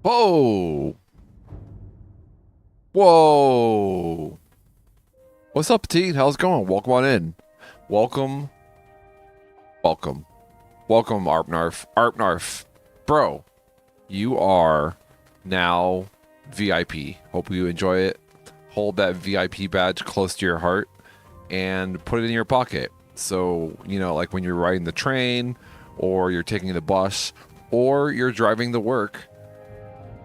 Whoa! Whoa! What's up, T? How's it going? Welcome on in. Welcome. Welcome. Welcome, Arpnarf. Arpnarf. Bro, you are now VIP. Hope you enjoy it. Hold that VIP badge close to your heart and put it in your pocket. So, you know, like when you're riding the train or you're taking the bus or you're driving to work,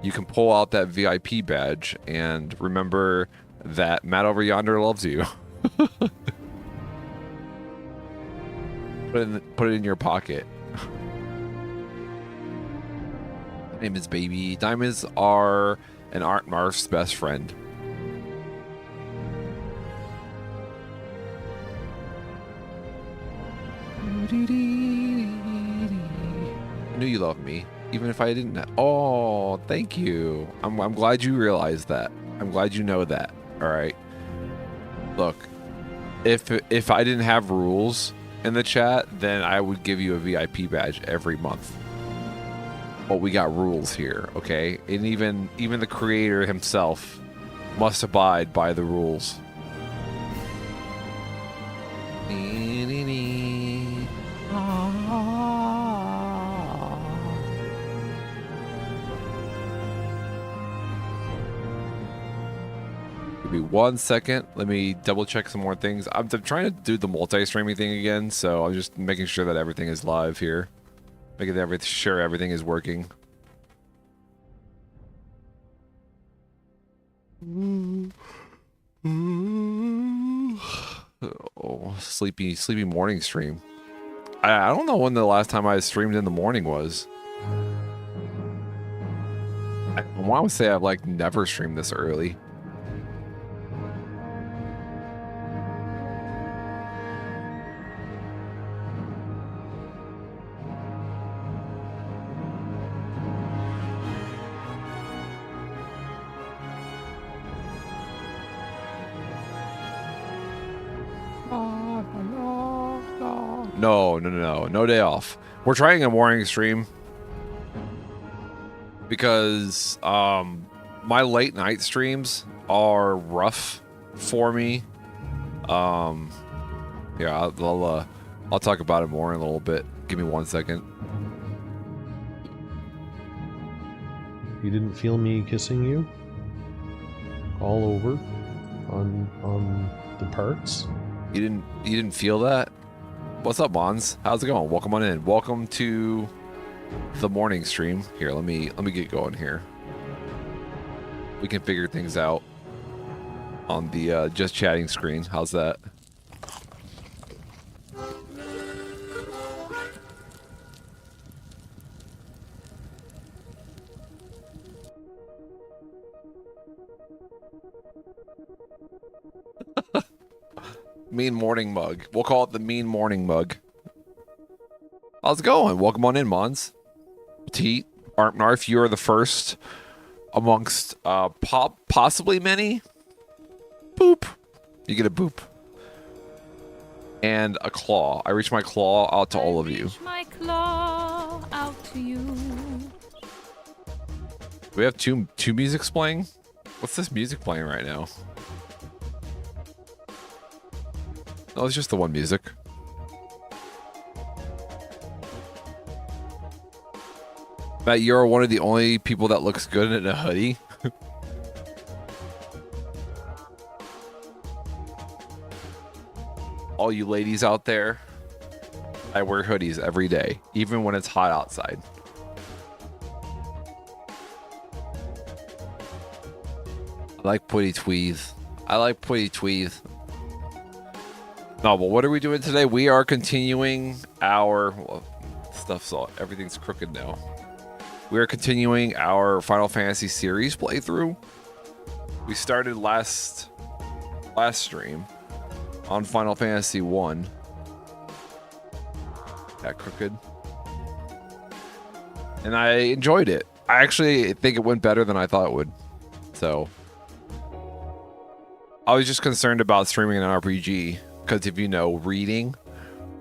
you can pull out that VIP badge and remember that Matt over yonder loves you. Put it in your pocket. My name is Baby. Diamonds are an Art Marf's best friend. I knew you loved me, even if I didn't. Oh, thank you. I'm glad you realized that. I'm glad you know that. All right. Look, if I didn't have rules in the chat, then I would give you a VIP badge every month. But we got rules here, okay? And even the creator himself must abide by the rules. Give me 1 second. Let me double check some more things. I'm trying to do the multi-streaming thing again, so I'm just making sure that everything is live here. Making sure everything is working. Oh, sleepy morning stream. I don't know when the last time I streamed in the morning was. I want to say I've like never streamed this early. No day off. We're trying a morning stream because my late night streams are rough for me. Yeah, I'll talk about it more in a little bit. Give me 1 second. You didn't feel me kissing you all over on the parts? You didn't feel that? What's up, Mons? How's it going? Welcome on in. Welcome to the morning stream. Here, let me get going here. We can figure things out on the just chatting screen. How's that? Mean morning mug. We'll call it the mean morning mug. How's it going? Welcome on in, Mons. T, Arpnarf, you are the first amongst possibly many. Boop. You get a boop. And a claw. I reach my claw out to all of you. My claw out to you. Do we have two musics playing? What's this music playing right now? Oh, it's just the one music. Matt, you're one of the only people that looks good in a hoodie. All you ladies out there, I wear hoodies every day, even when it's hot outside. I like pretty tweeds. I like pretty tweeds. No, but what are we doing today? We are continuing our everything's crooked now. We are continuing our Final Fantasy series playthrough. We started last stream on Final Fantasy 1. That crooked. And I enjoyed it. I actually think it went better than I thought it would. So I was just concerned about streaming an RPG because if you know reading,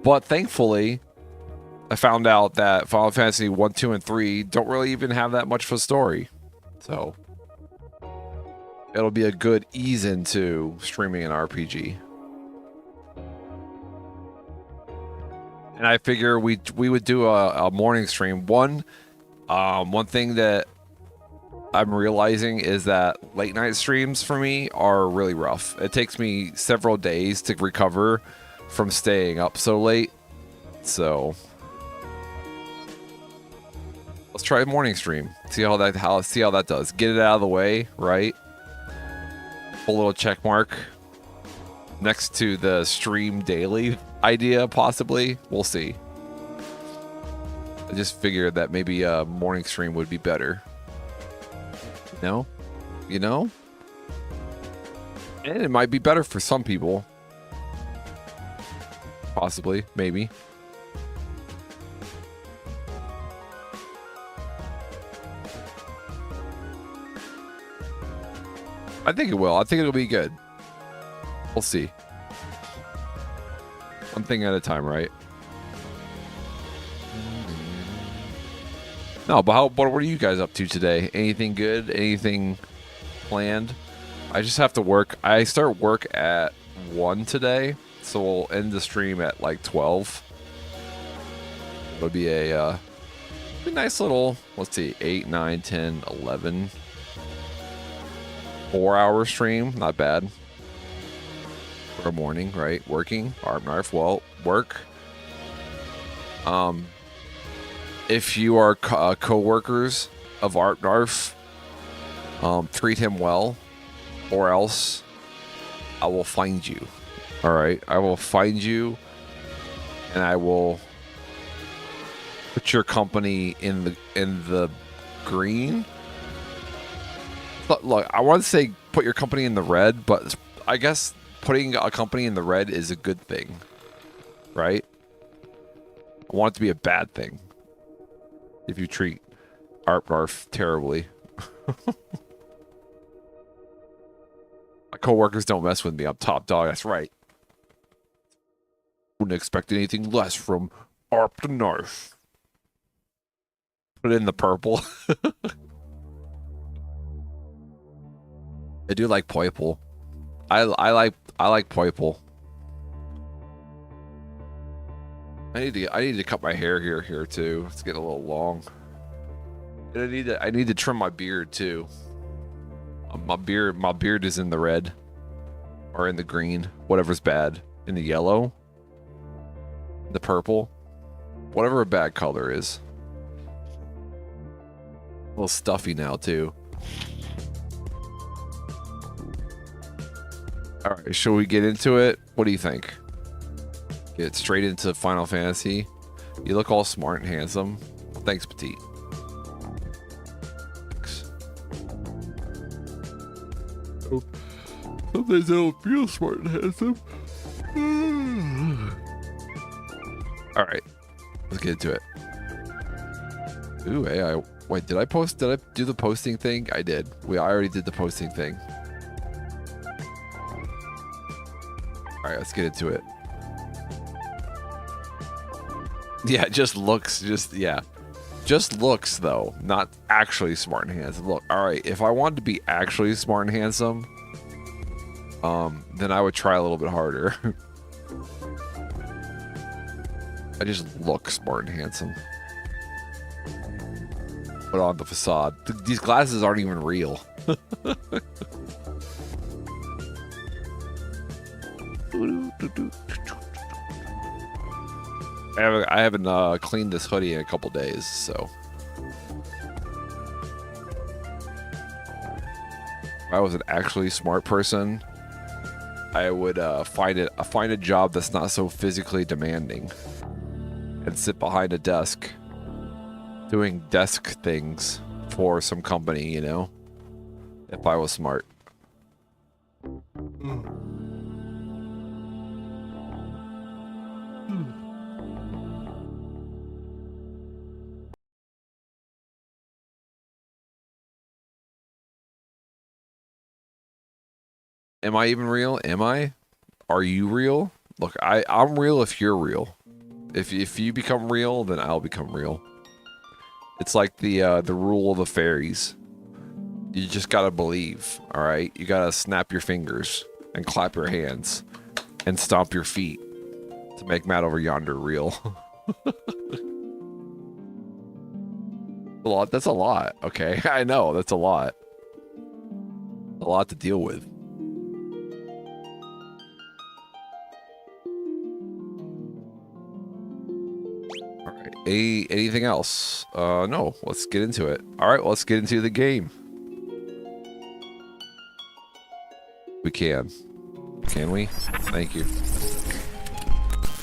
but thankfully I found out that Final Fantasy 1, 2, and 3 don't really even have that much of a story. So it'll be a good ease into streaming an RPG. And I figure we would do a morning stream. One thing that I'm realizing is that late night streams for me are really rough. It takes me several days to recover from staying up so late. So let's try a morning stream. See how that does. Get it out of the way, right? A little check mark next to the stream daily idea, possibly. We'll see. I just figured that maybe a morning stream would be better. No? You know? And it might be better for some people. Possibly. Maybe. I think it will. I think it'll be good. We'll see. One thing at a time, right? No, but what are you guys up to today? Anything good? Anything planned? I just have to work. I start work at 1 today, so we'll end the stream at like 12. It'll be a nice little, let's see, 8, 9, 10, 11. 4-hour stream. Not bad. For a morning, right? Working. Arp-Narf, well, work. If you are co-workers of Arp-Narf, treat him well, or else I will find you. All right, I will find you, and I will put your company in the green. But look, I want to say put your company in the red, but I guess putting a company in the red is a good thing, right? I want it to be a bad thing if you treat Arp-Narf terribly. My coworkers don't mess with me. I'm top dog. That's right. Wouldn't expect anything less from Arp-Narf. Put it in the purple. I do like purple. I like purple. I need to cut my hair here too. It's getting a little long. And I need to trim my beard too. My beard is in the red or in the green, whatever's bad. In the yellow, the purple, whatever a bad color is. A little stuffy now too. All right, shall we get into it? What do you think? Get straight into Final Fantasy. You look all smart and handsome. Thanks, Petite. Thanks. Oh, sometimes I don't feel smart and handsome. All right, let's get into it. Ooh, AI. Wait, did I do the posting thing? I did. I already did the posting thing. All right, let's get into it. Yeah, just looks, just looks though, not actually smart and handsome. Look, all right, if I wanted to be actually smart and handsome, then I would try a little bit harder. I just look smart and handsome. Put on the facade. These glasses aren't even real. I haven't cleaned this hoodie in a couple days, so if I was an actually smart person, I would find a job that's not so physically demanding and sit behind a desk doing desk things for some company, you know, if I was smart. Am I even real? Am I? Are you real? Look, I'm real if you're real. If you become real, then I'll become real. It's like the rule of the fairies. You just gotta believe, all right? You gotta snap your fingers and clap your hands and stomp your feet to make Matt over yonder real. A lot. That's a lot. Okay, I know that's a lot. A lot to deal with. All right. Anything else? No. Let's get into it. All right. Let's get into the game. We can. Can we? Thank you.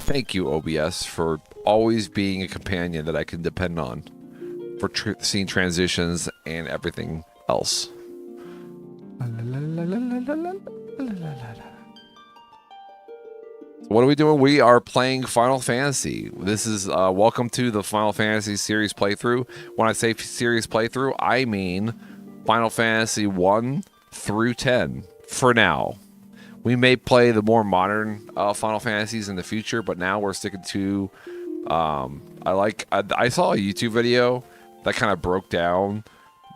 Thank you, OBS, for always being a companion that I can depend on for scene transitions and everything else. What are we doing? We are playing Final Fantasy. This is welcome to the Final Fantasy series playthrough. When I say series playthrough, I mean Final Fantasy 1 through 10 for now. We may play the more modern Final Fantasies in the future, but now we're sticking to I saw a YouTube video that kind of broke down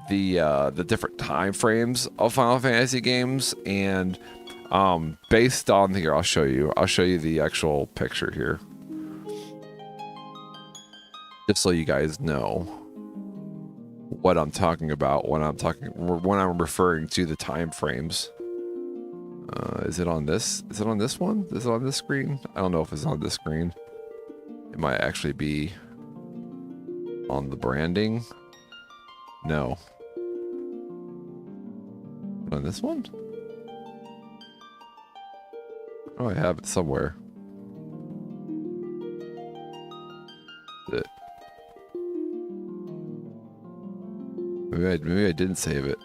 the different time frames of Final Fantasy games, and based on here, I'll show you the actual picture here, just so you guys know what I'm talking about when I'm referring to the time frames. Is it on this? Is it on this one? Is it on this screen? I don't know if it's on this screen. It might actually be on the branding. No. On this one? Oh, I have it somewhere. Is it? Maybe I didn't save it.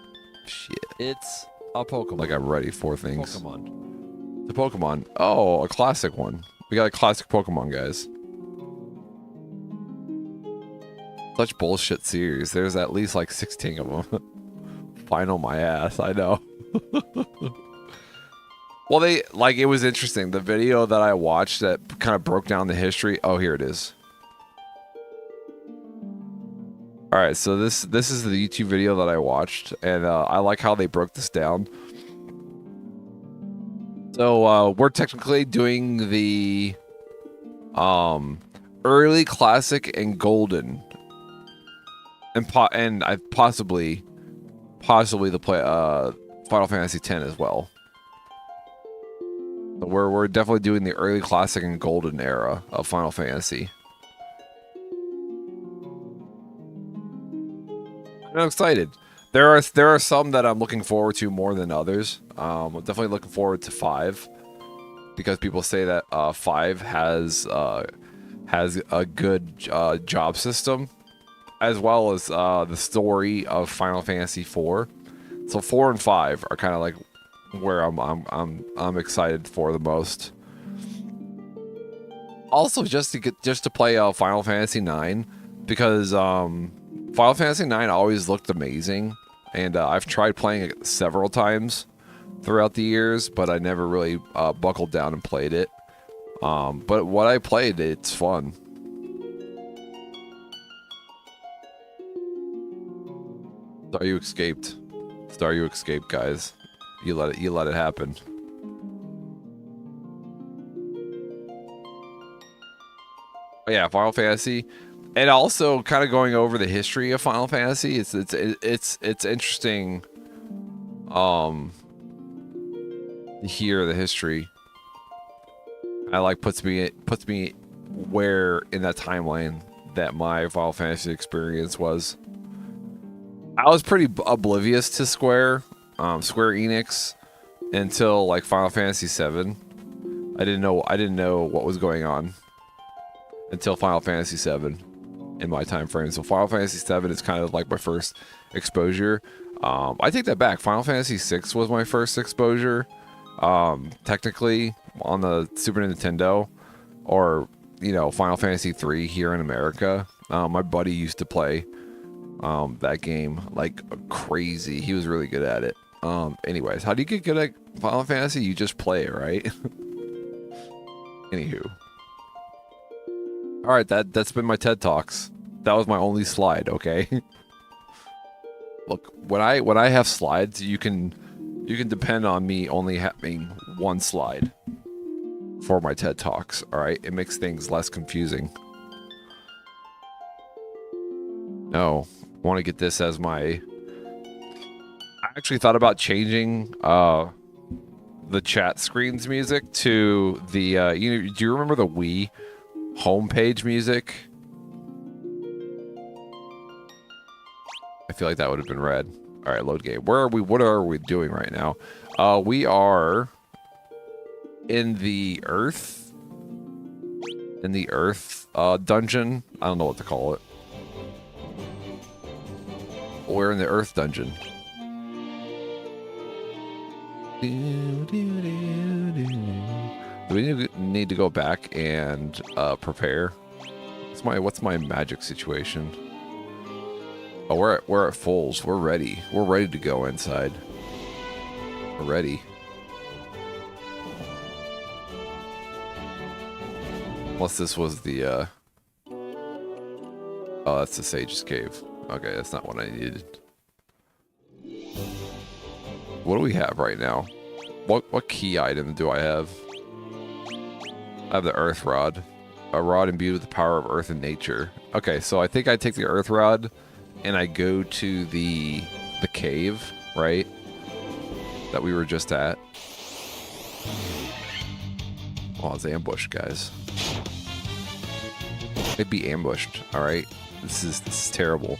Shit. It's a Pokemon. Like I'm ready for things. Pokemon. The Pokemon. Oh, a classic one. We got a classic Pokemon, guys. Such bullshit series. There's at least like 16 of them. Final my ass. I know. Well, it was interesting. The video that I watched that kind of broke down the history. Oh, here it is. All right, so this is the YouTube video that I watched, and I like how they broke this down. So we're technically doing the early classic and golden, and possibly the Final Fantasy X as well. So we're definitely doing the early classic and golden era of Final Fantasy. I'm excited. There are some that I'm looking forward to more than others. I'm definitely looking forward to 5 because people say that 5 has a good job system, as well as the story of Final Fantasy 4. So 4 and 5 are kind of like where I'm excited for the most. Also, just to play Final Fantasy 9 because Final Fantasy IX always looked amazing, and I've tried playing it several times throughout the years, but I never really buckled down and played it. But what I played, it's fun. Staryu escaped. Staryu escaped, guys. You let it happen. But yeah, Final Fantasy. And also, kind of going over the history of Final Fantasy, it's interesting, to hear the history. Puts me where in that timeline that my Final Fantasy experience was. I was pretty oblivious to Square Enix until like Final Fantasy VII. I didn't know what was going on until Final Fantasy VII. In my time frame. So Final Fantasy VII is kind of like my first exposure. I take that back. Final Fantasy VI was my first exposure, technically on the Super Nintendo, or Final Fantasy III here in America. My buddy used to play that game like crazy. He was really good at it. Anyways, how do you get good at Final Fantasy? You just play it, right? Anywho. Alright, that's been my TED Talks. That was my only slide, okay? Look, when I have slides, you can depend on me only having one slide for my TED Talks, all right? It makes things less confusing. No, I want to get this as my... I actually thought about changing the chat screen's music to the... do you remember the Wii homepage music? I feel like that would have been red. All right, load game. Where are we? What are we doing right now? We are in the Earth. In the Earth dungeon. I don't know what to call it. We're in the Earth dungeon. Do we need to go back and prepare? What's my magic situation? Oh, we're at fulls. We're ready. We're ready to go inside. We're ready. Unless this was the oh, that's the Sage's Cave. Okay, that's not what I needed. What do we have right now? What key item do I have? I have the Earth Rod. A rod imbued with the power of earth and nature. Okay, so I think I take the Earth Rod and I go to the cave, right? That we were just at. Oh, it's ambushed, guys. It'd be ambushed, alright? This is terrible.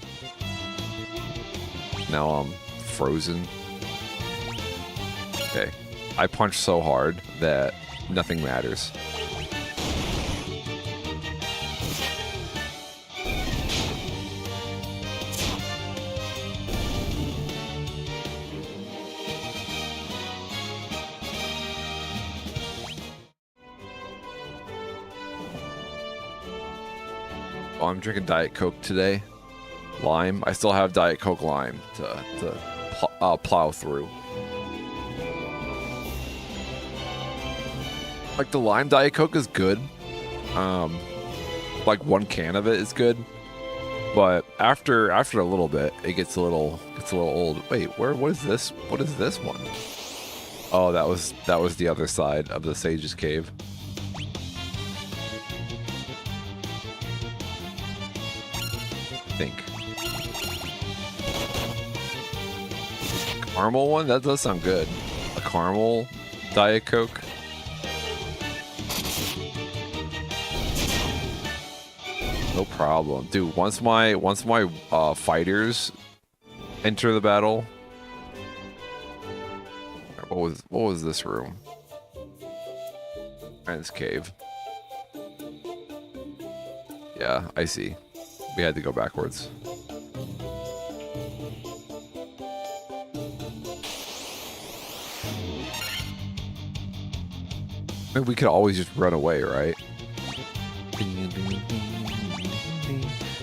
Now I'm frozen. Okay. I punched so hard that nothing matters. Oh, I'm drinking Diet Coke today. Lime. I still have Diet Coke Lime to plow through. Like, the lime Diet Coke is good. Like, one can of it is good. But after a little bit, it gets a little old. Wait, what is this? What is this one? Oh, that was the other side of the Sage's Cave. I think. Caramel one? That does sound good. A caramel Diet Coke. No problem. Dude, once my fighters enter the battle. What was this room? And this cave. Yeah, I see. We had to go backwards. I mean, we could always just run away, right?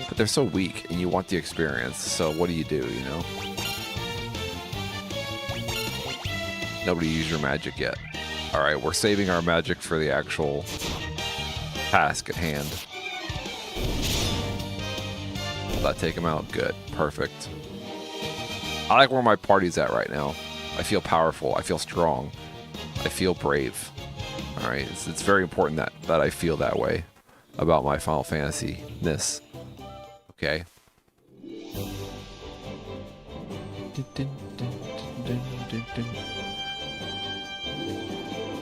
But they're so weak, and you want the experience, so what do, you know? Nobody used your magic yet. Alright, we're saving our magic for the actual task at hand. Will that take him out? Good. Perfect. I like where my party's at right now. I feel powerful. I feel strong. I feel brave. Alright, it's very important that I feel that way about my Final Fantasy-ness. Okay.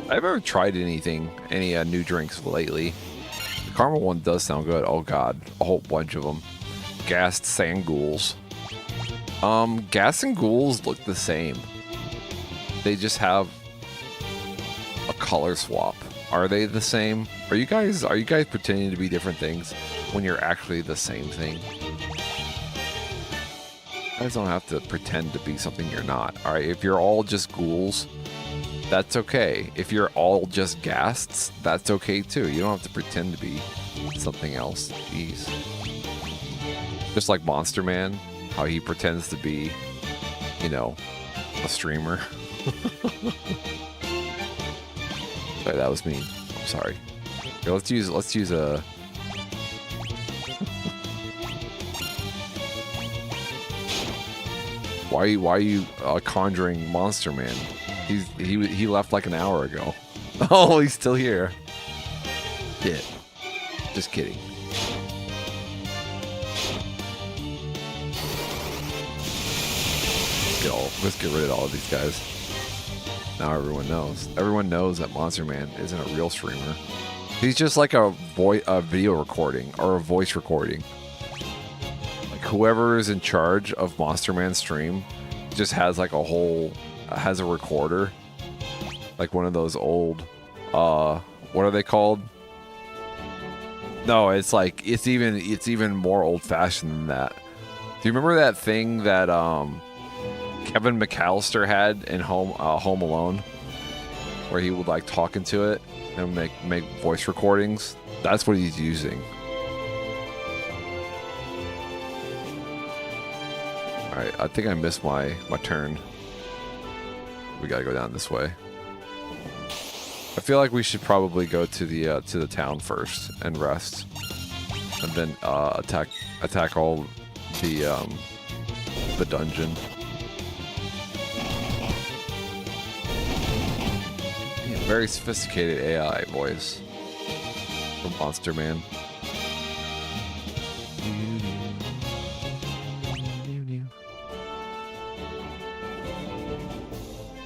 I've ever tried any new drinks lately. The caramel one does sound good. Oh god, a whole bunch of them. Gassed sand ghouls. Gas and ghouls look the same. They just have a color swap. Are they the same? Are you guys pretending to be different things when you're actually the same thing? You guys don't have to pretend to be something you're not. Alright, if you're all just ghouls, that's okay. If you're all just ghasts, that's okay too. You don't have to pretend to be something else. Jeez. Just like Monster Man, how he pretends to be, you know, a streamer. Sorry, that was mean. I'm sorry. Okay, let's use a... Why are you conjuring Monster Man? He left like an hour ago. Oh, he's still here. Yeah. Just kidding. Let's get rid of all of these guys. Now everyone knows. Everyone knows that Monster Man isn't a real streamer. He's just like a video recording or a voice recording. Like whoever is in charge of Monster Man's stream just has like has a recorder. Like one of those old, what are they called? No, it's like, it's even more old fashioned than that. Do you remember that thing that, Kevin McAllister had in Home Alone, where he would like talk into it and make voice recordings? That's what he's using. All right, I think I missed my turn. We gotta go down this way. I feel like we should probably go to the town first and rest, and then attack all the dungeon. Very sophisticated AI voice from Monster Man.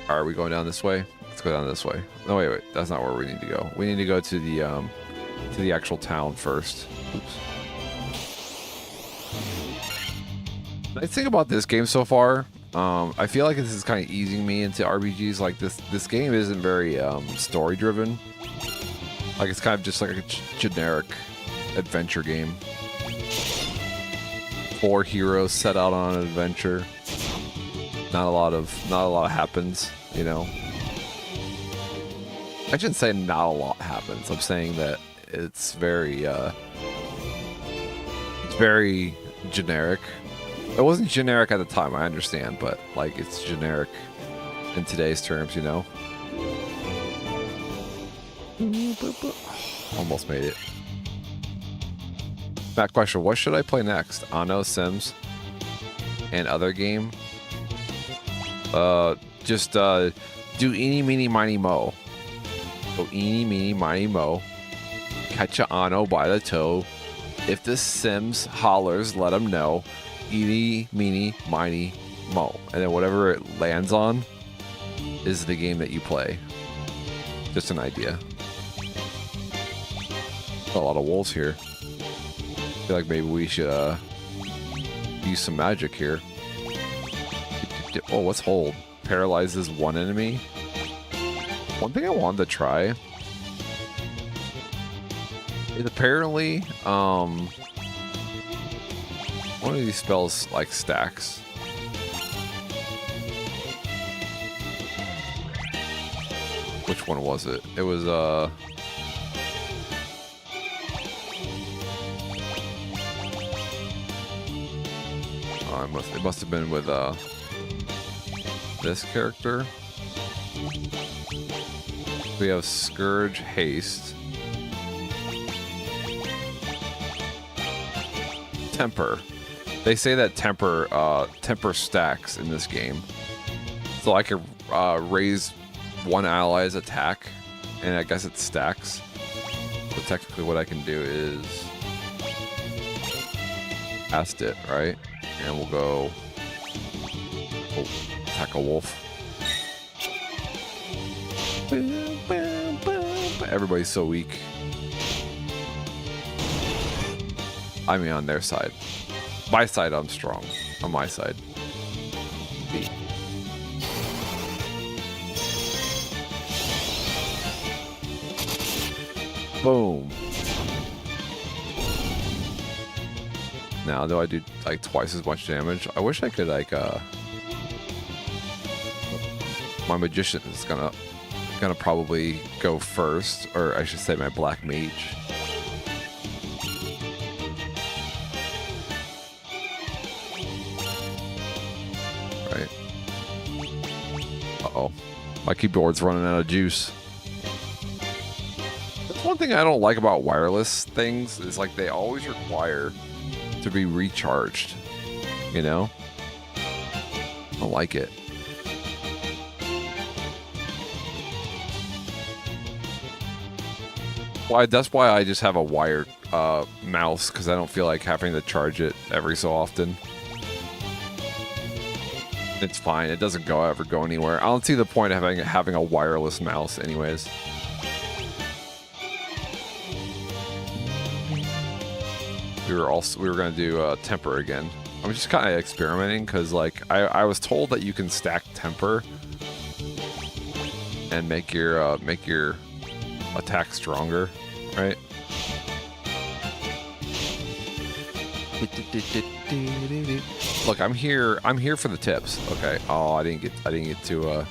Are we going down this way? Let's go down this way. No, wait. That's not where we need to go. We need to go to the actual town first. Oops. Nice thing about this game so far, I feel like this is kind of easing me into RPGs. Like this game isn't very story driven. Like it's kind of just like a generic adventure game. 4 heroes set out on an adventure. Not a lot happens, you know. I shouldn't say not a lot happens. I'm saying that it's very generic. It wasn't generic at the time, I understand, but like it's generic in today's terms, you know. Almost made it. Back question, what should I play next? Anno, Sims, and other game? Just do eeny, meeny, miny, mo. Go eeny, meeny, miny, mo. Catch a Anno by the toe. If the Sims hollers, let them know. Eeny, meeny, miny, mo. And then whatever it lands on is the game that you play. Just an idea. A lot of wolves here. I feel like maybe we should use some magic here. Oh, what's hold? Paralyzes one enemy. One thing I wanted to try is apparently one of these spells like stacks. Which one was it? It was it must have been with this character. We have Scourge, Haste, Temper. They say that temper stacks in this game, so I could raise one ally's attack, and I guess it stacks. So technically, what I can do is cast it, right? And we'll go attack a wolf. Everybody's so weak. I mean, on their side. My side, I'm strong. On my side. Boom. Now, do I do like twice as much damage? I wish I could like my magician is gonna probably go first, or I should say my black mage. Right. Uh-oh. My keyboard's running out of juice. That's one thing I don't like about wireless things, is like they always require to be recharged, you know? don't like it. Why? That's why I just have a wired mouse, because I don't feel like having to charge it every so often. It's fine. It doesn't ever go anywhere. I don't see the point of having a wireless mouse, anyways. We were gonna do temper again. I'm just kind of experimenting because like I was told that you can stack temper and make your attack stronger, right? Look, I'm here for the tips. Okay. Oh, I didn't get to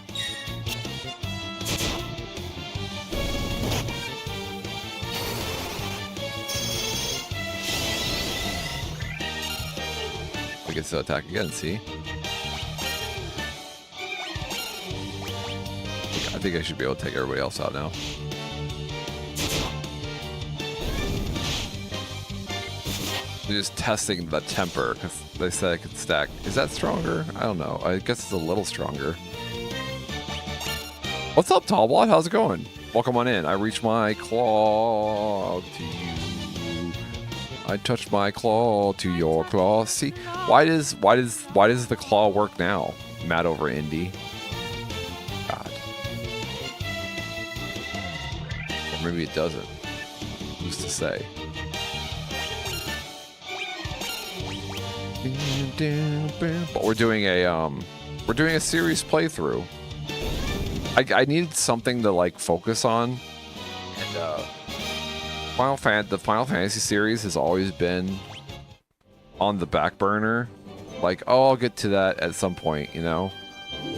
I get to attack again, see? I think I should be able to take everybody else out now. Just testing the temper, because they said I could stack. Is that stronger? I don't know. I guess it's a little stronger. What's up, Tallbot? How's it going? Welcome on in. I reach my claw to you. I touch my claw to your claw. See, why does the claw work now? Mad over Indy. God. Or maybe it doesn't. Who's to say? But we're doing a series playthrough. I needed something to like focus on, and the Final Fantasy series has always been on the back burner. Like, oh, I'll get to that at some point, you know.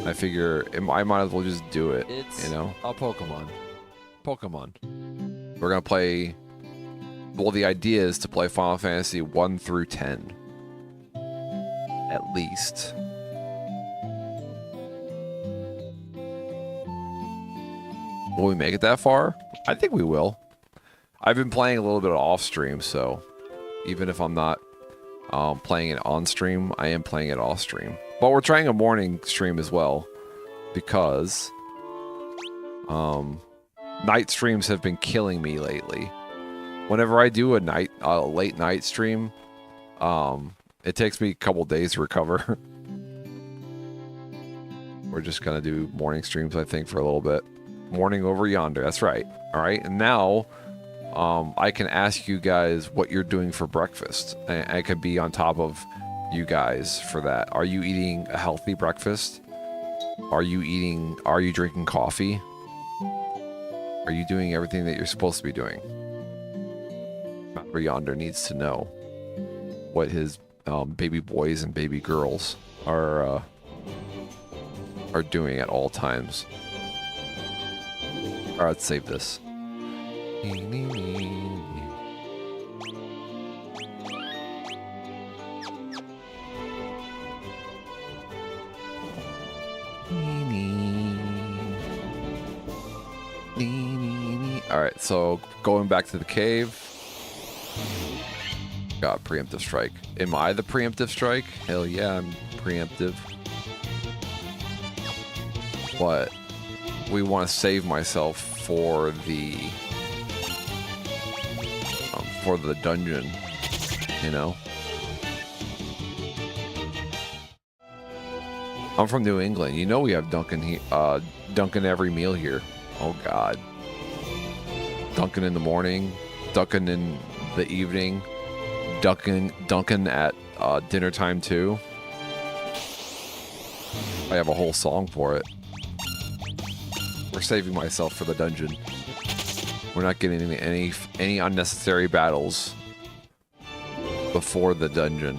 I figure I might as well just do it. It's you know, a Pokemon. We're gonna play. Well, the idea is to play Final Fantasy 1 through 10. At least. Will we make it that far? I think we will. I've been playing a little bit off stream, so even if I'm not playing it on stream, I am playing it off stream. But we're trying a morning stream as well, because night streams have been killing me lately. Whenever I do a late night stream, it takes me a couple days to recover. We're just gonna do morning streams, I think, for a little bit. Morning over yonder, that's right. All right, and now I can ask you guys what you're doing for breakfast. I could be on top of you guys for that. Are you eating a healthy breakfast? Are you drinking coffee? Are you doing everything that you're supposed to be doing? Over yonder needs to know what his baby boys and baby girls are doing at all times. All right, let's save this. All right, so going back to the cave. Got preemptive strike. Am I the preemptive strike? Hell yeah, I'm preemptive. But we want to save myself for the dungeon, you know. I'm from New England. You know we have Dunkin' every meal here. Oh God. Dunkin' in the morning, Dunkin' in the evening. Duncan at dinner time too. I have a whole song for it. We're saving myself for the dungeon. We're not getting any unnecessary battles before the dungeon.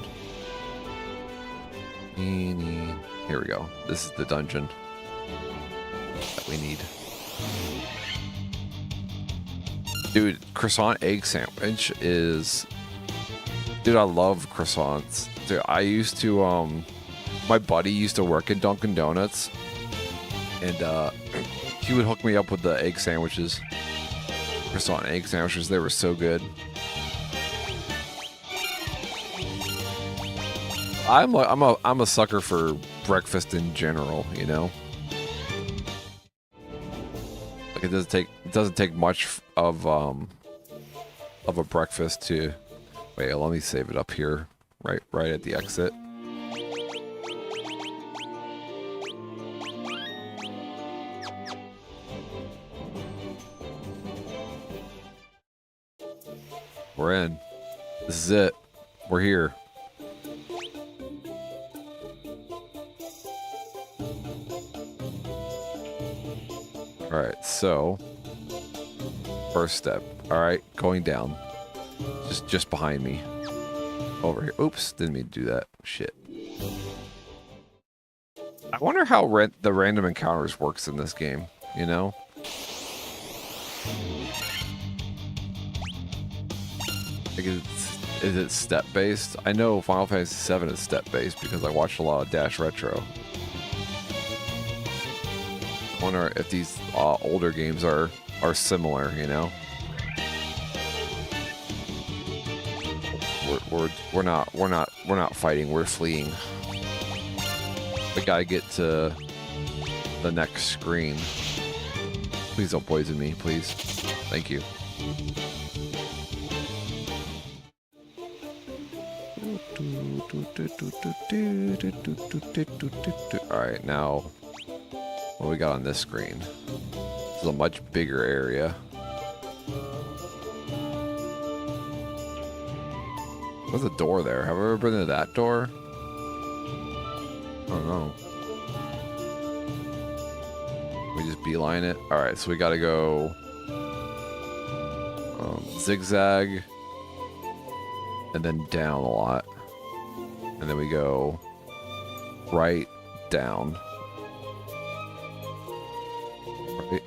Here we go. This is the dungeon that we need. Dude, croissant egg sandwich is... Dude, I love croissants. Dude, I used to, my buddy used to work at Dunkin' Donuts, and he would hook me up with the egg sandwiches. Croissant egg sandwiches, they were so good. I'm a sucker for breakfast in general, you know? Like it doesn't take much of a breakfast to wait, let me save it up here. Right at the exit. We're in. This is it. We're here. Alright, so first step. Alright, going down. Just behind me. Over here. Oops, didn't mean to do that. Shit. I wonder how the random encounters works in this game, you know? Like, is it step-based? I know Final Fantasy VII is step-based because I watched a lot of Dash Retro. I wonder if these older games are similar, you know? We're not fighting, we're fleeing. We gotta get to the next screen. Please don't poison me, please. Thank you. Alright, now what do we got on this screen? This is a much bigger area. There's a door there. Have I ever been to that door? I don't know. We just beeline it. Alright, so we gotta go zigzag and then down a lot. And then we go right, down. Right.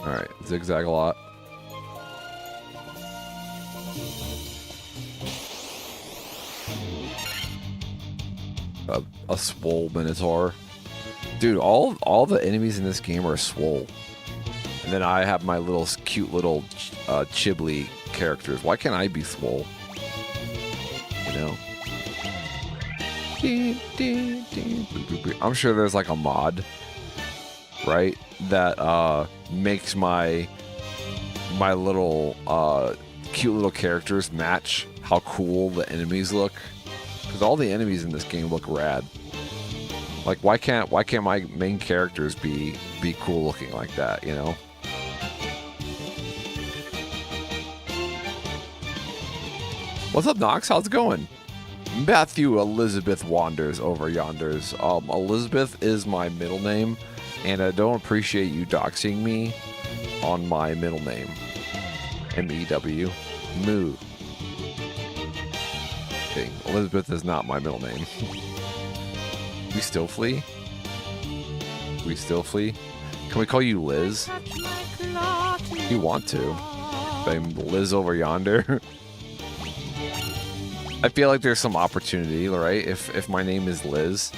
Alright, zigzag a lot. A swole minotaur. Dude, all the enemies in this game are swole. And then I have my little cute little Chibli characters. Why can't I be swole? You know? I'm sure there's like a mod, right? That makes my little cute little characters match how cool the enemies look. Because all the enemies in this game look rad. Like why can't my main characters be cool looking like that, you know? What's up, Nox? How's it going? Matthew Elizabeth wanders over yonders. Elizabeth is my middle name, and I don't appreciate you doxing me on my middle name. M-E-W. Moo. Okay, Elizabeth is not my middle name. We still flee? We still flee? Can we call you Liz? If you want to. I'm Liz over yonder. I feel like there's some opportunity, right? If my name is Liz.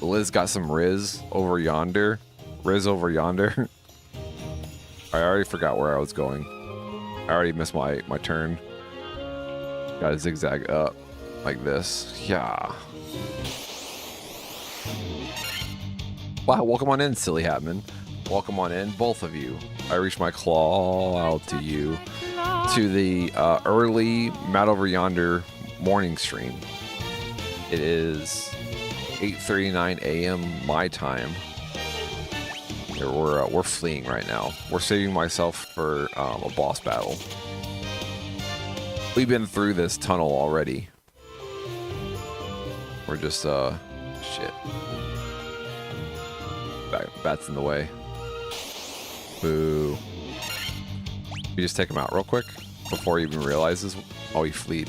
Liz got some Riz over yonder. Riz over yonder. I already forgot where I was going. I already missed my turn. Gotta zigzag up like this. Yeah. Wow, welcome on in, Silly Hatman. Welcome on in, both of you. I reach my claw out to you. To the early Mad Over Yonder morning stream. It is 8:39 a.m. my time. Here we're fleeing right now. We're saving myself for a boss battle. We've been through this tunnel already. We're just shit. Bat's in the way. Boo. You just take him out real quick before he even realizes. Oh, he fleed.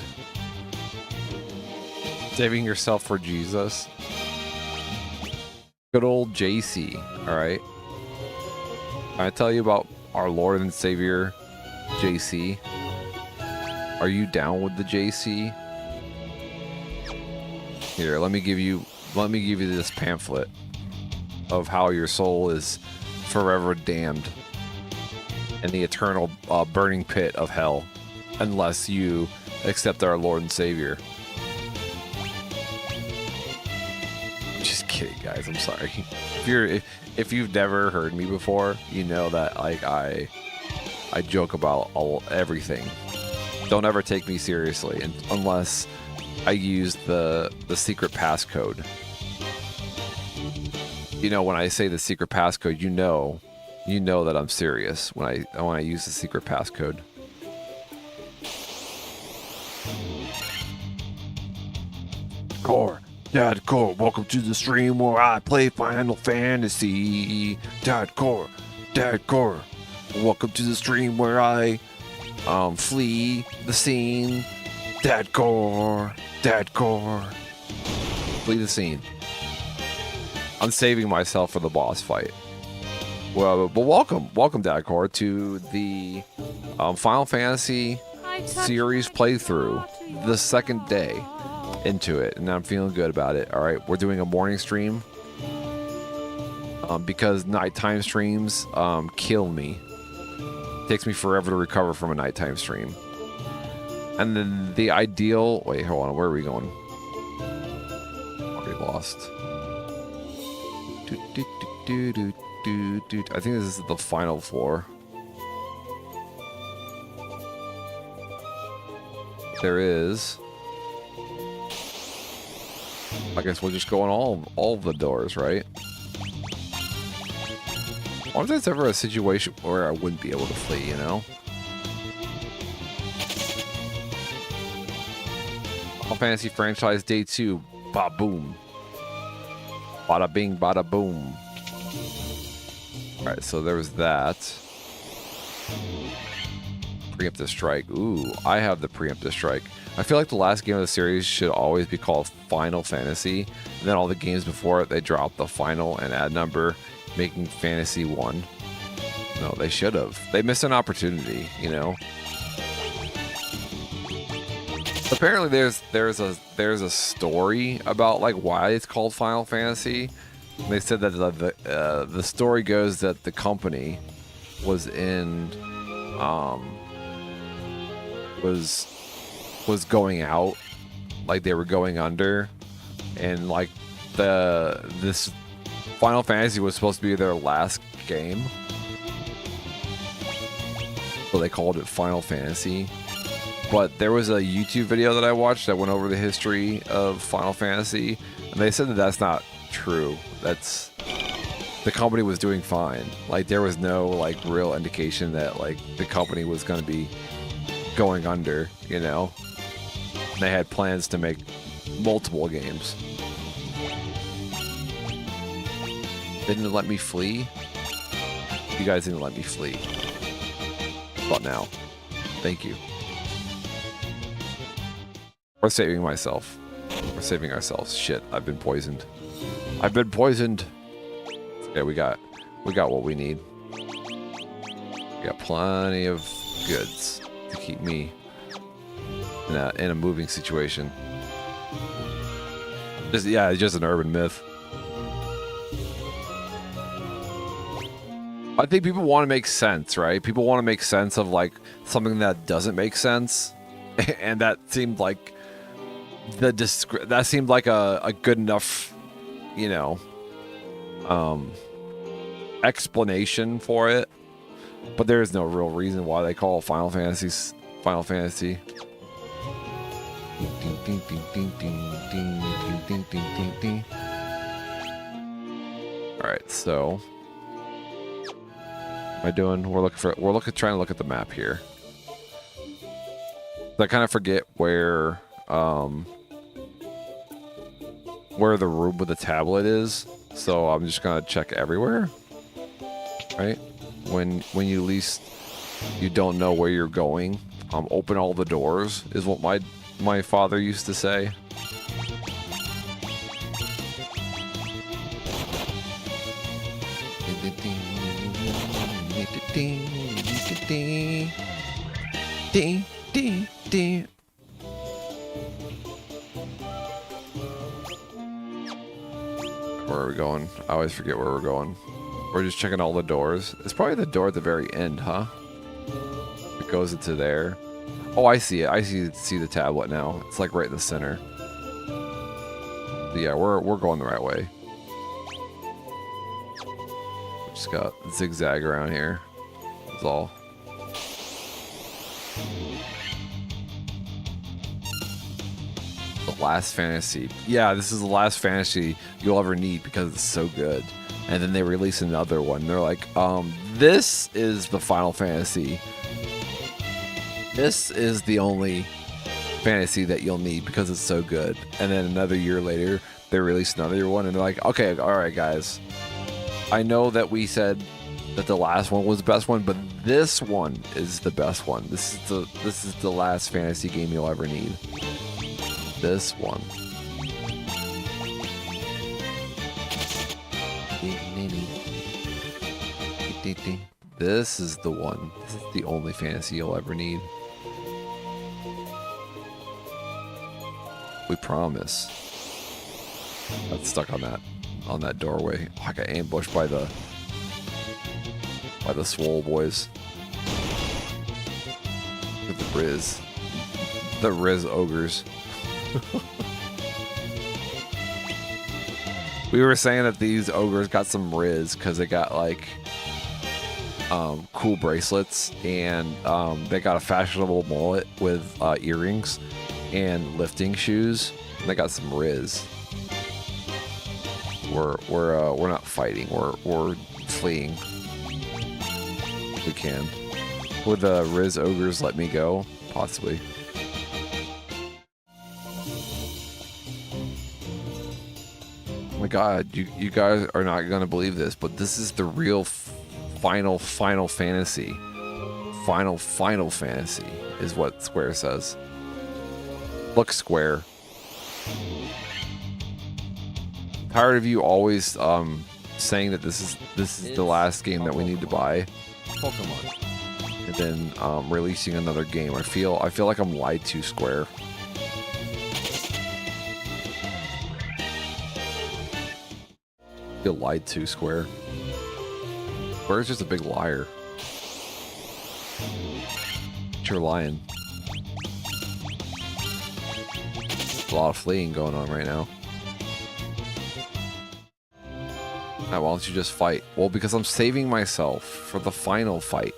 Saving yourself for Jesus. Good old JC. All right. Can I tell you about our Lord and Savior, JC? Are you down with the JC? Here, let me give you this pamphlet of how your soul is forever damned in the eternal burning pit of hell unless you accept our Lord and Savior. kidding, guys. I'm sorry. If you've never heard me before, you know that like I joke about everything. Don't ever take me seriously unless I use the secret passcode. You know, when I say the secret passcode, you know that I'm serious when I use the secret passcode. Dad Core, welcome to the stream where I play Final Fantasy. Dad Core, welcome to the stream where I flee the scene. Dad Core, flee the scene. I'm saving myself for the boss fight. Well, but welcome, Dad Core, to the Final Fantasy series playthrough, the second day into it, and I'm feeling good about it. All right, we're doing a morning stream because nighttime streams kill me. It takes me forever to recover from a nighttime stream. And then the ideal... Wait, hold on. Where are we going? Already lost. I think this is the final floor. There is... I guess we'll just go on all of the doors, right? I wonder if there's ever a situation where I wouldn't be able to flee, you know? Final Fantasy franchise day 2. Ba boom. Bada bing, bada boom. Alright, so there was that. Preemptive strike. Ooh, I have the preemptive strike. I feel like the last game of the series should always be called Final Fantasy. And then all the games before it, they drop the final and add number, making Fantasy 1. No, they should have. They missed an opportunity, you know? Apparently there's a story about like why it's called Final Fantasy. And they said that the story goes that the company was in was going out, like they were going under, and like this Final Fantasy was supposed to be their last game, so they called it Final Fantasy. But there was a YouTube video that I watched that went over the history of Final Fantasy, and they said that that's not true. That's the company was doing fine. Like there was no like real indication that like the company was going to be going under, you know. They had plans to make multiple games. They didn't let me flee. You guys didn't let me flee. But now, thank you. We're saving myself. We're saving ourselves. Shit, I've been poisoned. I've been poisoned. Yeah, we got what we need. We got plenty of goods to keep me in a moving situation. It's just an urban myth. I think people want to make sense, right? People want to make sense of like something that doesn't make sense, and that seemed like that seemed like a good enough, you know, explanation for it. But there is no real reason why they call Final Fantasy. Alright, so what am I doing? We're trying to look at the map here. I kind of forget where the room with the tablet is, so I'm just gonna check everywhere. Right? When you don't know where you're going, open all the doors is what my father used to say. Where are we going? I always forget where we're going. We're just checking all the doors. It's probably the door at the very end, huh? It goes into there. Oh, I see it. I see the tablet now. It's like right in the center. Yeah, we're going the right way. Just got zigzag around here. That's all. The last fantasy. Yeah, this is the last fantasy you'll ever need because it's so good. And then they release another one. They're like, this is the Final Fantasy. This is the only fantasy that you'll need because it's so good. And then another year later, they release another one, and they're like, okay, all right, guys. I know that we said that the last one was the best one, but this one is the best one. This is the last fantasy game you'll ever need. This one. This is the one. This is the only fantasy you'll ever need. We promise. That's stuck on that doorway. Oh, I got ambushed by the swole boys. Look at the Riz ogres. We were saying that these ogres got some Riz because they got like cool bracelets, and they got a fashionable mullet with earrings and lifting shoes. And they got some Riz. We're not fighting. We're fleeing. We can. Would the Riz ogres let me go? Possibly. Oh my god, you guys are not gonna believe this, but this is the real Final Fantasy. Final Fantasy is what Square says. Look, Square. Tired of you always saying that this is the last game that we need to buy. Pokemon. And then releasing another game. I feel like I'm lied to, Square. I feel lied to, Square. Square's just a big liar. You're lying. There's a lot of fleeing going on right now. Now, why don't you just fight? Well, because I'm saving myself for the final fight.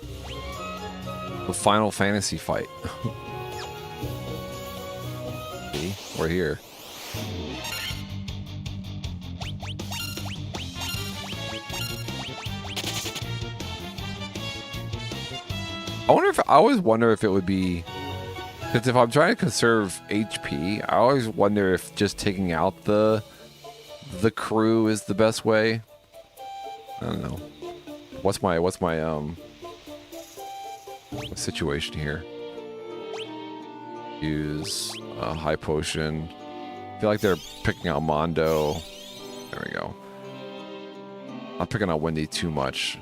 The Final Fantasy fight. See? We're here. I always wonder if it would be, because if I'm trying to conserve HP, I always wonder if just taking out the crew is the best way. I don't know. What's my situation here? Use a high potion. I feel like they're picking out Mondo. There we go. I'm picking out Wendy too much.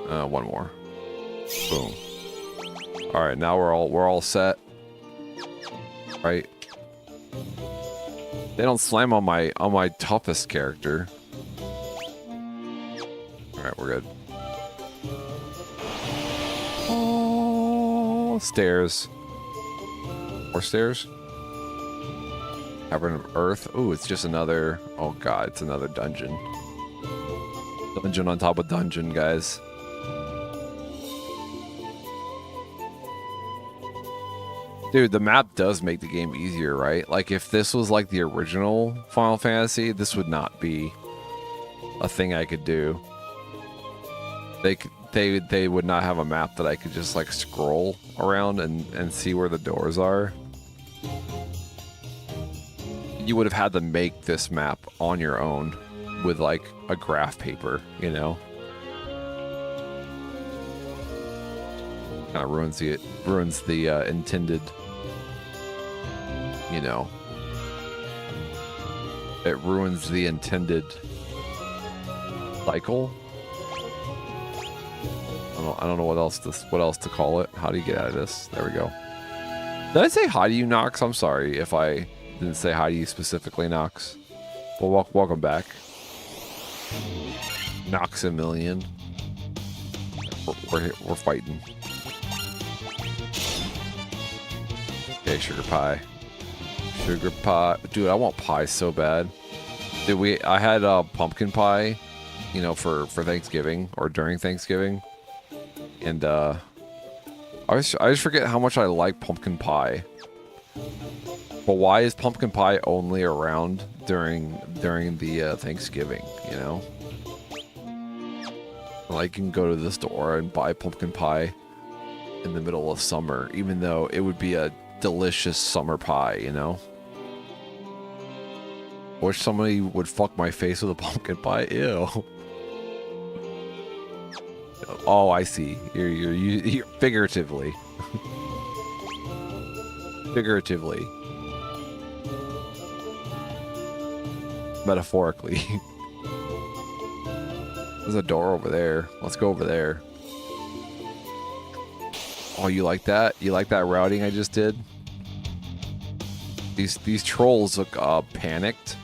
One more. Boom. All right, now we're all set. Right? They don't slam on my toughest character. All right, we're good. Oh, stairs. More stairs. Cavern of Earth. Ooh, it's just another. Oh god, it's another dungeon. Dungeon on top of dungeon, guys. Dude, the map does make the game easier, right? Like, if this was like the original Final Fantasy, this would not be a thing I could do. They would not have a map that I could just like scroll around and see where the doors are. You would have had to make this map on your own with like a graph paper, you know? Kind of ruins the intended, you know, it ruins the intended cycle. I don't know what else to call it. How do you get out of this? There we go. Did I say hi to you, Nox? I'm sorry if I didn't say hi to you specifically, Nox. Well, welcome back, Noxamillion. We're fighting. Okay, sugar pie. Sugar pie. Dude, I want pie so bad. Dude, I had pumpkin pie you know, for Thanksgiving or during Thanksgiving. And I just forget how much I like pumpkin pie. But why is pumpkin pie only around during the Thanksgiving, you know? Like, you can go to the store and buy pumpkin pie in the middle of summer, even though it would be a delicious summer pie, you know? Wish somebody would fuck my face with a pumpkin pie. Ew. Oh, I see. You're figuratively. Figuratively. Metaphorically. There's a door over there. Let's go over there. Oh, you like that? You like that routing I just did? These trolls look panicked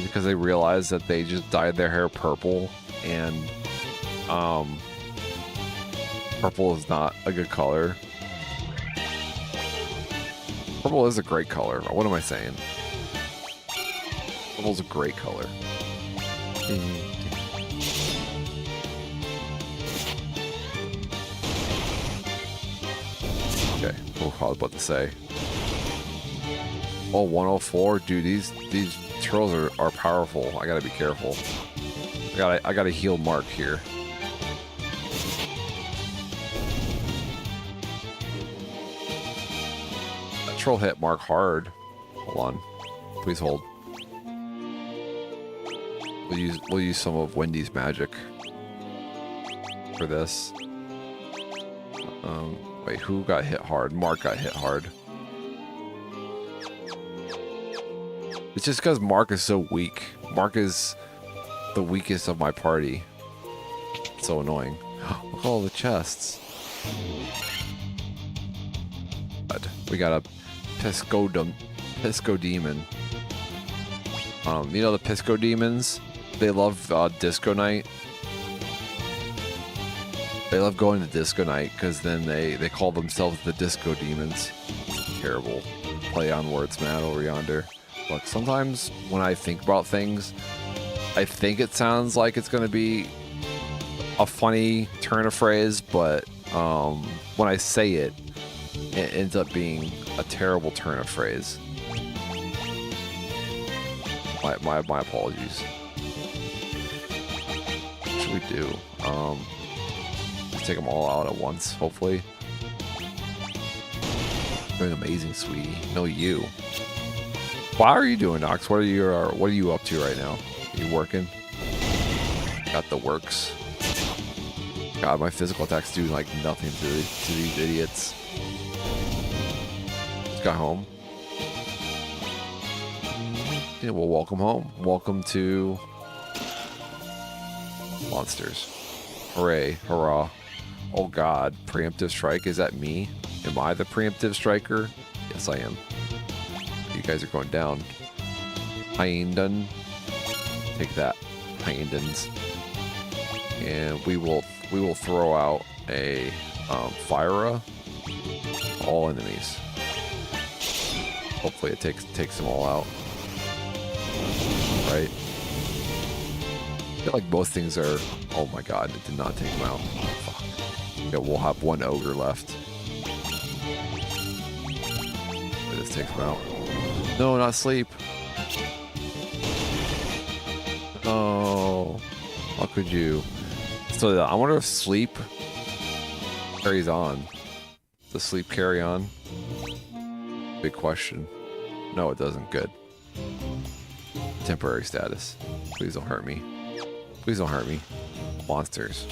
because they realize that they just dyed their hair purple, and purple is not a good color. Purple is a great color. What am I saying? Purple's a great color. Okay, what I was about to say. Oh, 104, dude. These trolls are powerful. I gotta be careful. I gotta heal Mark here. That troll hit Mark hard. Hold on, please hold. We'll use some of Wendy's magic for this. Wait, who got hit hard? Mark got hit hard. It's just because Mark is so weak. Mark is the weakest of my party. It's so annoying. Look at all the chests. But we got a Pisco demon. You know the Pisco demons? They love disco night. They love going to disco night because then they call themselves the disco demons. Terrible play on words, man, over yonder. Look, sometimes when I think about things, I think it sounds like it's going to be a funny turn of phrase, but when I say it, it ends up being a terrible turn of phrase. My apologies. What should we do? Let's take them all out at once, hopefully. Doing amazing, sweetie. No, you. How are you doing, Nox? What are you up to right now? Are you working? Got the works. God, my physical attack's doing like nothing to these idiots. Just got home. Yeah, well, welcome home. Welcome to Monsters. Hooray, hurrah. Oh God, preemptive strike. Is that me? Am I the preemptive striker? Yes, I am. You guys are going down. Hyendon. Take that, Hyendons. And we will throw out a Fyra. All enemies. Hopefully it takes them all out. Right? I feel like most things are... Oh my God, it did not take them out. Fuck. Yeah, we'll have one ogre left. This takes them out. No, not sleep. Oh, how could you? So I wonder if sleep carries on. Does sleep carry on? Big question. No, it doesn't. Good. Temporary status. Please don't hurt me. Please don't hurt me. Monsters.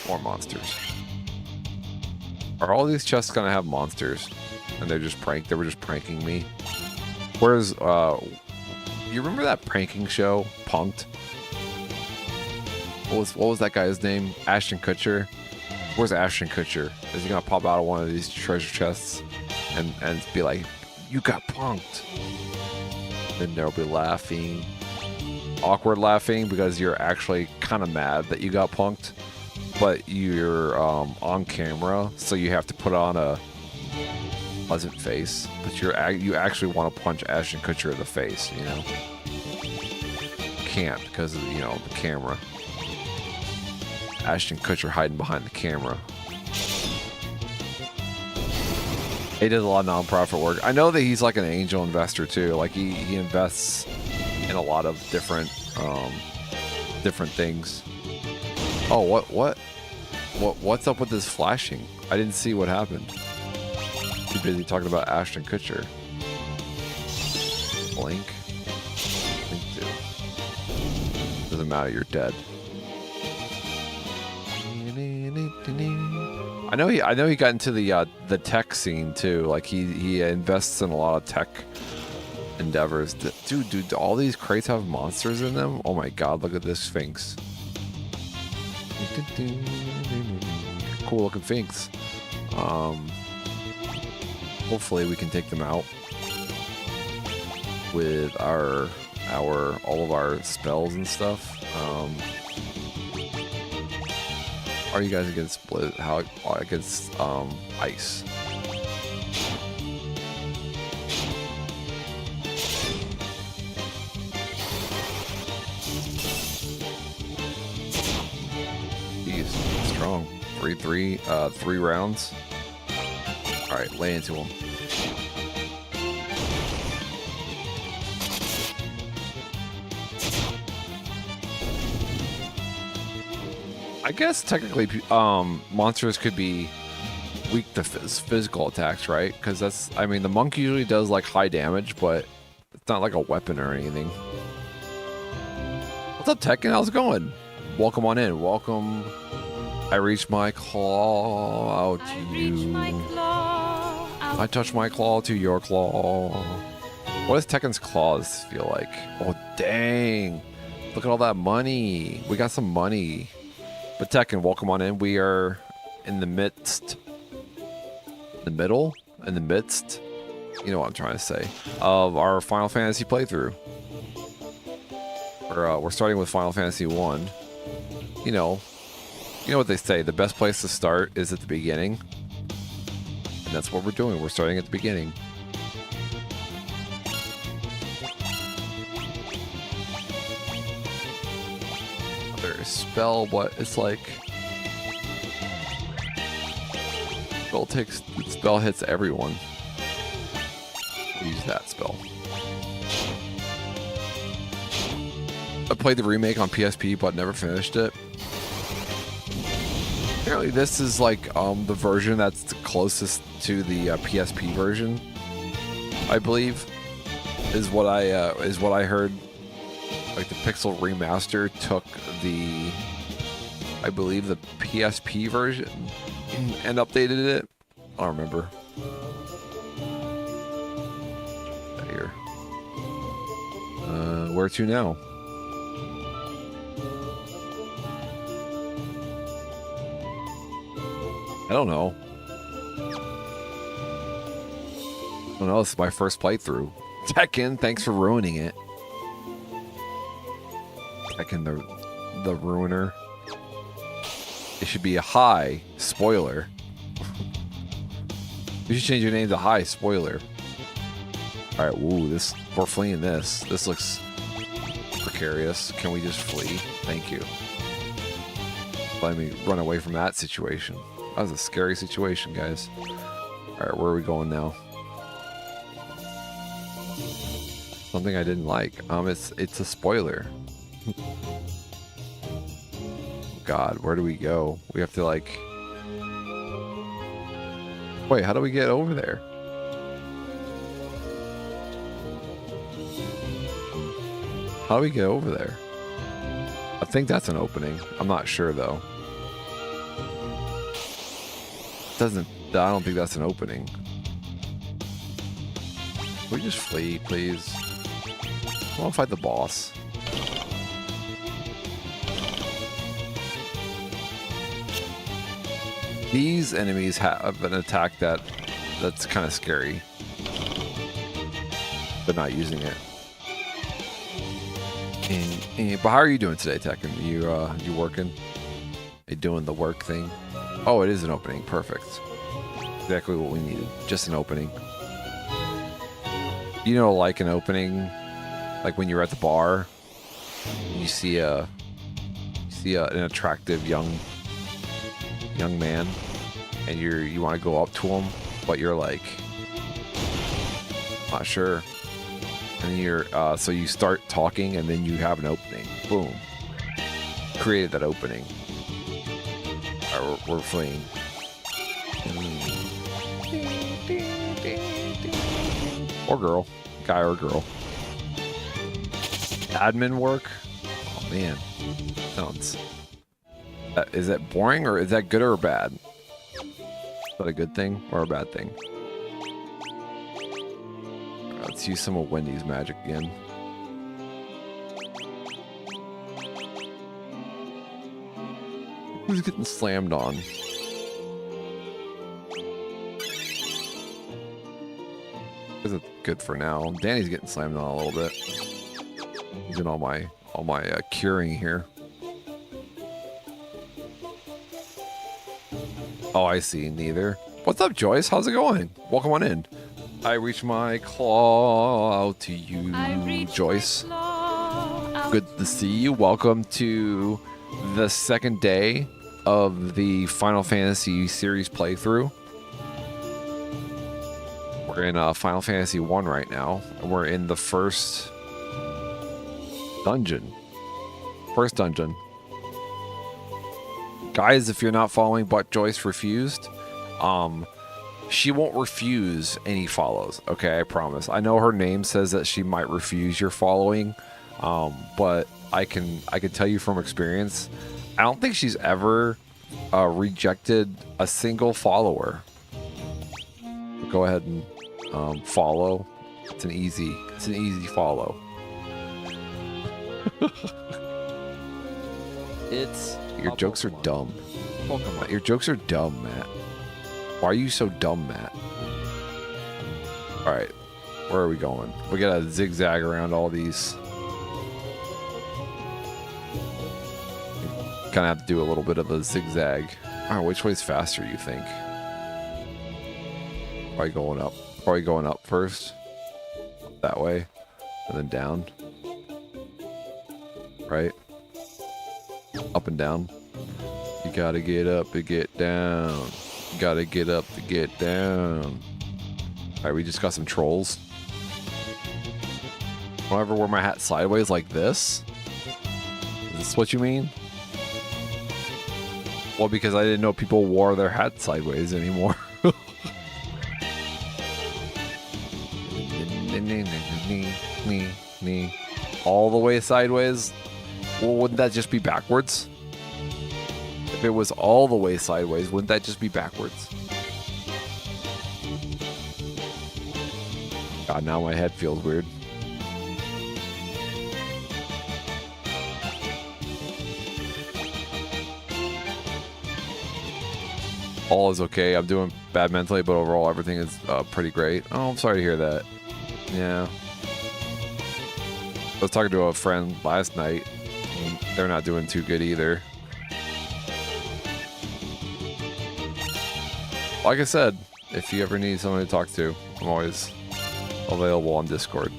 More monsters. Are all these chests gonna have monsters? And they were just pranking me. Whereas, you remember that pranking show, Punk'd? What was that guy's name? Ashton Kutcher? Where's Ashton Kutcher? Is he gonna pop out of one of these treasure chests and be like, you got punked? Then there'll be laughing. Awkward laughing because you're actually kind of mad that you got punked. But you're on camera, so you have to put on a pleasant face, but you actually want to punch Ashton Kutcher in the face, you know? can't because of, you know, the camera. Ashton Kutcher hiding behind the camera. He does a lot of non-profit work. I know that he's like an angel investor too. Like he invests in a lot of different things. Oh, what's up with this flashing? I didn't see what happened. Too busy talking about Ashton Kutcher. Blink. Blink too. Doesn't matter, you're dead. I know he got into the tech scene too. Like he invests in a lot of tech endeavors. Dude, all these crates have monsters in them? Oh my god, look at this Sphinx. Cool looking Sphinx. Hopefully we can take them out with all of our spells and stuff. Are you guys against split? How against ice? He's strong. 3 rounds. All right, lay into him. I guess technically, monsters could be weak to physical attacks, right? Because that's, I mean, the monk usually does like high damage, but it's not like a weapon or anything. What's up, Tekken? How's it going? Welcome on in. Welcome. I reach my claw out to you. I touch my claw to your claw. What does Tekken's claws feel like? Oh, dang. Look at all that money. We got some money. But Tekken, welcome on in. We are in the midst, you know what I'm trying to say, of our Final Fantasy playthrough. We're starting with Final Fantasy 1. You know what they say, the best place to start is at the beginning. And that's what we're doing. We're starting at the beginning. Spell, but it's like spell hits everyone. Use that spell. I played the remake on PSP but never finished it. Apparently this is like the version that's the closest to the PSP version, I believe, is what I heard. Like the Pixel Remaster took I believe the PSP version and updated it. I don't remember. Here. Where to now? I don't know. This is my first playthrough. Tekken, thanks for ruining it. Tekken the ruiner. It should be a high spoiler. You should change your name to High Spoiler. Alright, woo, we're fleeing this. This looks precarious. Can we just flee? Thank you. Let me run away from that situation. That was a scary situation, guys. Alright, where are we going now? Something I didn't like. It's a spoiler. God, where do we go? We have to like... Wait, how do we get over there? How do we get over there? I think that's an opening. I'm not sure though. I don't think that's an opening. Can we just flee, please? I want to fight the boss. These enemies have an attack that's kind of scary. But not using it. But how are you doing today, Tekken? You working? You doing the work thing? Oh, it is an opening. Perfect. Exactly what we needed. Just an opening. You know, like an opening, like when you're at the bar You see an attractive young man, and you want to go up to him, but you're like not sure. And you're so you start talking, and then you have an opening. Boom. Created that opening. All right, we're fleeing. Or girl. Guy or girl. Admin work? Oh man. Sounds. Is that boring, or is that good or bad? Is that a good thing or a bad thing? Let's use some of Wendy's magic again. Who's getting slammed on? Is it good for now? Danny's getting slammed on a little bit. Using all my curing here. Oh, I see. Neither. What's up, Joyce? How's it going? Welcome on in. I reach my claw out to you, Joyce. Good to see you. Welcome to the second day of the Final Fantasy series playthrough. We're in Final Fantasy 1 right now, and we're in the first dungeon. Guys, if you're not following but Joyce refused, she won't refuse any follows, okay? I promise. I know her name says that she might refuse your following, but I can tell you from experience, I don't think she's ever rejected a single follower. Go ahead and follow. It's an easy follow. Your jokes are dumb. Your jokes are dumb, Matt. Why are you so dumb, Matt? All right, where are we going? We gotta zigzag around all these. Kind of have to do a little bit of a zigzag. All right, which way's faster, you think? Probably going up. Probably going up first. That way, and then down. Right? Up and down. You gotta get up to get down. You gotta get up to get down. Alright, we just got some trolls. Don't ever wear my hat sideways like this? Is this what you mean? Well, because I didn't know people wore their hat sideways anymore. All the way sideways? Well, wouldn't that just be backwards? If it was all the way sideways, wouldn't that just be backwards? God, now my head feels weird. All is okay. I'm doing bad mentally, but overall everything is pretty great. Oh, I'm sorry to hear that. Yeah. I was talking to a friend last night. And they're not doing too good either. Like I said, if you ever need someone to talk to, I'm always available on Discord.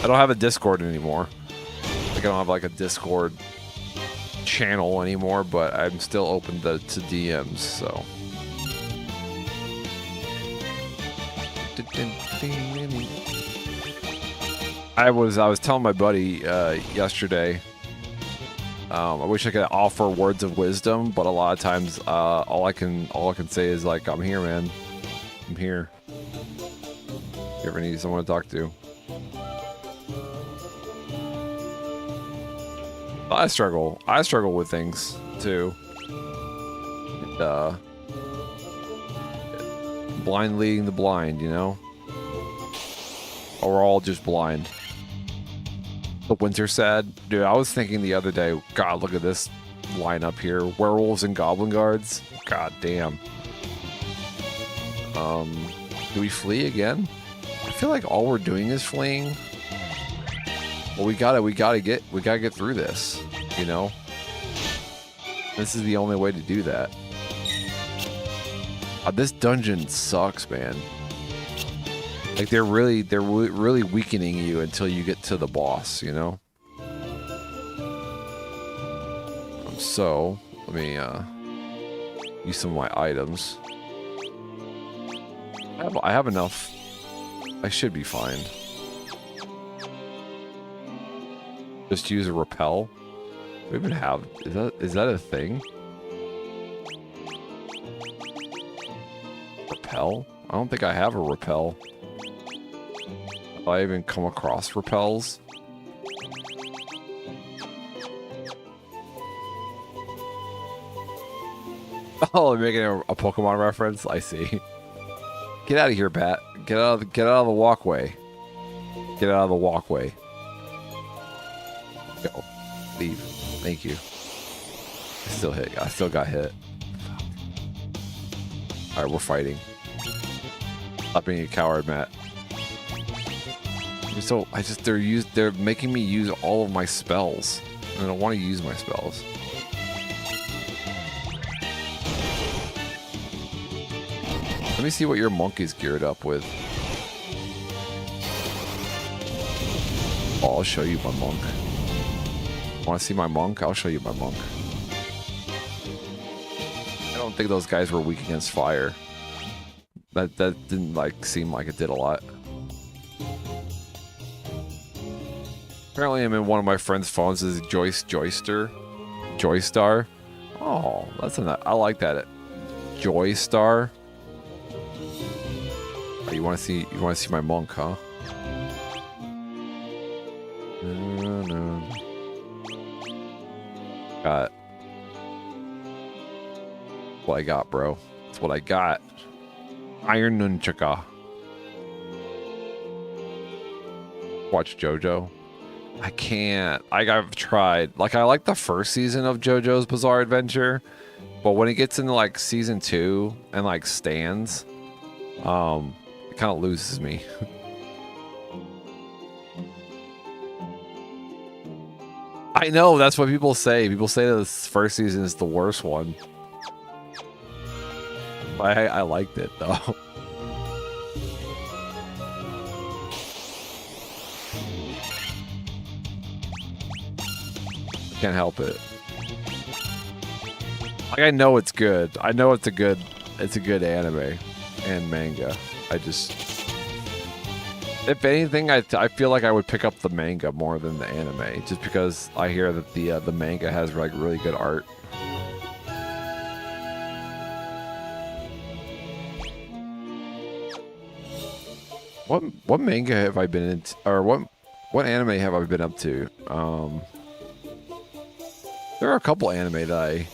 I don't have a Discord anymore. Like I don't have like a Discord channel anymore, but I'm still open to DMs, so. I was telling my buddy yesterday, I wish I could offer words of wisdom, but a lot of times all I can say is like, I'm here, man. I'm here. You ever need someone to talk to? I struggle with things too. And, blind leading the blind, you know? Or we're all just blind. The winter sad. Dude, I was thinking the other day, God, look at this lineup here. Werewolves and goblin guards. God damn. Do we flee again? I feel like all we're doing is fleeing. Well, we gotta get through this, you know? This is the only way to do that. This dungeon sucks, man. Like they're really weakening you until you get to the boss, you know? So, let me use some of my items. I have enough. I should be fine. Just use a repel. We even have, is that a thing? Repel? I don't think I have a repel. Have I even come across repels? Oh, they're making a Pokemon reference? I see. Get out of here, Bat. Get out of the walkway. Get out of the walkway. Go. Leave. Thank you. I still got hit. Alright, we're fighting. Stop being a coward, Matt. They're making me use all of my spells. I don't want to use my spells. Let me see what your monk is geared up with. Oh, I'll show you my monk. Want to see my monk? I'll show you my monk. I don't think those guys were weak against fire. That didn't seem like it did a lot. Apparently I'm in one of my friend's phones is Joystar. Oh, I like that. Joystar. Oh, you want to see my monk, huh? No. Got what I got, bro. That's what I got. Iron Nunchaka. Watch JoJo. I can't. I've tried. I like the first season of JoJo's Bizarre Adventure, but when it gets into season 2 and stands, it kind of loses me. I know, that's what people say. People say that this first season is the worst one. I liked it, though. Can't help it. I know it's good. I know it's a good anime and manga. If anything, I feel like I would pick up the manga more than the anime, just because I hear that the manga has really good art. What manga have I been into, or what anime have I been up to? There are a couple anime that I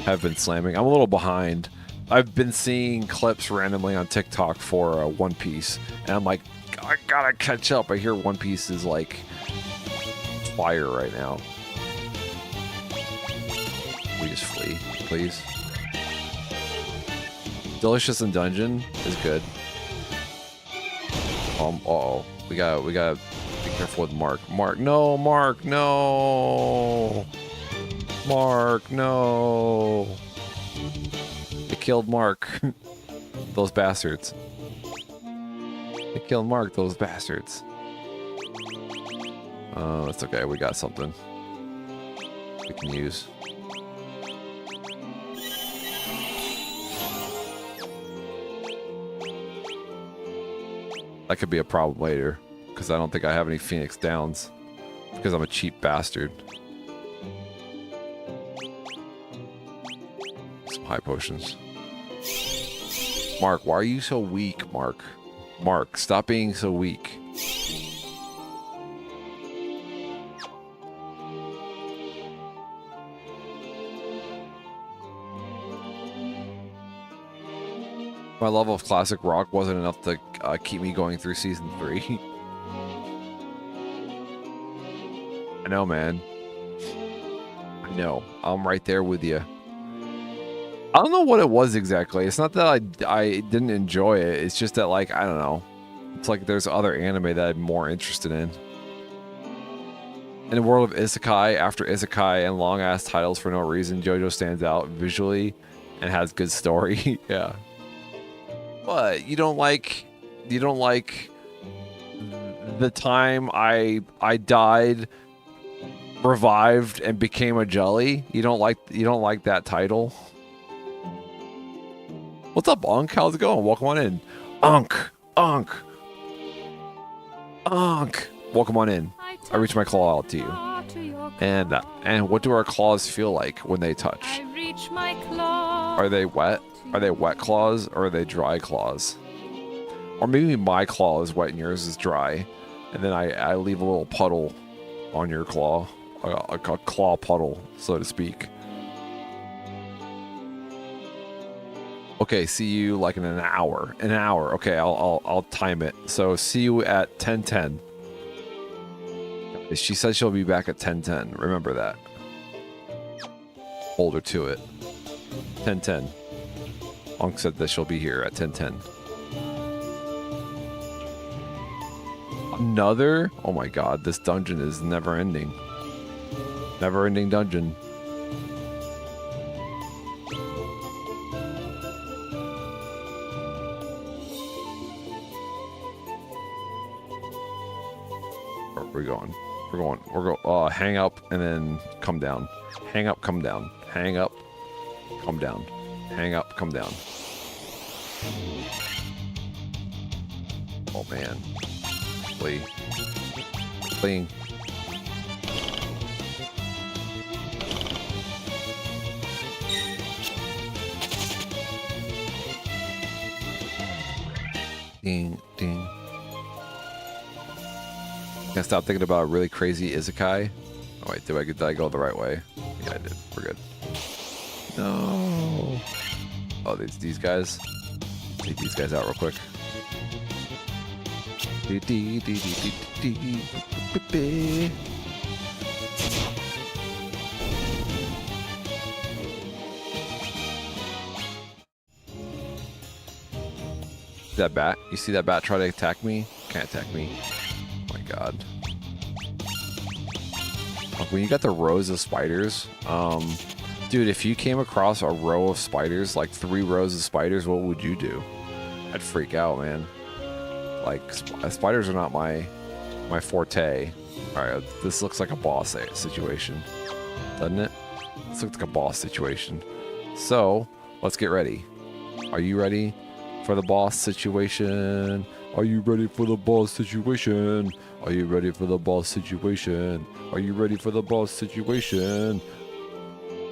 have been slamming. I'm a little behind. I've been seeing clips randomly on TikTok for One Piece, and I'm like, I gotta catch up. I hear One Piece is fire right now. We just flee, please. Delicious in Dungeon is good. Uh-oh. We gotta be careful with Mark. Mark, no! Mark, no! Mark, no! They killed Mark. Those bastards. They killed Mark, those bastards. Oh, it's okay. We got something we can use. That could be a problem later, because I don't think I have any Phoenix Downs, because I'm a cheap bastard. Some high potions. Mark, why are you so weak, Mark? Mark, stop being so weak. My love of classic rock wasn't enough to keep me going through season 3. I know, man. I know. I'm right there with you. I don't know what it was exactly. It's not that I didn't enjoy it. It's just that, I don't know. It's like there's other anime that I'm more interested in. In the world of isekai, after isekai and long-ass titles for no reason, JoJo stands out visually and has good story. Yeah. But you don't like the time I died revived and became a jelly? You don't like that title? What's up, Unk? How's it going? Welcome on in. Unk. Welcome on in. I reach my claw out to you. And what do our claws feel like when they touch? Are they wet? Are they wet claws or are they dry claws? Or maybe my claw is wet and yours is dry, and then I leave a little puddle on your claw, a claw puddle, so to speak. Okay, see you like in an hour. Okay, I'll time it. So see you at 10:10. She says she'll be back at 10:10. Remember that. Hold her to it. 10:10. Unk said that she'll be here at 10:10. Another? Oh my god, this dungeon is never ending. Never ending dungeon. We're going. Hang up and then come down. Hang up, come down. Hang up, come down. Hang up, come down. Oh man. Flee. Fleeing. Ding, ding. Can I stop thinking about a really crazy isekai? Oh wait, did I go the right way? Yeah, I did. We're good. No. Oh, these guys. Take these guys out real quick. That bat? You see that bat try to attack me? Can't attack me. Oh my god. When you got the rows of spiders, dude, if you came across a row of spiders, like 3 rows of spiders, what would you do? I'd freak out, man. Like, spiders are not my forte. Alright, this looks like a boss situation, doesn't it? This looks like a boss situation. So, let's get ready. Are you ready for the boss situation? Are you ready for the boss situation? Are you ready for the boss situation? Are you ready for the boss situation?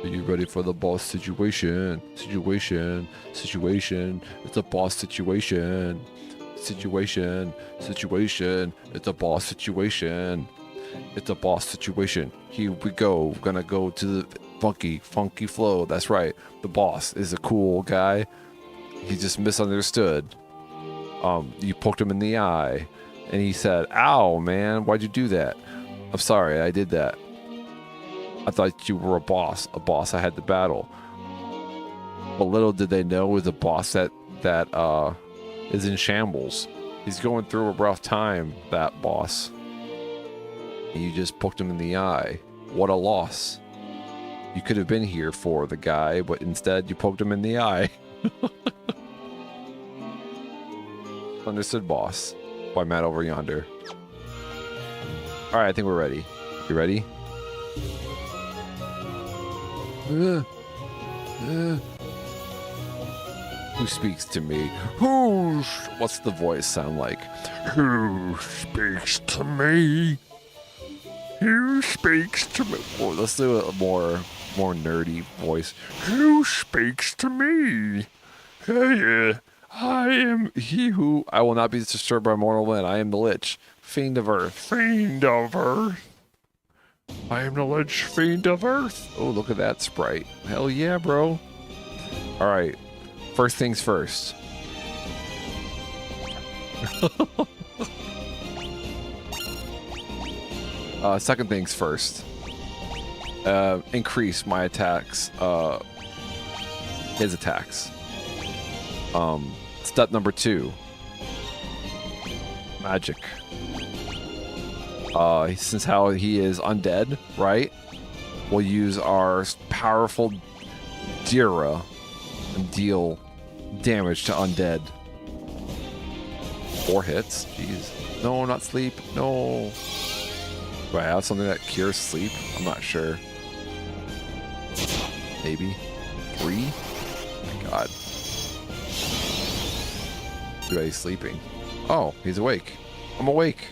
Are you ready for the boss situation? Situation. It's a boss situation. Situation. It's a boss situation. It's a boss situation. Here we go. Gonna go to the funky flow. That's right. The boss is a cool guy. He just misunderstood. You poked him in the eye, and he said, "Ow, man, why'd you do that?" "I'm sorry, I did that. I thought you were a boss I had to battle." But little did they know it was a boss that is in shambles. He's going through a rough time, that boss. And you just poked him in the eye. What a loss. You could have been here for the guy, but instead you poked him in the eye. Understood, boss. By Matt over yonder. Alright, I think we're ready. You ready? Who speaks to me? What's the voice sound like? Who speaks to me? Who speaks to me? Well, let's do a more nerdy voice. Who speaks to me? Hey, I am he who I will not be disturbed by mortal wind. I am the Lich, Fiend of Earth. Fiend of Earth. I am the Lich, Fiend of Earth. Oh, look at that sprite. Hell yeah, bro. Alright. First things first. Second things first. Increase my attacks. His attacks. Step number 2. Magic. Since how he is undead, right? We'll use our powerful Dira and deal damage to undead. 4 hits. Jeez. No, not sleep. No. Do I have something that cures sleep? I'm not sure. Maybe 3. Oh my God. Dude, he's sleeping. Oh, he's awake. I'm awake.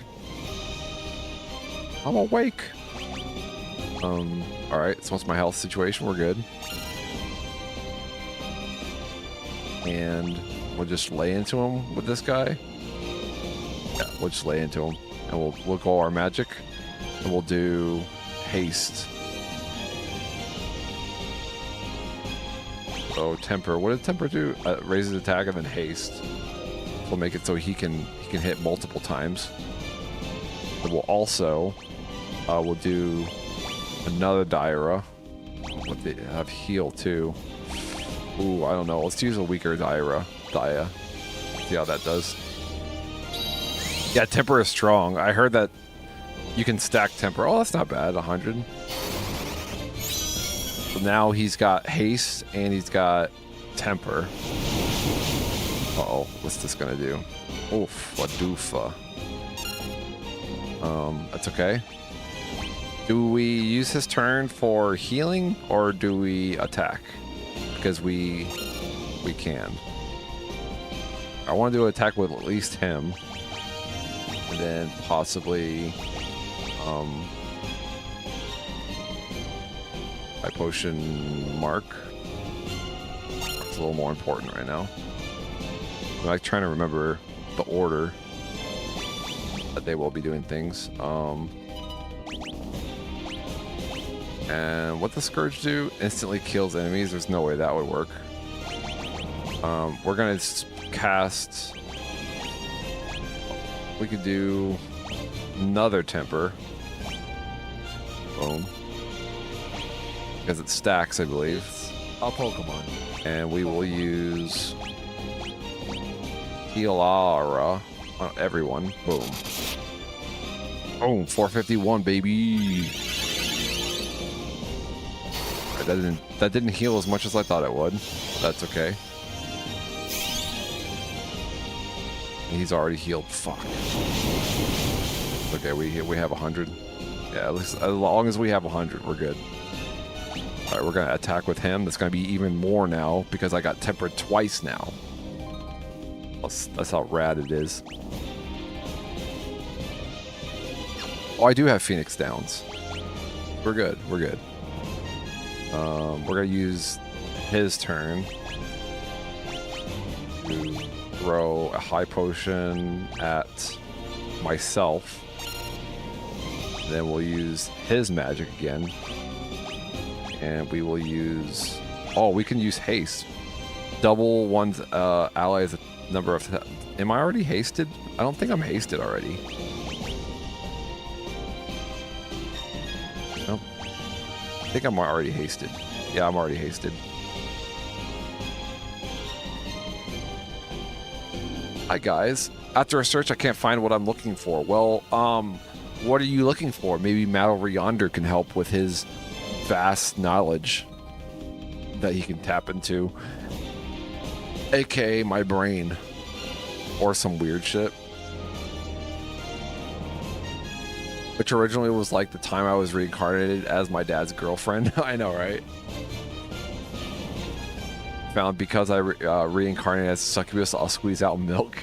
I'm awake. All right. So what's my health situation? We're good. And we'll just lay into him with this guy. Yeah, we'll just lay into him, and we'll go our magic, and we'll do haste. So temper. What did temper do? Raises attack and then haste. We'll make it so he can hit multiple times. And we'll also we'll do another Daira. What they have heal too. Ooh, I don't know. Let's use a weaker Daira. See how that does. Yeah, temper is strong. I heard that you can stack temper. Oh, that's not bad. 100. So now he's got haste and he's got temper. Uh-oh, what's this gonna do? Oof, a doofa. That's okay. Do we use his turn for healing or do we attack? Because we can. I want to do an attack with at least him, and then possibly my potion mark. It's a little more important right now. I'm like trying to remember the order that they will be doing things. And what the Scourge do? Instantly kills enemies. There's no way that would work. We're gonna cast. We could do another temper. Boom. Because it stacks, I believe. A Pokemon. And we will use Healara on everyone. Boom. Boom. 451, baby. That didn't heal as much as I thought it would. That's okay. He's already healed. Fuck. Okay, we have 100. Yeah, at least as long as we have 100, we're good. All right, we're gonna attack with him. That's gonna be even more now because I got tempered twice now. That's how rad it is. Oh, I do have Phoenix Downs. We're good. We're good. We're gonna use his turn to throw a high potion at myself. Then we'll use his magic again, and we will use. Oh, we can use haste. Double one's allies number of. Am I already hasted? I don't think I'm hasted already. Nope. I think I'm already hasted. Yeah, I'm already hasted. Hi guys. After a search, I can't find what I'm looking for. Well, what are you looking for? Maybe Matt over yonder can help with his vast knowledge that he can tap into. AKA my brain. Or some weird shit. Which originally was like the time I was reincarnated as my dad's girlfriend. I know, right? Found because I reincarnated as a succubus, I'll squeeze out milk.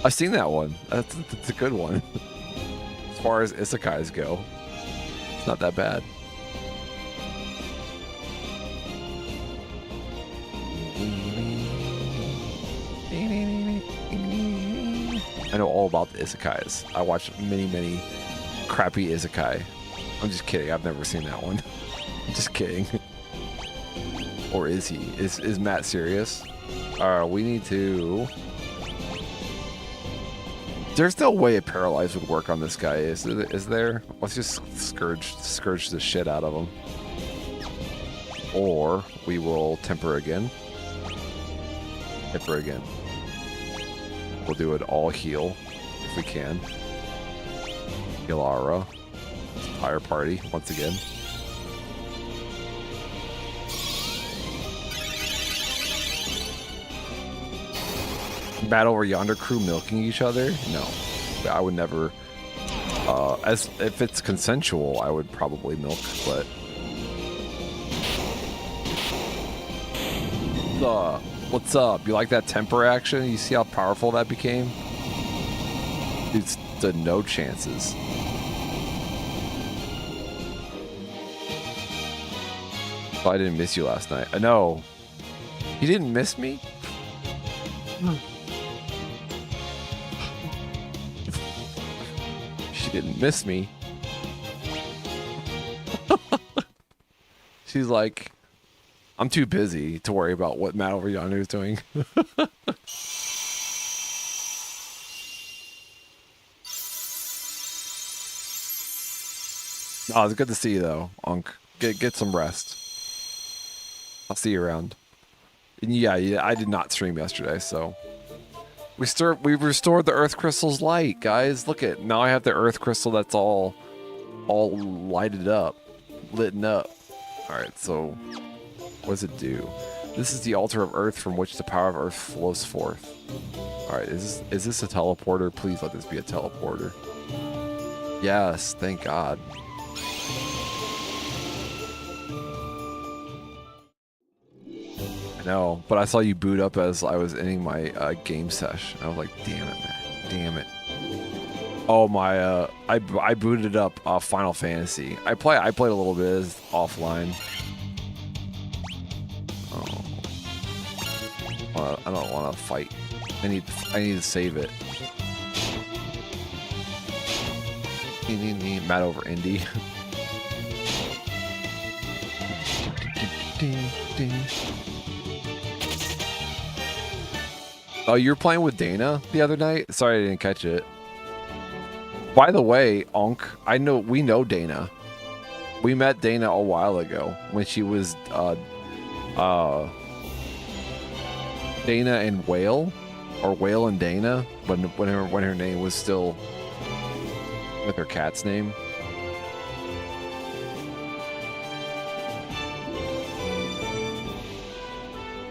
I've seen that one. That's a good one. As far as isekais go, it's not that bad. I know all about the isekais. I watched many crappy isekai. I'm just kidding. I've never seen that one. I'm just kidding. Or is he? Is Matt serious? We need to. There's no way a paralyze would work on this guy. Is there? Let's just scourge the shit out of him. Or we will temper again. Temper again. We'll do it all heal if we can. Healara. Entire party once again. Battle over yonder crew milking each other? No. I would never As if it's consensual, I would probably milk, but what's up? You like that temper action? You see how powerful that became? Dude stood no chances. Oh, I didn't miss you last night. No. You didn't miss me? She didn't miss me. She's like, I'm too busy to worry about what Matt over yonder is doing. Oh, it's good to see you though, Unc. Get some rest. I'll see you around. And yeah, I did not stream yesterday, so we've restored the Earth Crystal's light, guys. Look at now. I have the Earth Crystal that's all lighted up, lit up. All right, so what does it do? This is the altar of Earth from which the power of Earth flows forth. All right, is this a teleporter? Please let this be a teleporter. Yes, thank God. I know, but I saw you boot up as I was ending my game sesh. I was like, damn it, man. Damn it. Oh, my, I booted up Final Fantasy. I played a little bit offline. Oh. I don't want to fight. I need to save it. Mad over indie. Oh, you were playing with Dana the other night? Sorry I didn't catch it. By the way, Onk, we know Dana. We met Dana a while ago when she was Dana and Whale, or Whale and Dana, when her name was still with her cat's name.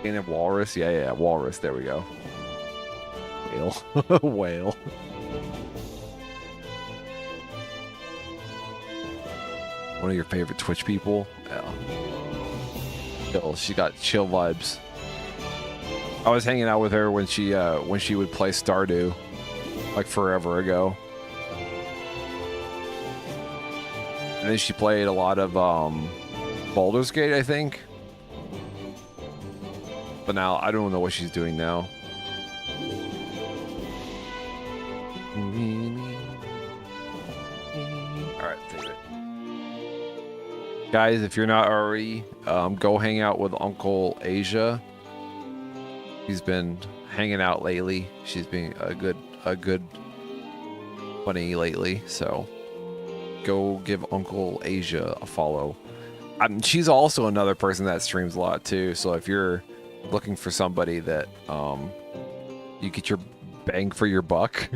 Dana Walrus, yeah, Walrus. There we go. Whale, Whale. One of your favorite Twitch people? Yeah. Chill. She got chill vibes. I was hanging out with her when she would play Stardew, like forever ago. And then she played a lot of Baldur's Gate, I think. But now I don't know what she's doing now. Alright, save it. Guys, if you're not already, go hang out with Uncle Asia. He's been hanging out lately. She's been a good bunny lately, so go give Uncle Asia a follow. She's also another person that streams a lot too, so if you're looking for somebody that you get your bang for your buck,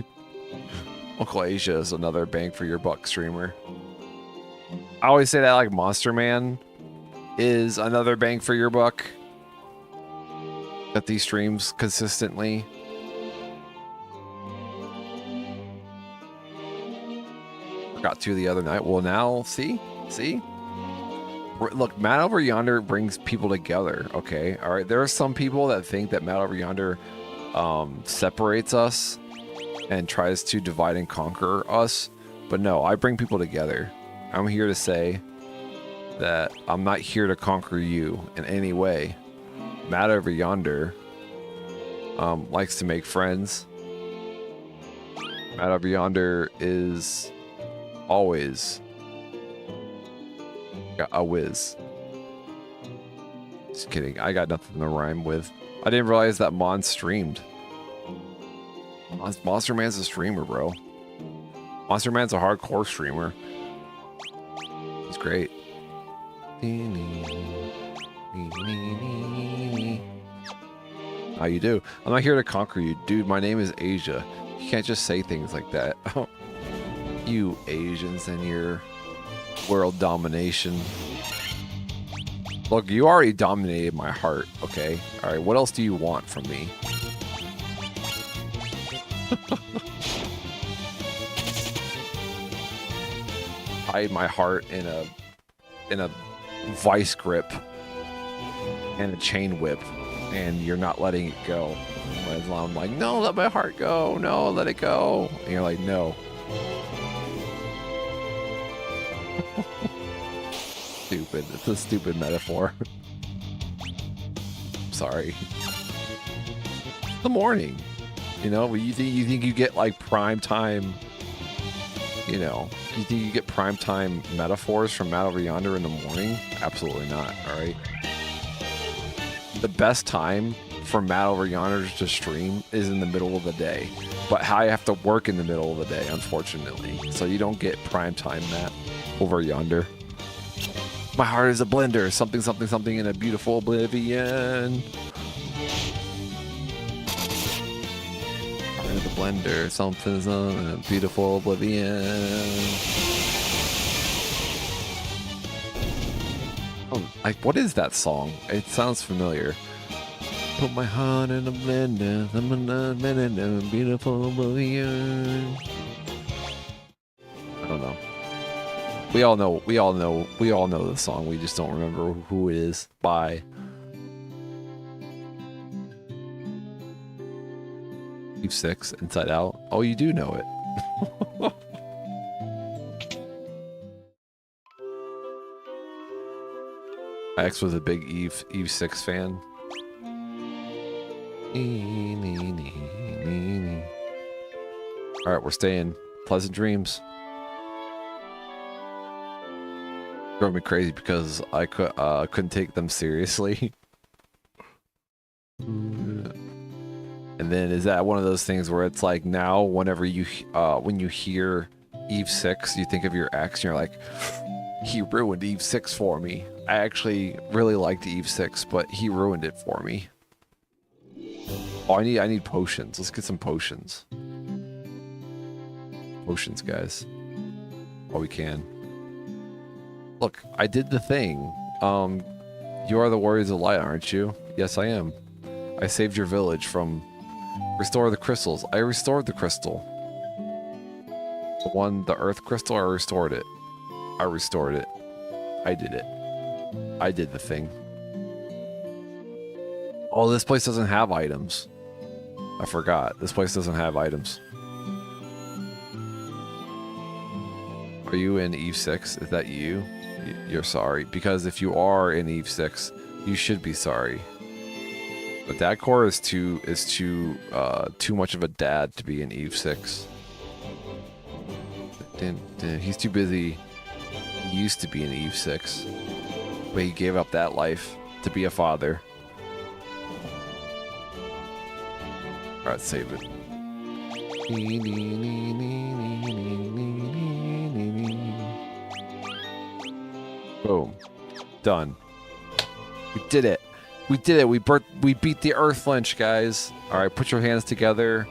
Uncle Asia is another bang for your buck streamer. I always say that like Monster Man is another bang for your buck that these streams consistently. Got to the other night. Well, now see. Look, Matt Over Yonder brings people together. Okay, all right. There are some people that think that Matt Over Yonder separates us and tries to divide and conquer us, but no, I bring people together. I'm here to say that I'm not here to conquer you in any way. Matt Over Yonder likes to make friends. Matt Over Yonder is always a whiz. Just kidding. I got nothing to rhyme with. I didn't realize that Mon streamed. Monster Man's a streamer, bro. Monster Man's a hardcore streamer. He's great. How you do? I'm not here to conquer you, dude. My name is Asia. You can't just say things like that. You Asians and your world domination. Look, you already dominated my heart, okay? Alright, what else do you want from me? tied my heart in a vice grip and a chain whip, and you're not letting it go. And I'm like, no, let my heart go. No, let it go. And you're like, no. Stupid. It's a stupid metaphor. Sorry. The morning. You know, you think you get like prime time, you know, you think you get prime time metaphors from Matt Over Yonder in the morning? Absolutely not, alright? The best time for Matt Over Yonder to stream is in the middle of the day. But I have to work in the middle of the day, unfortunately. So you don't get prime time Matt Over Yonder. My heart is a blender, something, something, something in a beautiful oblivion. The blender, something's on a beautiful oblivion. Oh, like, what is that song? It sounds familiar. Put my heart in a blender, I'm in a beautiful oblivion. I don't know. We all know the song. We just don't remember who it is by. Eve 6, Inside Out. Oh, you do know it. My ex was a big Eve 6 fan. Alright, we're staying. Pleasant dreams. Drove me crazy because I couldn't take them seriously. And then is that one of those things where it's like now whenever you when you hear Eve 6, you think of your ex and you're like, he ruined Eve 6 for me. I actually really liked Eve 6, but he ruined it for me. Oh, I need potions. Let's get some potions. Potions, guys. Oh, we can. Look, I did the thing. You are the warriors of light, aren't you? Yes, I am. I saved your village from... Restore the crystals. I restored the crystal. The earth crystal, I restored it. I restored it. I did it. I did the thing. Oh, this place doesn't have items. I forgot. This place doesn't have items. Are you in Eve 6? Is that you? You're sorry. Because if you are in Eve 6, you should be sorry. But that core is too much of a dad to be in Eve 6. He's too busy. He used to be in Eve 6, but he gave up that life to be a father. Alright, save it. Boom. Done. We did it. We did it. We beat the Earth Lynch, guys. All right, put your hands together.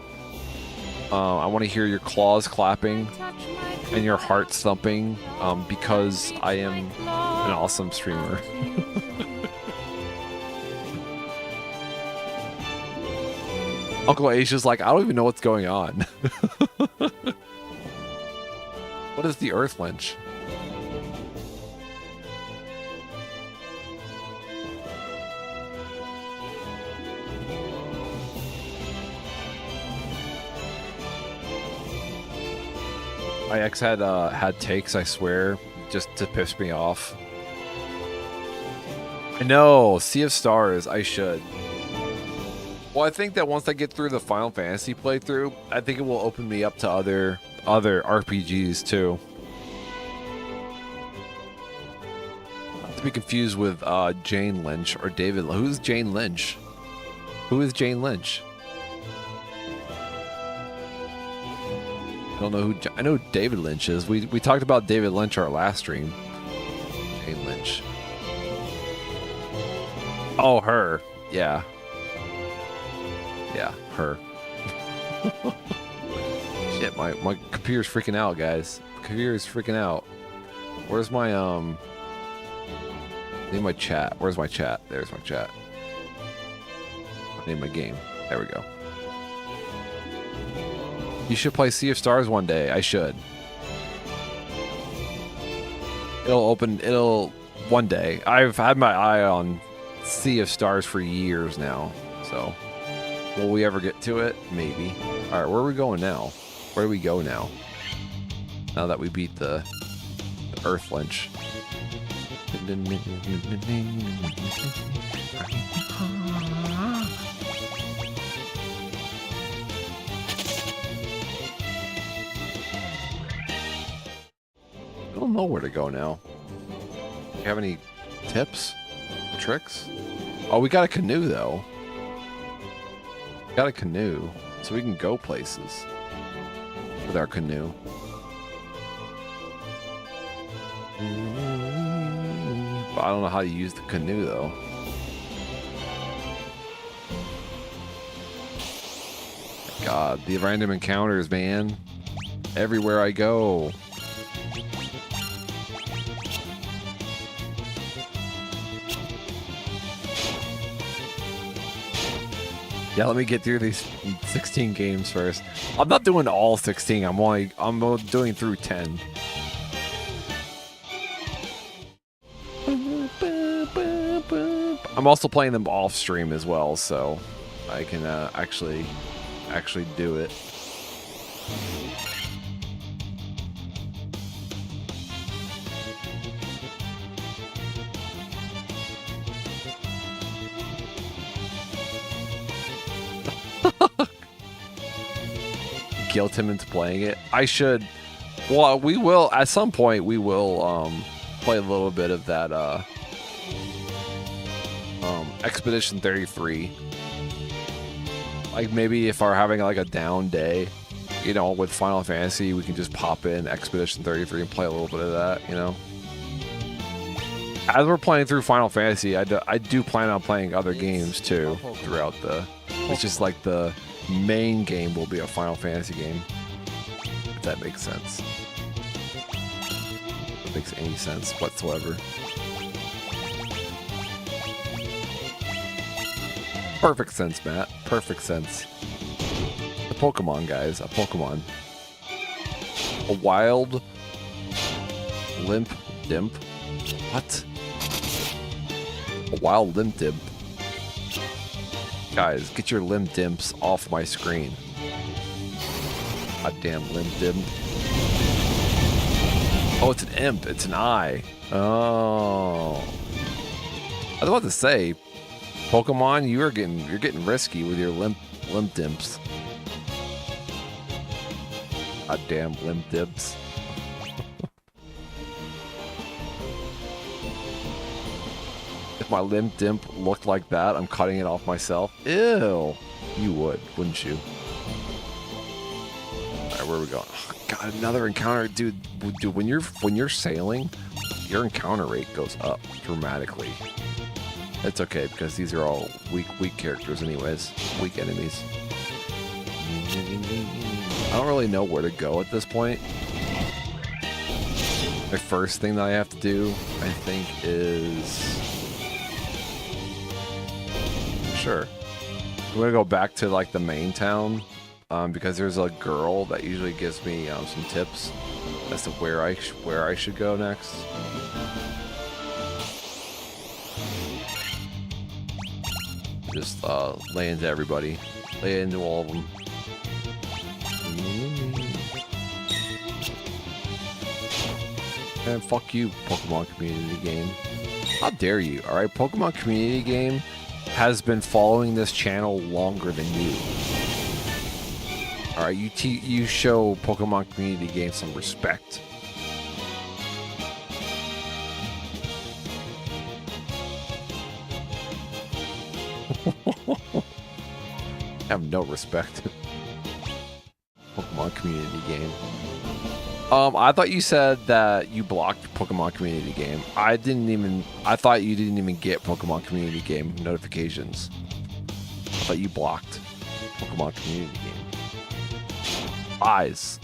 I want to hear your claws clapping and your heart thumping because I am an awesome streamer. Uncle Asia's like, I don't even know what's going on. What is the Earth Lynch? My ex had takes, I swear, just to piss me off. I know, Sea of Stars, I should. Well, I think that once I get through the Final Fantasy playthrough, I think it will open me up to other RPGs too. Not to be confused with Jane Lynch or David. Who's Jane Lynch? Who is Jane Lynch? I don't know who. I know who David Lynch is. We talked about David Lynch our last stream. Jane Lynch. Oh, her. Yeah. Yeah, her. Shit, my computer's freaking out, guys. My computer's freaking out. Where's my name my chat? Where's my chat? There's my chat. Name my game. There we go. You should play Sea of Stars one day. I should. It'll open. It'll one day. I've had my eye on Sea of Stars for years now. So, will we ever get to it? Maybe. All right, where are we going now? Where do we go now? Now that we beat the Earth Lynch. I don't know where to go now. Do you have any tips? Tricks? Oh, we got a canoe, though. Got a canoe, so we can go places with our canoe. But I don't know how to use the canoe, though. God, the random encounters, man. Everywhere I go. Yeah, let me get through these 16 games first. I'm not doing all 16. I'm doing through 10. I'm also playing them off stream as well, so I can actually do it. Guilt him into playing it. I should. Well, we will at some point. We will play a little bit of that Expedition 33. Like maybe if we're having like a down day, you know, with Final Fantasy, we can just pop in Expedition 33 and play a little bit of that. You know, as we're playing through Final Fantasy, I do plan on playing other games too throughout the. It's just like the main game will be a Final Fantasy game. If that makes sense. If it makes any sense whatsoever. Perfect sense, Matt. Perfect sense. A Pokemon, guys. A Pokemon. A wild limp dimp. What? A wild limp dimp. Guys, get your limp dimps off my screen. Goddamn limp dimp. Oh, it's an imp. It's an eye. Oh. I was about to say, Pokemon, you're getting risky with your limp dimps. Goddamn limp dimps. If my limp dimp looked like that, I'm cutting it off myself. Ew. You would, wouldn't you? Alright, where are we going? Oh, God, another encounter. Dude, when you're sailing, your encounter rate goes up dramatically. It's okay, because these are all weak characters anyways. Weak enemies. I don't really know where to go at this point. The first thing that I have to do, I think, is... Sure. I'm gonna go back to like the main town because there's a girl that usually gives me some tips as to where I should go next. Just lay into everybody, lay into all of them. And fuck you, Pokemon community game. How dare you? All right, Pokemon community game has been following this channel longer than you. All right, you show Pokemon community game some respect. I have no respect. Pokemon community game. I thought you said that you blocked Pokemon community game. I thought you didn't even get Pokemon community game notifications. I thought you blocked Pokemon community game. Eyes.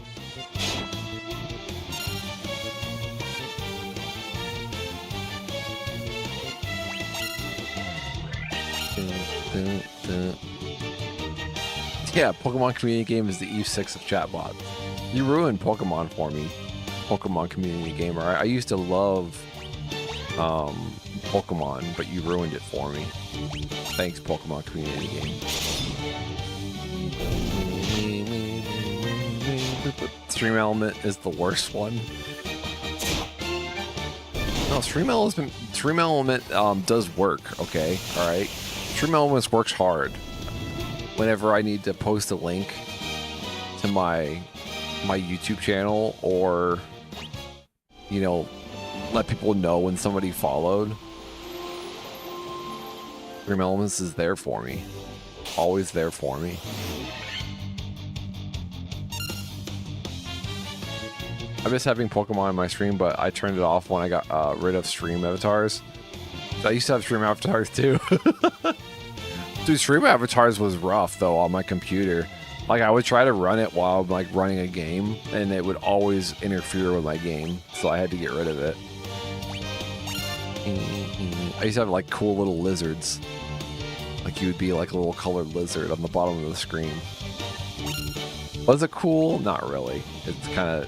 Yeah, Pokemon community game is the Eve 6 of chatbot. You ruined Pokemon for me. Pokemon community gamer. I used to love Pokemon, but you ruined it for me. Thanks, Pokemon community game. Stream Element is the worst one. No, Stream Element does work, okay? Alright? Stream Elements works hard. Whenever I need to post a link to my YouTube channel, or, you know, let people know when somebody followed, Stream Elements is there for me. Always there for me. I miss having Pokemon in my stream, but I turned it off when I got rid of stream avatars. I used to have stream avatars too. Dude, stream avatars was rough though on my computer. Like, I would try to run it while I'm like running a game, and it would always interfere with my game, so I had to get rid of it. I used to have like cool little lizards. Like, you would be like a little colored lizard on the bottom of the screen. Was it cool? Not really. It kind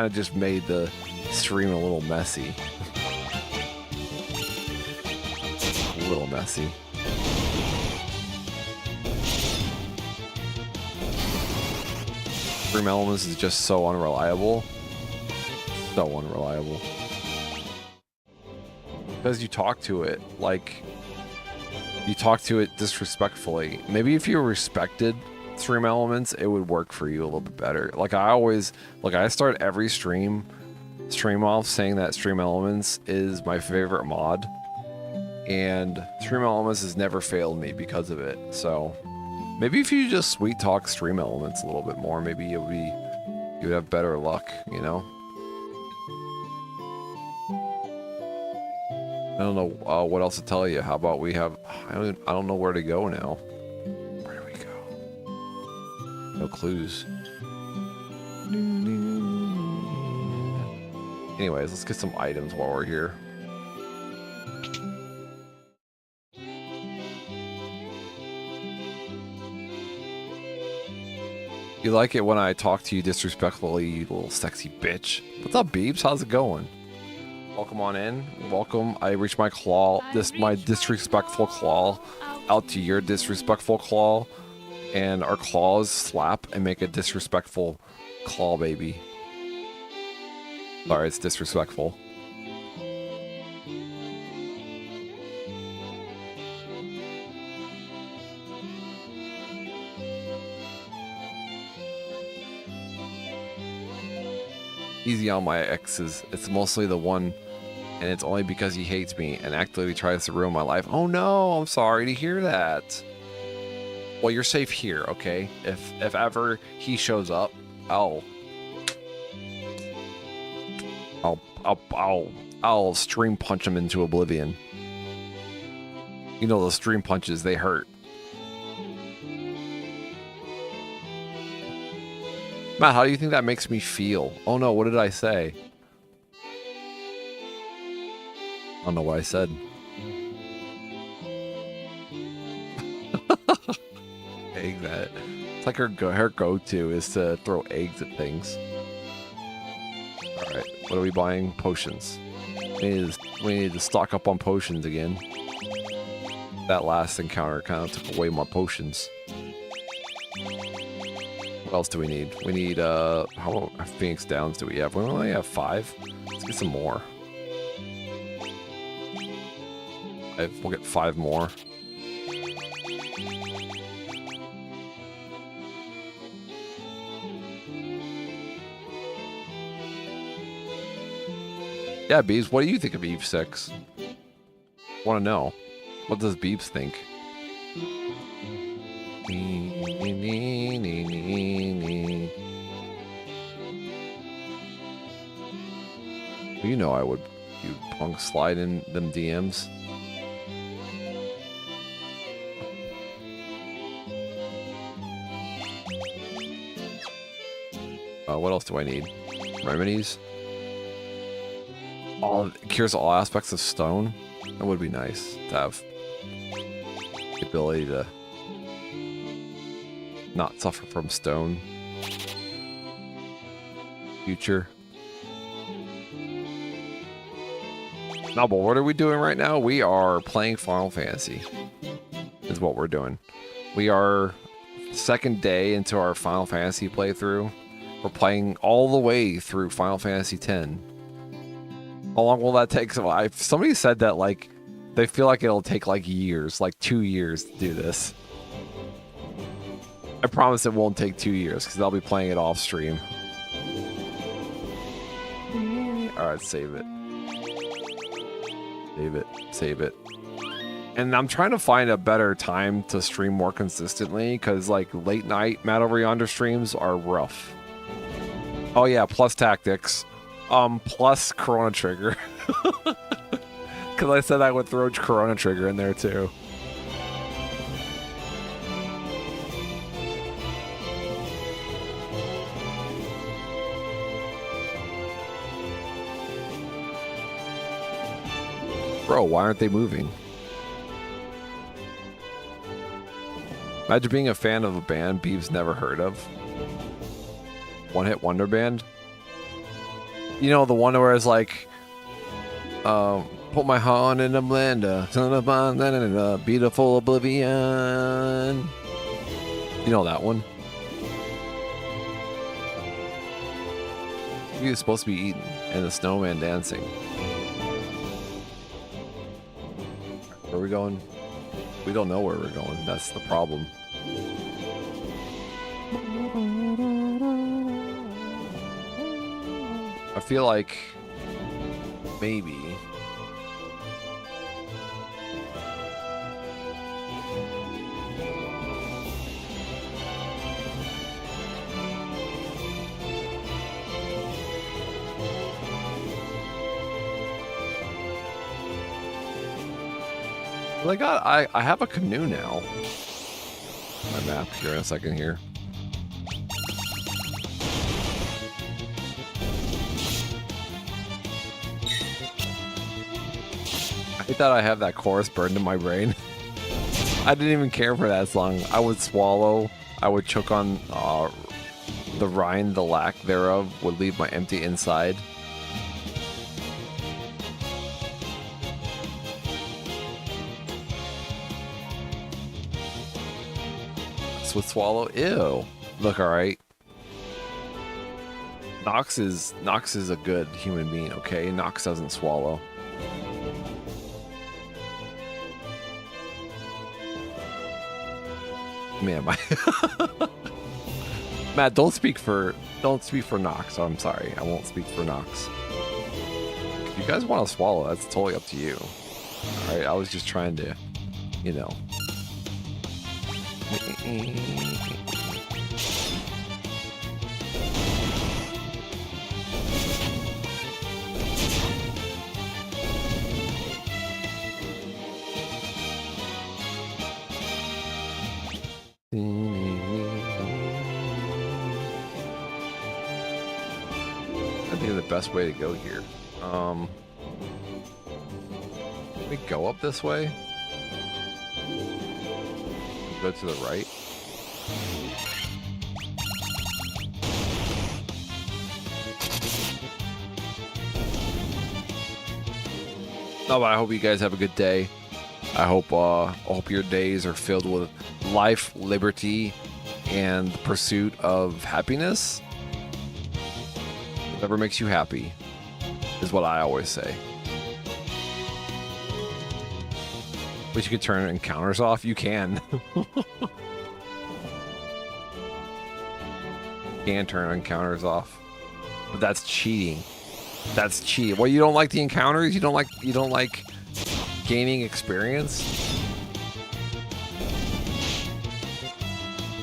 of just made the stream a little messy. A little messy. Stream Elements is just so unreliable. So unreliable. Because you talk to it like, you talk to it disrespectfully. Maybe if you respected Stream Elements, it would work for you a little bit better. Like, I start every stream off saying that Stream Elements is my favorite mod, and Stream Elements has never failed me because of it. So maybe if you just sweet talk Stream Elements a little bit more, maybe you would have better luck, you know? I don't know what else to tell you. How about we have, I don't know where to go now. Where do we go? No clues. Anyways, let's get some items while we're here. You like it when I talk to you disrespectfully, you little sexy bitch. What's up, Beebs? How's it going? Welcome on in. Welcome. I reach my claw, my disrespectful claw, out to your disrespectful claw, and our claws slap and make a disrespectful claw baby. Sorry, it's disrespectful. Easy on my exes. It's mostly the one, and it's only because he hates me and actively tries to ruin my life. Oh no, I'm sorry to hear that. Well, you're safe here, okay? If ever he shows up, I'll stream punch him into oblivion. You know those stream punches, they hurt. Matt, how do you think that makes me feel? Oh no, what did I say? I don't know what I said. Egg that. It's like her go-to is to throw eggs at things. Alright, what are we buying? Potions. We need to stock up on potions again. That last encounter kind of took away my potions. What else do we need? We need, how many Phoenix Downs do we have? We only have 5. Let's get some more. We'll get 5 more. Yeah, Beebs, what do you think of Eve 6? Want to know. What does Beebs think? You know I would. You punk slide in them DMs. What else do I need? Remedies? Cures all aspects of stone? That would be nice to have the ability to not suffer from stone. Future. No, but what are we doing right now? We are playing Final Fantasy. Is what we're doing. We are second day into our Final Fantasy playthrough. We're playing all the way through Final Fantasy X. How long will that take? Somebody said that like they feel like it'll take like years, like 2 years to do this. I promise it won't take 2 years because I'll be playing it off stream. All right, save it. Save it. Save it. And I'm trying to find a better time to stream more consistently because like late night Matt Over Yonder streams are rough. Oh yeah, plus tactics. Plus Corona Trigger. Because I said I would throw Corona Trigger in there too. Bro, why aren't they moving? Imagine being a fan of a band Beeb's never heard of. One Hit Wonder Band. You know, the one where it's like, put my heart in a blender, turn up on that in a beautiful oblivion. You know that one? You're supposed to be eating and the snowman dancing. Where are we going? We don't know where we're going. That's the problem. I feel like maybe I have a canoe now. My map here in a second here. I hate that I have that chorus burned in my brain. I didn't even care for that song. I would swallow. I would choke on the rind, the lack thereof would leave my empty inside. Would swallow. Ew. Look, all right. Nox is a good human being. Okay, Nox doesn't swallow. Man, my Matt, don't speak for Nox. Oh, I'm sorry, I won't speak for Nox. If you guys want to swallow, that's totally up to you. All right, I was just trying to, you know. I think the best way to go here. Can we go up this way? Go to the right. No, but I hope you guys have a good day. I hope your days are filled with life, liberty, and the pursuit of happiness. Whatever makes you happy is what I always say. But you can turn encounters off. You can. You can turn encounters off. But that's cheating. That's cheating. Well, you don't like the encounters? You don't like gaining experience?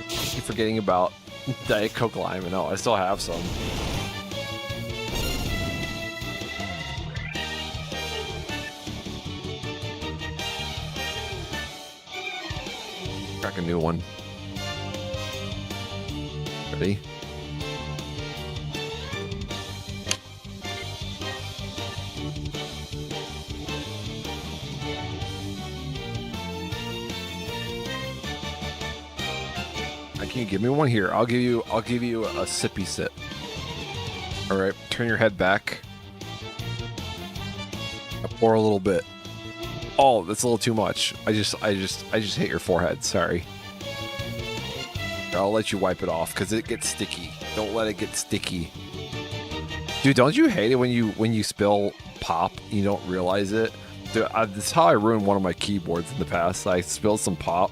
Keep forgetting about Diet Coke Lime. No, I still have some. Crack a new one. Ready? Can you give me one here? I'll give you a sippy sip. All right, turn your head back. Yep. Or a little bit. Oh, that's a little too much. I just hit your forehead. Sorry. I'll let you wipe it off because it gets sticky. Don't let it get sticky. Dude, don't you hate it when you spill pop, you don't realize it? Dude, that's how I ruined one of my keyboards in the past. I spilled some pop,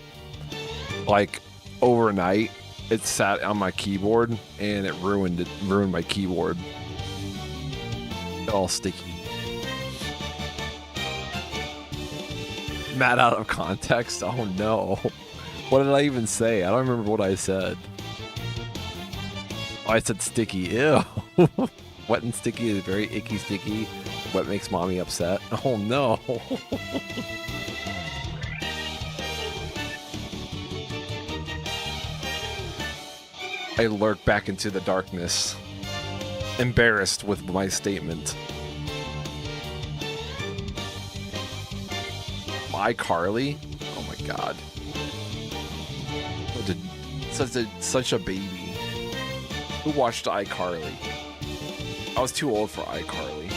like, overnight. It sat on my keyboard, and it ruined my keyboard. All sticky. Mad out of context? Oh, no. What did I even say? I don't remember what I said. Oh, I said sticky. Ew. Wet and sticky is very icky sticky. What makes mommy upset? Oh no. I lurk back into the darkness, embarrassed with my statement. iCarly? Oh my god. Such a baby. Who watched iCarly? I was too old for iCarly.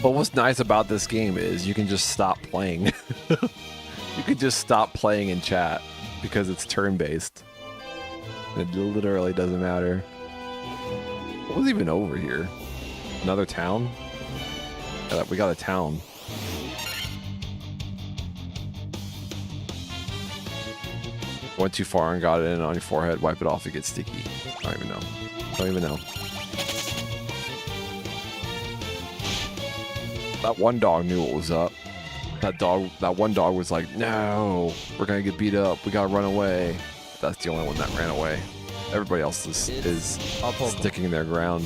But what's nice about this game is you can just stop playing. You can just stop playing in chat because it's turn-based. It literally doesn't matter. What was even over here? Another town? Yeah, we got a town. Went too far and got it in on your forehead. Wipe it off, it gets sticky. I don't even know. Don't even know. That one dog knew what was up. That one dog was like, no, we're gonna get beat up. We gotta run away. That's the only one that ran away. Everybody else is sticking their ground.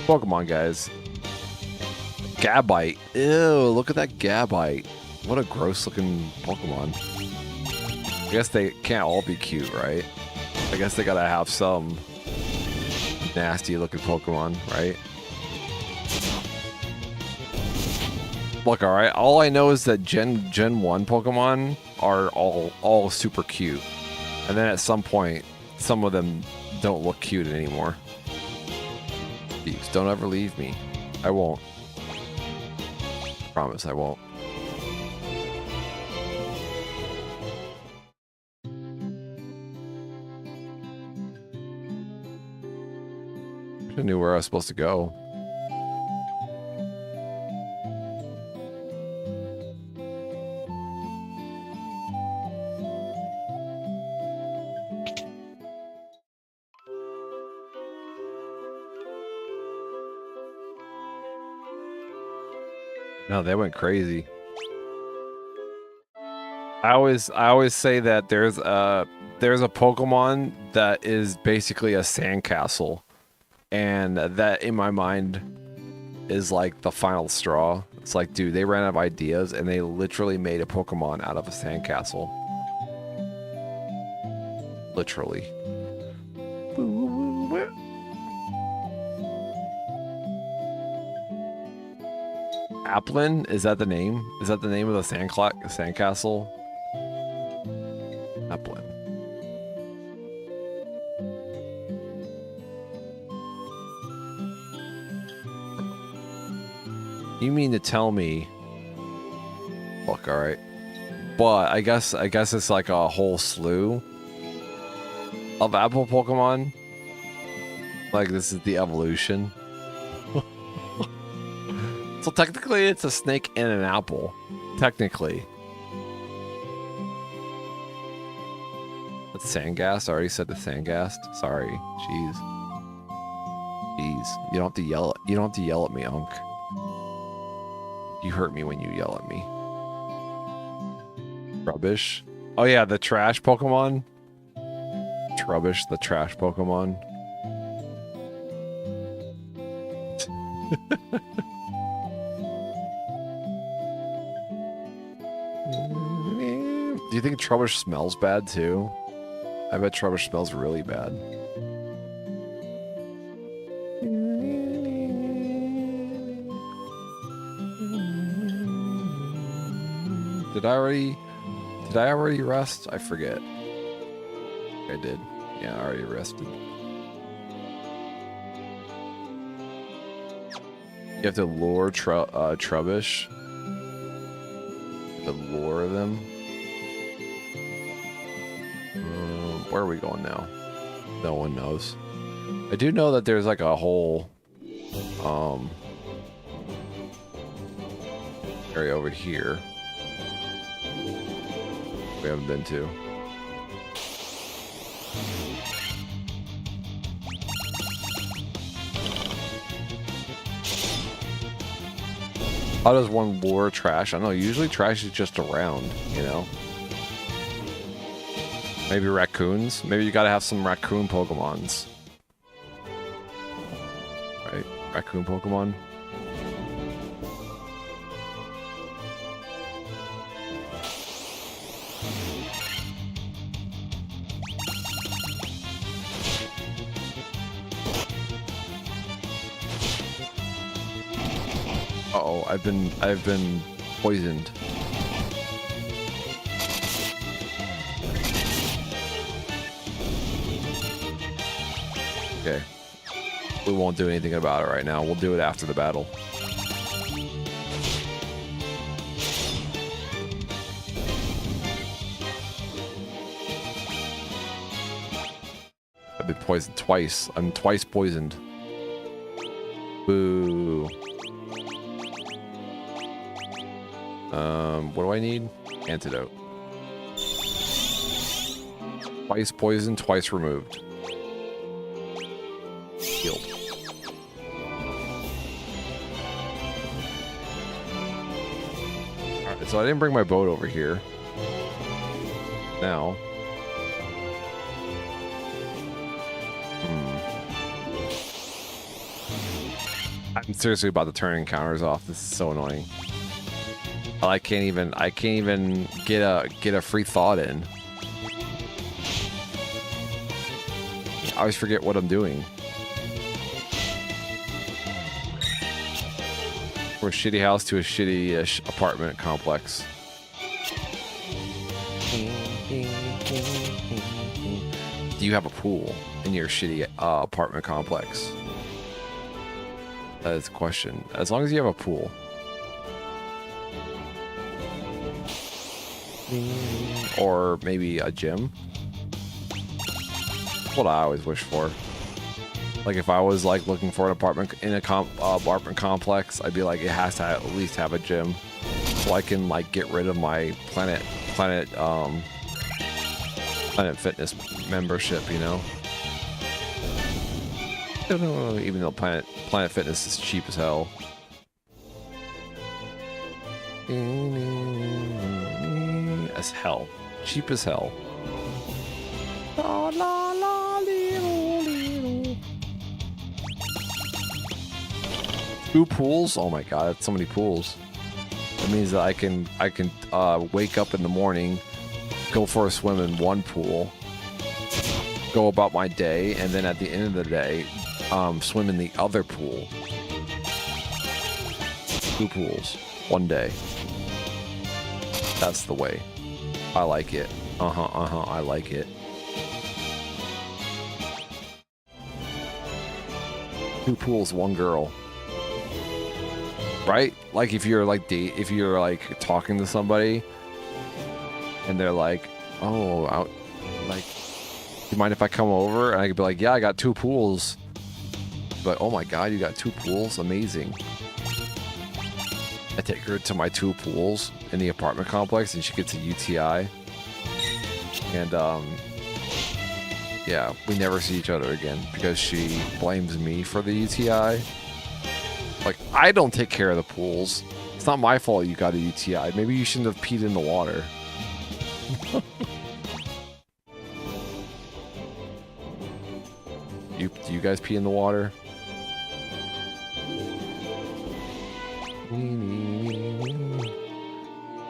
Pokemon, guys. Gabite. Ew, look at that Gabite. What a gross looking Pokemon. I guess they can't all be cute, right? I guess they gotta have some nasty looking Pokemon, right? Look, alright, all I know is that Gen 1 Pokemon are all super cute. And then at some point, some of them don't look cute anymore. Please, don't ever leave me. I won't. Promise I won't. I knew where I was supposed to go. No, they went crazy. I always say that there's a Pokemon that is basically a sandcastle, and that in my mind is like the final straw. It's like, dude, they ran out of ideas and they literally made a Pokemon out of a sandcastle. Literally. Applin? Is that the name? Is that the name of the sandcastle? Applin. You mean to tell me? Look, all right, but I guess it's like a whole slew of apple Pokemon. Like this is the evolution. So technically, it's a snake and an apple. Technically. That's Sandgast. I already said the Sandgast. Sorry. Jeez. Jeez. You don't have to yell. You don't have to yell at me, Unc. You hurt me when you yell at me. Trubbish. Oh yeah, the trash Pokemon. Trubbish, the trash Pokemon. Do you think Trubbish smells bad too? I bet Trubbish smells really bad. Did I already Did I already rest? I forget. I did. Yeah, I already rested. You have to lure Trubbish. To lure them. Where are we going now? No one knows. I do know that there's like a whole area over here we haven't been to. How does one lure trash? I don't know, usually trash is just around, you know? Maybe raccoons? Maybe you gotta have some raccoon Pokemons. Right? Raccoon Pokemon? Uh-oh, I've been poisoned. Okay. We won't do anything about it right now. We'll do it after the battle. I've been poisoned twice. I'm twice poisoned. Boo. What do I need? Antidote. Twice poisoned, twice removed. Healed. Alright, so I didn't bring my boat over here. Now. I'm seriously about to turn encounters off. This is so annoying. I can't even get a free thought in. I always forget what I'm doing. From a shitty house to a shitty-ish apartment complex. Do you have a pool in your shitty apartment complex? That is the question. As long as you have a pool. Or maybe a gym. That's what I always wish for. Like if I was like looking for an apartment in a apartment complex, I'd be like, it has to at least have a gym, so I can like get rid of my Planet Fitness membership. You know. Even though Planet Fitness is cheap as hell. As hell. Cheap as hell. La, la, la, little, little. 2 pools? Oh my god, that's so many pools. That means that I can wake up in the morning, go for a swim in 1 pool, go about my day, and then at the end of the day, swim in the other pool. 2 pools, 1 day. That's the way. I like it. I like it. 2 pools, 1 girl. Right? Like if you're like talking to somebody and they're like, "Oh, like, you mind if I come over?" And I could be like, "Yeah, I got 2 pools." But oh my god, you got 2 pools? Amazing. I take her to my 2 pools in the apartment complex and she gets a UTI. And yeah, we never see each other again because she blames me for the UTI. Like, I don't take care of the pools. It's not my fault you got a UTI. Maybe you shouldn't have peed in the water. Do you guys pee in the water?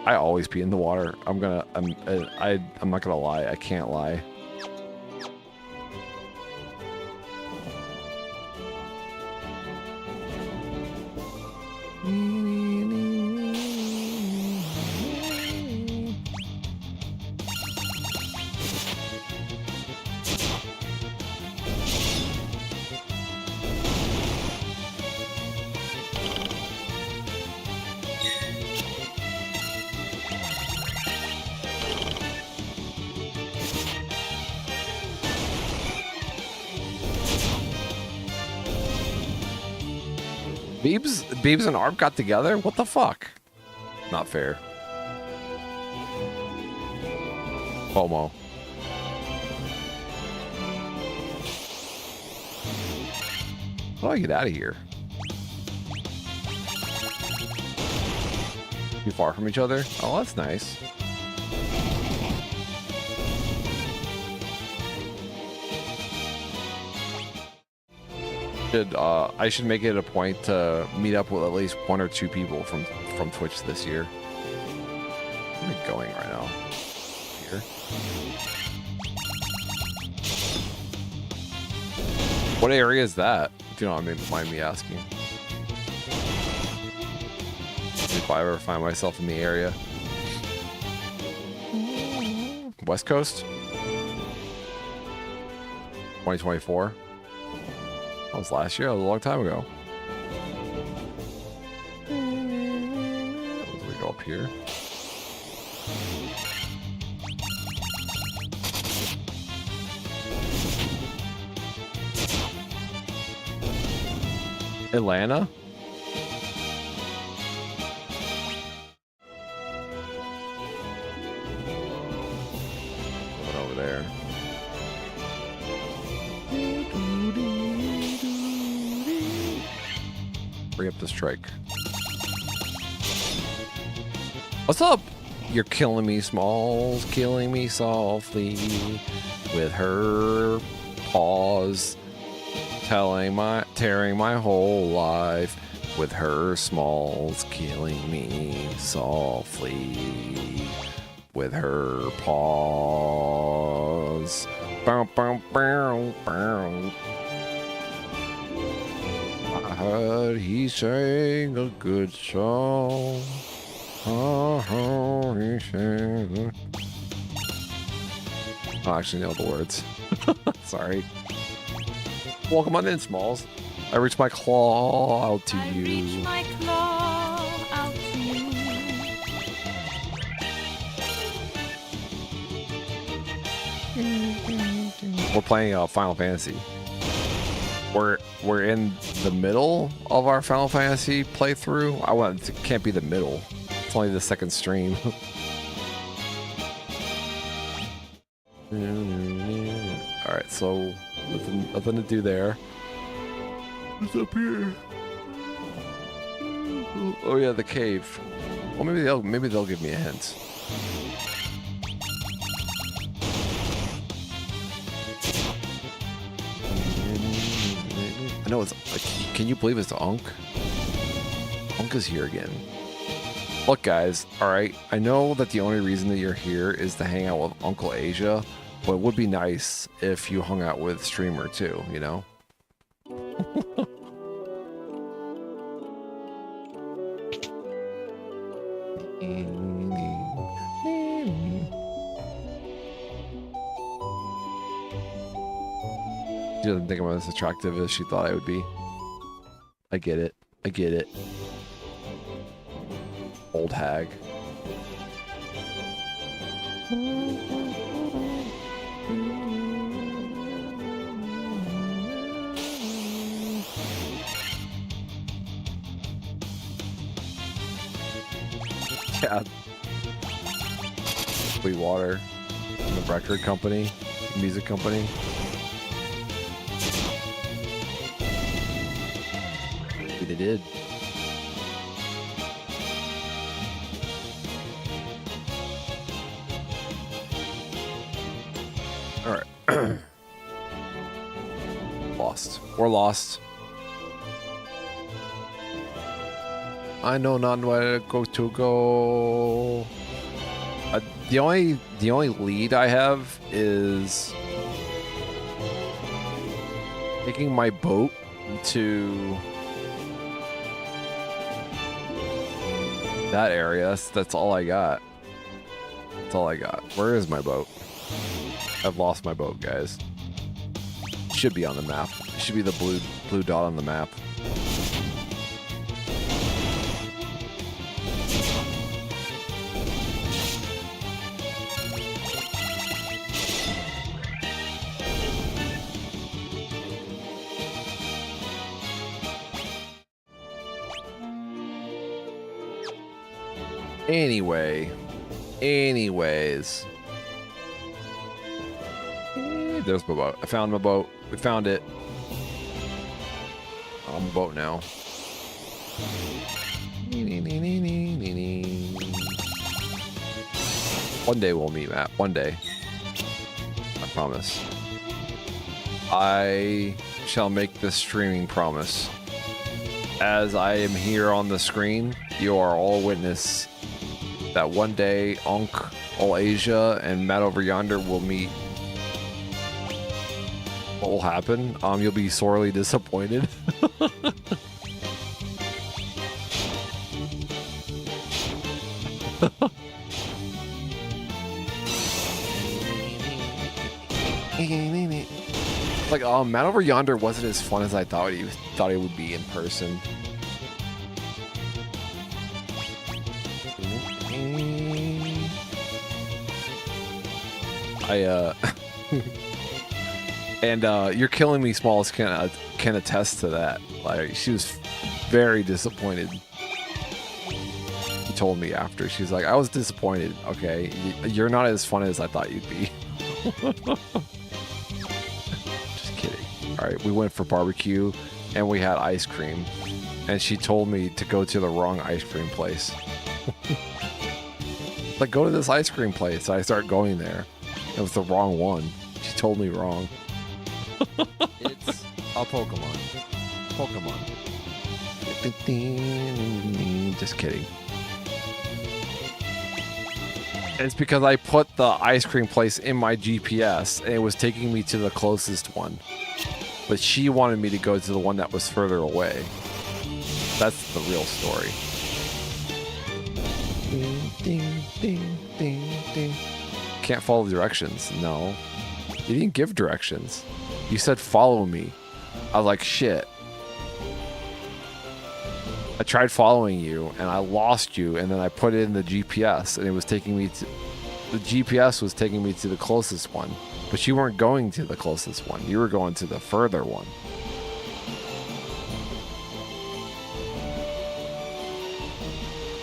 I always pee in the water. I'm not gonna lie. I can't lie. Beebs and Arp got together? What the fuck? Not fair. FOMO. How do I get out of here? Too far from each other? Oh, that's nice. I should make it a point to meet up with at least 1 or 2 people from Twitch this year. Where am I going right now? Here. What area is that? If you don't mind me asking. If I ever find myself in the area. West Coast? 2024? That was last year. That was a long time ago. As we go up here. Atlanta? What over there? Bring up the strike. What's up? You're killing me, Smalls, killing me softly with her paws, tearing my whole life with her Smalls, killing me softly with her paws. Bow, bow, bow, bow. I heard he sang a good song. Oh, he sang. I don't actually know the words. Sorry. Welcome on in, Smalls. I reach my claw out to you. I reach my claw out to you. We're playing Final Fantasy. We're in the middle of our Final Fantasy playthrough. It can't be the middle. It's only the second stream. All right, so nothing to do there. What's up here? Oh yeah, the cave. Well, maybe they'll give me a hint. I know it's like, can you believe it's Unk? Unk is here again. Look, guys, all right. I know that the only reason that you're here is to hang out with Uncle Asia, but it would be nice if you hung out with Streamer too, you know? She doesn't think I'm as attractive as she thought I would be. I get it. I get it. Old hag. Yeah. Sweetwater. The record company. Music company. They did. All right. Lost. We're lost. I know not where to go. The only lead I have is taking my boat to that area. That's all I got. That's all I got. Where is my boat? I've lost my boat, guys. It should be on the map. It should be the blue dot on the map. Anyways. There's my boat. I found my boat. We found it. I'm on a boat now. One day we'll meet, Matt. One day. I promise. I shall make this streaming promise. As I am here on the screen, you are all witness that one day Onk, All Asia, and Matt over yonder will meet. What will happen? You'll be sorely disappointed. Like, Man Over Yonder wasn't as fun as I thought it would be in person. And You're Killing Me Smalls can attest to that. Like, she was very disappointed. She told me after. She's like, I was disappointed. Okay, you're not as fun as I thought you'd be. Just kidding. All right, we went for barbecue and we had ice cream, and she told me to go to the wrong ice cream place. Like, go to this ice cream place. I start going there. It was the wrong one. She told me wrong. It's a Pokemon. Just kidding. It's because I put the ice cream place in my GPS and it was taking me to the closest one. But she wanted me to go to the one that was further away. That's the real story. Ding, ding, ding, ding, ding. Can't follow directions. No. You didn't give directions. You said follow me. I was like, shit. I tried following you and I lost you, and then I put it in the GPS and it was taking me to... The GPS was taking me to the closest one. But you weren't going to the closest one. You were going to the further one.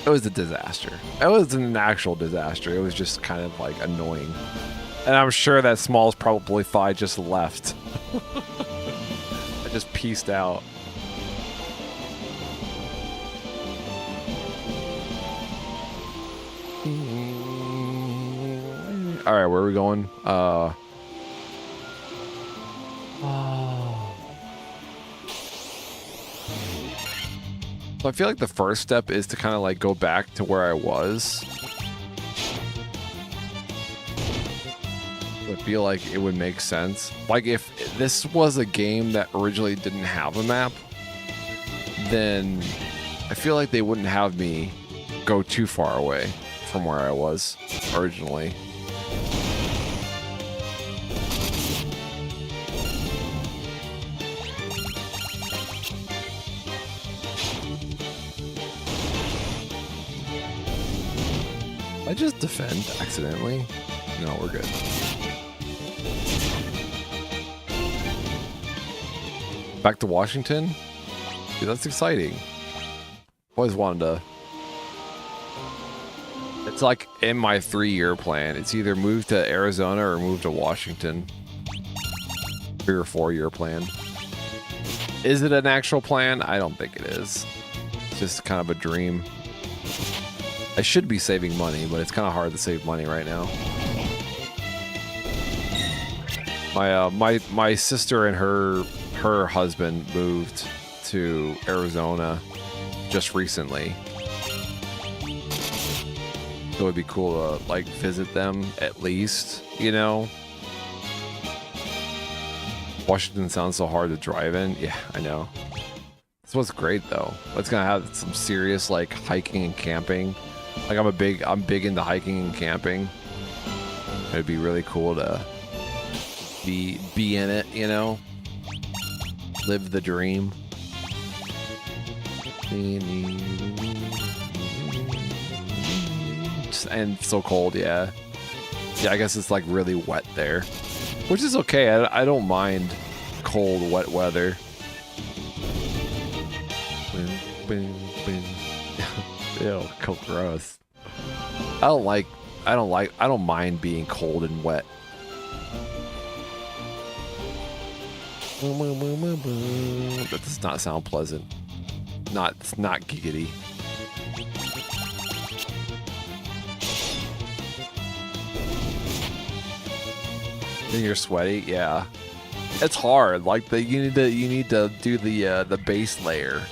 It was a disaster. It was an actual disaster. It was just kind of like annoying. And I'm sure that Smalls probably thought I just left. I just pieced out. All right, where are we going? So I feel like the first step is to kind of like go back to where I was. I feel like it would make sense. Like, if this was a game that originally didn't have a map, then I feel like they wouldn't have me go too far away from where I was originally. I just defend accidentally? No, we're good. Back to Washington? Dude, that's exciting. Always wanted to... It's like in my 3-year plan. It's either move to Arizona or move to Washington. 3 or 4-year plan. Is it an actual plan? I don't think it is. It's just kind of a dream. I should be saving money, but it's kind of hard to save money right now. My sister and her husband moved to Arizona just recently. So it'd be cool to like visit them at least, you know. Washington sounds so hard to drive in. Yeah, I know. This was great though. It's gonna have some serious like hiking and camping. Like I'm big into hiking and camping. It'd be really cool to be in it, you know? Live the dream. And so cold, yeah. Yeah, I guess it's like really wet there. Which is okay. I don't mind cold, wet weather. Ew, gross. I don't mind being cold and wet. That does not sound pleasant. It's not giggity. Then you're sweaty, yeah. It's hard. Like you need to do the base layer,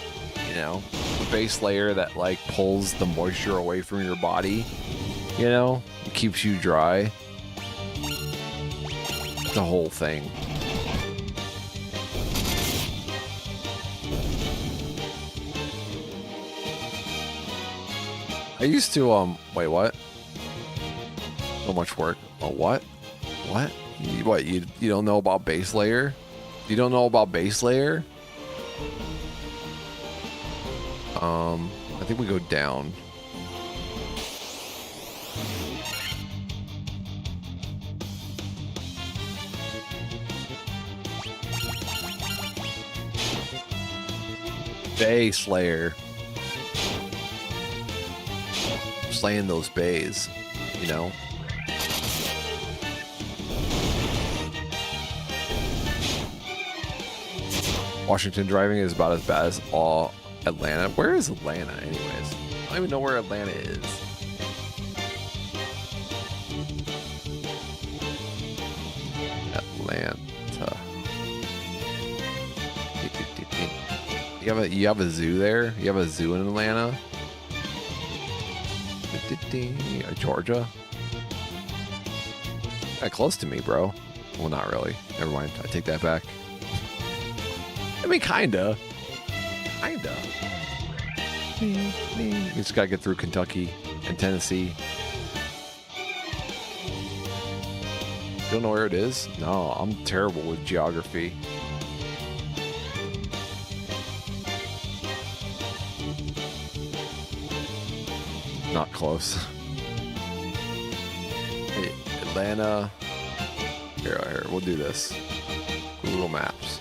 you know, the base layer that like pulls the moisture away from your body, you know, it keeps you dry. The whole thing. I used to wait, what? So much work. Oh, what? What? What, you don't know about base layer? You don't know about base layer? I think we go down. Base layer. Slaying those bays, you know? Washington driving is about as bad as all Atlanta. Where is Atlanta, anyways? I don't even know where Atlanta is. Atlanta. You have a zoo there? You have a zoo in Atlanta? Georgia? Close to me, bro. Well, not really. Never mind. I take that back. I mean, kinda. You just gotta get through Kentucky and Tennessee. You don't know where it is? No, I'm terrible with geography. Not close. Hey, Atlanta. Here, we'll do this. Google Maps.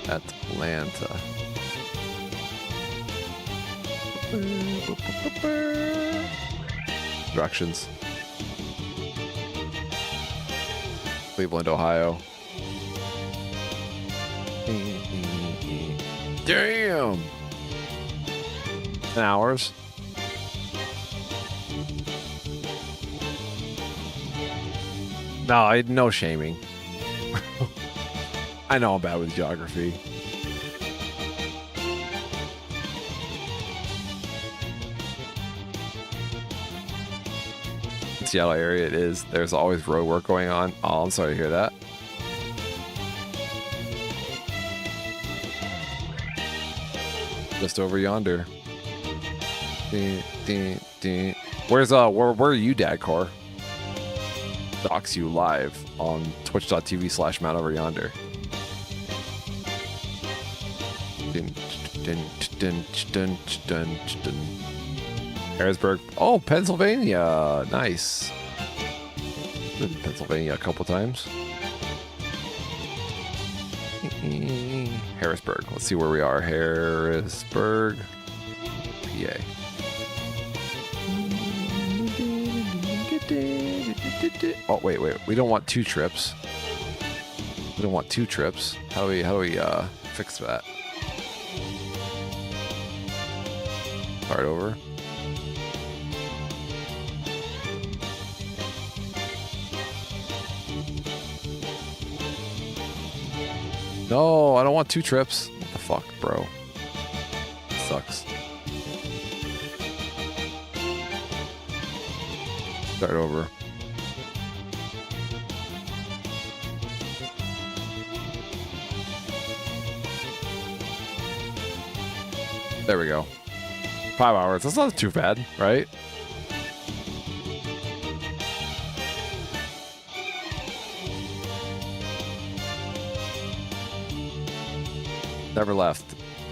Atlanta. Directions. Cleveland, Ohio. Damn! 10 hours. No shaming. I know I'm bad with geography. Seattle area it is. There's always road work going on. Oh, I'm sorry to hear that. Just over yonder. Where are you, Dadcore? Docs you live on twitch.tv/Mount Over Yonder. Harrisburg. Oh, Pennsylvania. Nice. Been to Pennsylvania a couple times. Harrisburg. Let's see where we are. Harrisburg, PA. Oh, wait. We don't want two trips. How do we fix that? Start over. No, I don't want two trips. What the fuck, bro? Sucks. Start over. There we go. 5 hours. That's not too bad, right? Never left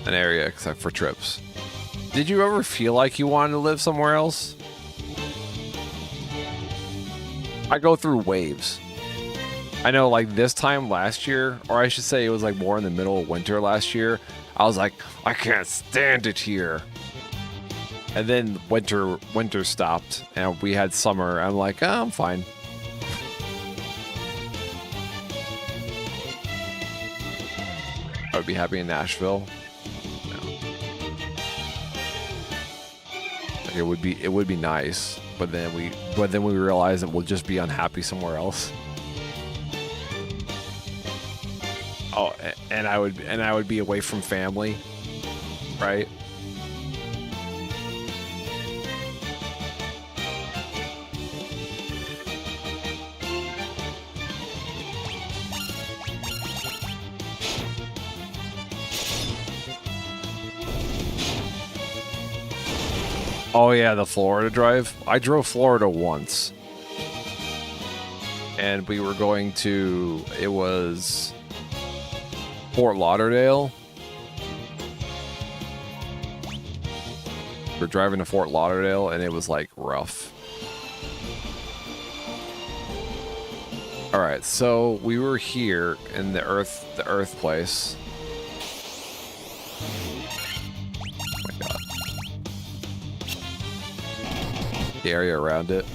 an area except for trips. Did you ever feel like you wanted to live somewhere else? I go through waves. I know, like, this time last year, or I should say it was, like, more in the middle of winter last year, I was like, I can't stand it here. And then winter stopped, and we had summer. I'm like, oh, I'm fine. I would be happy in Nashville. No. Like, it would be nice, but then we realized that we'll just be unhappy somewhere else. Oh, and I would be away from family, right? Oh yeah, the Florida drive. I drove Florida once. And we were going to, it was Fort Lauderdale. We're driving to Fort Lauderdale and it was like rough. All right, so we were here in the Earth place. Oh my God. The area around it.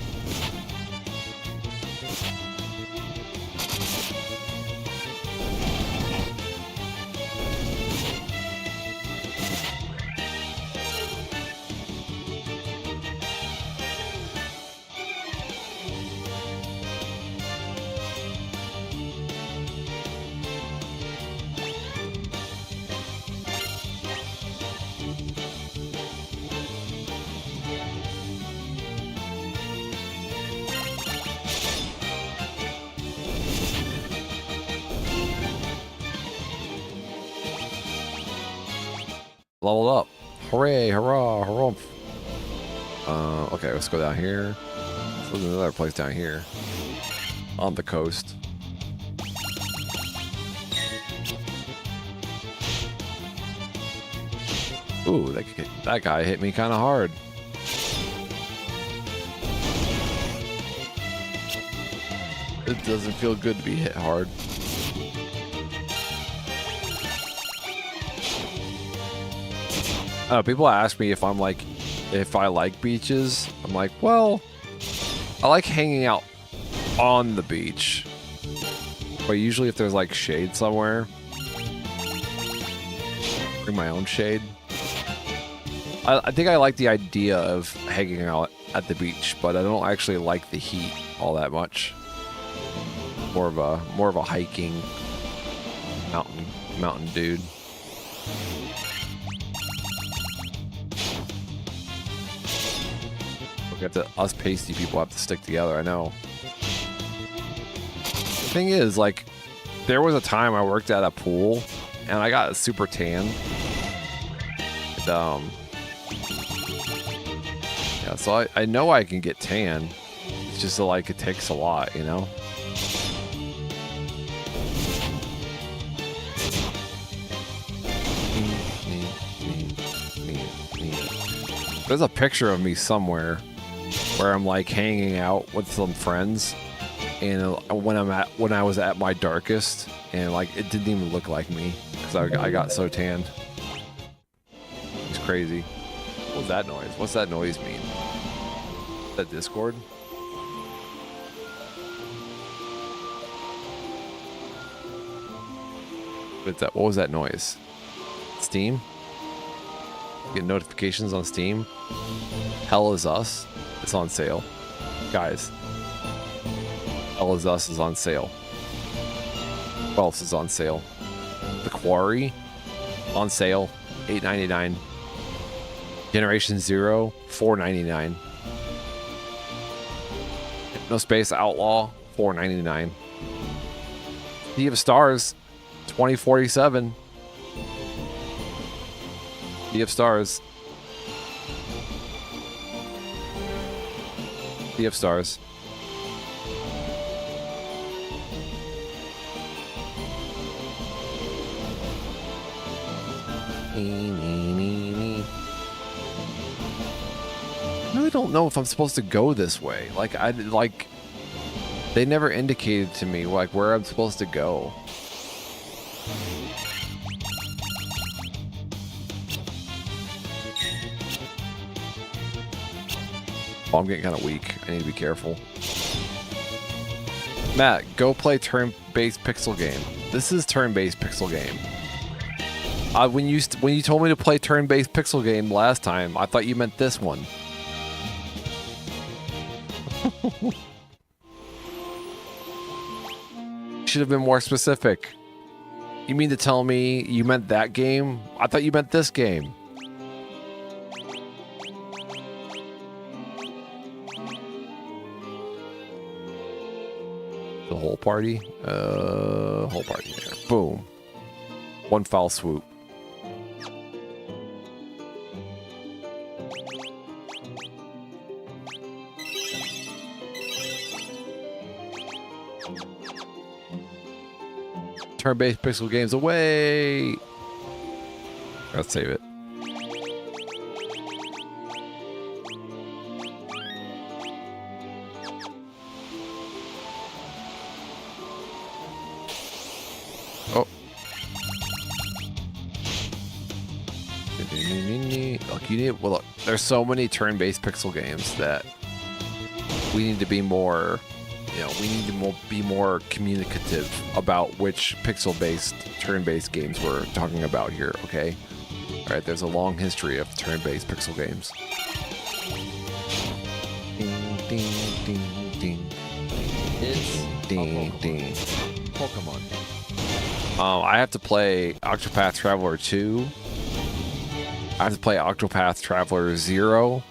Leveled up. Hooray, hurrah, harumph. Okay, let's go down here. So there's another place down here. On the coast. Ooh, that guy hit me kind of hard. It doesn't feel good to be hit hard. People ask me if I like beaches. I'm like, well, I like hanging out on the beach. But usually if there's like shade somewhere, bring my own shade. I think I like the idea of hanging out at the beach, but I don't actually like the heat all that much. More of a hiking mountain dude. Us pasty people have to stick together, I know. The thing is, like, there was a time I worked at a pool and I got super tan. And, yeah, so I know I can get tan. It's just like it takes a lot, you know? There's a picture of me somewhere where I'm like hanging out with some friends, and when I was at my darkest, and like it didn't even look like me because I got so tanned. It's crazy. What's that noise? What's that noise mean? Is that Discord? What was that noise? Steam? Get notifications on Steam. Hell is Us. It's on sale. Guys. Hell is Us is on sale. What else is on sale? The Quarry. On sale. $8.99. Generation Zero. $4.99. Hypnospace Outlaw. $4.99. Sea of Stars. $20.47. Sea of Stars. Sea of Stars. I really don't know if I'm supposed to go this way. Like, They never indicated to me like where I'm supposed to go. Oh, I'm getting kind of weak. I need to be careful. Matt, go play turn-based pixel game. This is turn-based pixel game. When you told me to play turn-based pixel game last time, I thought you meant this one. Should have been more specific. You mean to tell me you meant that game? I thought you meant this game. The whole party? Whole party there. Boom. One foul swoop. Turn-based pixel games away. Let's save it. Oh. Look, you need. Well, look, there's so many turn-based pixel games that we need to be more. You know, we need to be more communicative about which pixel-based, turn-based games we're talking about here, okay? Alright, there's a long history of turn-based pixel games. Ding, ding, ding, ding. It's Ding, ding. Pokemon. I have to play Octopath Traveler 2. I have to play Octopath Traveler 0.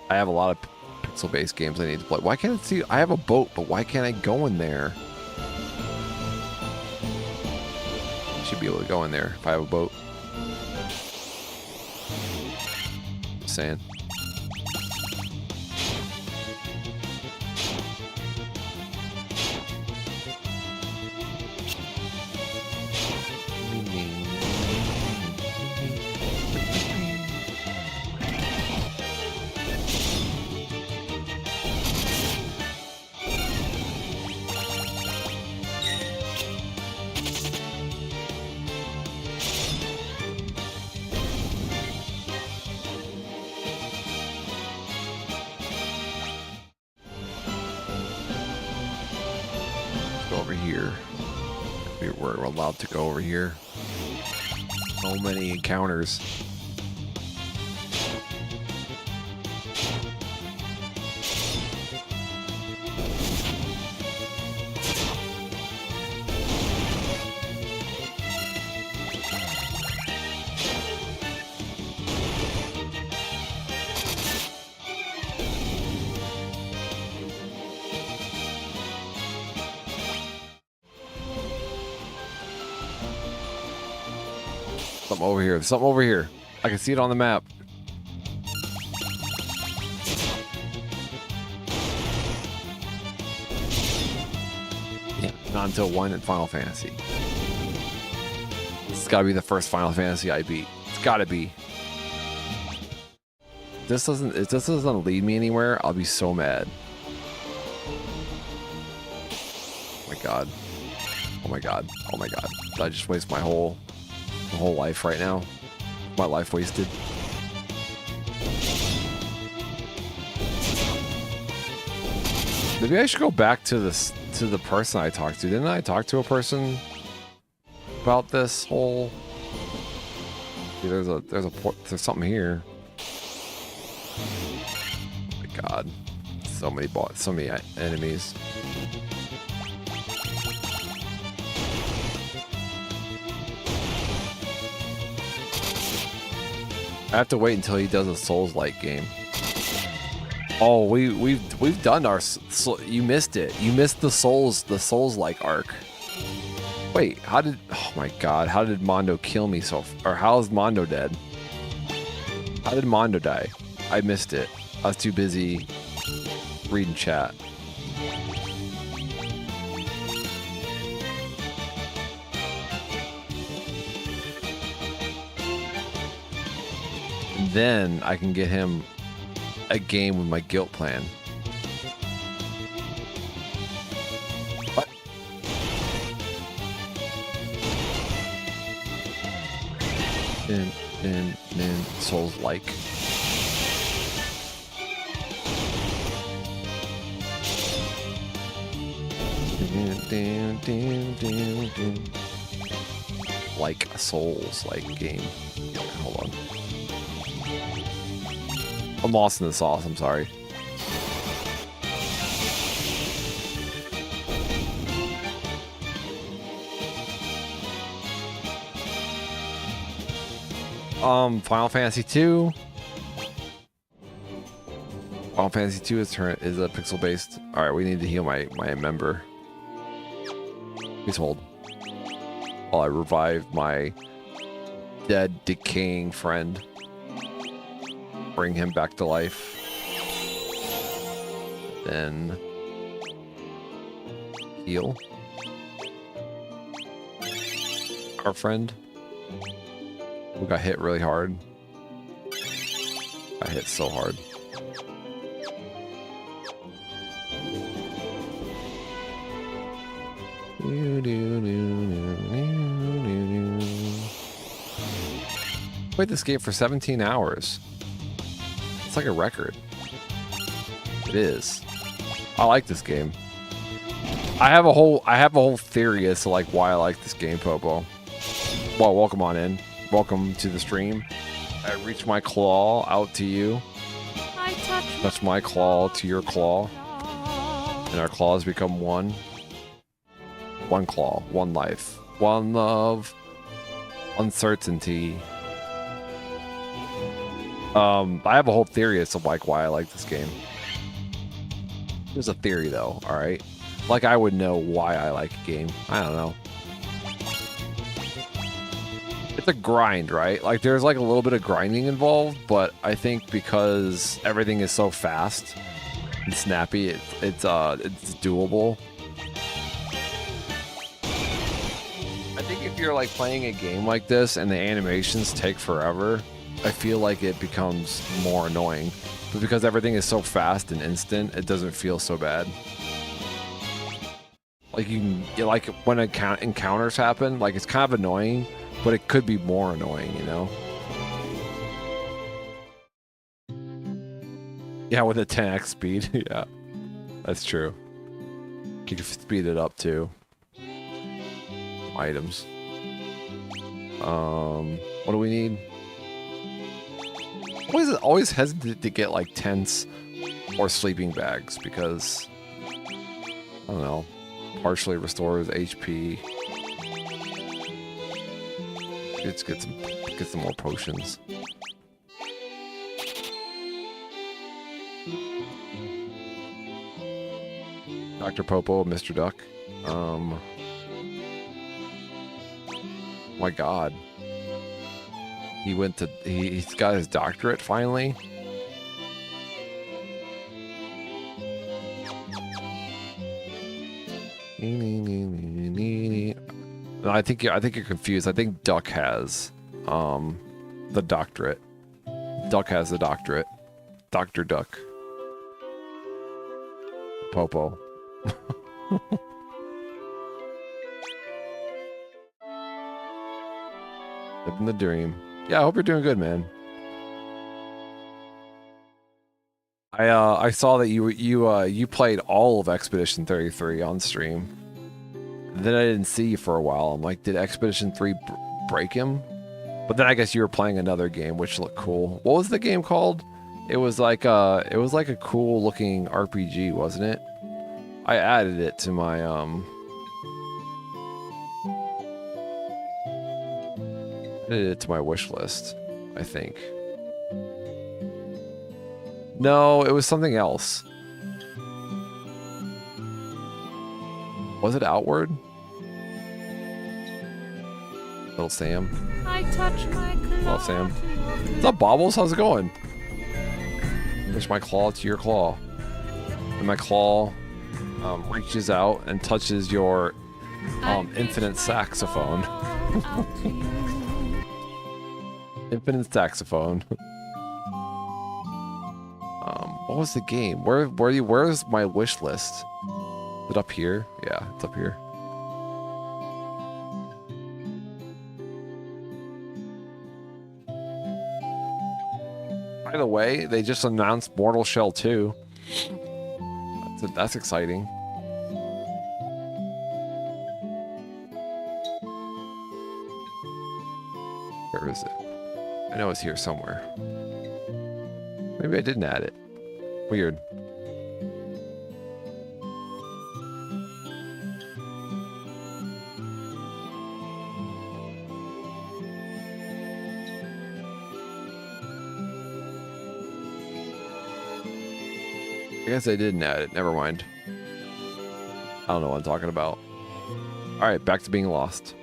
I have a lot of pixel-based games I need to play. Why can't I see? I have a boat, but why can't I go in there? I should be able to go in there if I have a boat. Just saying. Over here. We're allowed to go over here. So many encounters. Something over here. There's something over here. I can see it on the map. Yeah, not until 1 in Final Fantasy. This has got to be the first Final Fantasy I beat. It's got to be. If this doesn't lead me anywhere, I'll be so mad. Oh my god. Oh my god. Oh my god. Did I just waste my whole life right now? My life wasted. Maybe I should go back to the person I talked to. Didn't I talk to a person about this whole? See, there's something here. Oh my god, so many enemies. I have to wait until he does a Souls-like game. Oh, we've done our. You missed it. You missed the Souls-like arc. Wait, how did? Oh my God, how did Mondo kill me or how is Mondo dead? How did Mondo die? I missed it. I was too busy reading chat. Then I can get him a game with my guilt plan. Souls like. Like a Souls like game. Hold on. I'm lost in the sauce, I'm sorry. Final Fantasy 2. Final Fantasy 2 is a pixel based. All right, we need to heal my member. Please hold while I revive my dead, decaying friend. Bring him back to life. Then heal our friend. We got hit really hard. I hit so hard. Played this game for 17 hours. It's like a record. It is. I like this game. I have a whole theory as to like why I like this game, Popo. Well, welcome on in. Welcome to the stream. I reach my claw out to you. I touch my claw to your claw. And our claws become one. One claw, one life, one love, uncertainty. I have a whole theory as to like why I like this game. There's a theory though, alright? Like I would know why I like a game. I don't know. It's a grind, right? Like there's like a little bit of grinding involved, but I think because everything is so fast and snappy, it's doable. I think if you're like playing a game like this and the animations take forever, I feel like it becomes more annoying. But because everything is so fast and instant, it doesn't feel so bad. Like like when encounters happen, like it's kind of annoying, but it could be more annoying, you know? Yeah, with a 10x speed, yeah. That's true. You can speed it up too. Items. What do we need? Always hesitant to get like tents or sleeping bags because I don't know. Partially restores HP. Let's get some more potions. Dr. Popo, Mr. Duck. My God. He's got his doctorate finally. No, I think you're confused. I think Duck has the doctorate. Duck has the doctorate. Dr. Duck. Popo. Living the dream. Yeah, I hope you're doing good, man. I saw that you played all of Expedition 33 on stream. Then I didn't see you for a while. I'm like, did Expedition 3 break him? But then I guess you were playing another game, which looked cool. What was the game called? It was like a cool looking RPG, wasn't it? I added it to my wish list, I think. No, it was something else. Was it Outward? Little Sam. I touch my claw. Little Sam. What's up, Bobbles? How's it going? Push my claw to your claw. And my claw reaches out and touches your infinite saxophone. Infinite saxophone. What was the game? Where's my wish list? Is it up here? Yeah, it's up here. By the way, they just announced Mortal Shell 2. That's exciting. Where is it? I know it's here somewhere. Maybe I didn't add it. Weird. I guess I didn't add it. Never mind. I don't know what I'm talking about. Alright, back to being lost.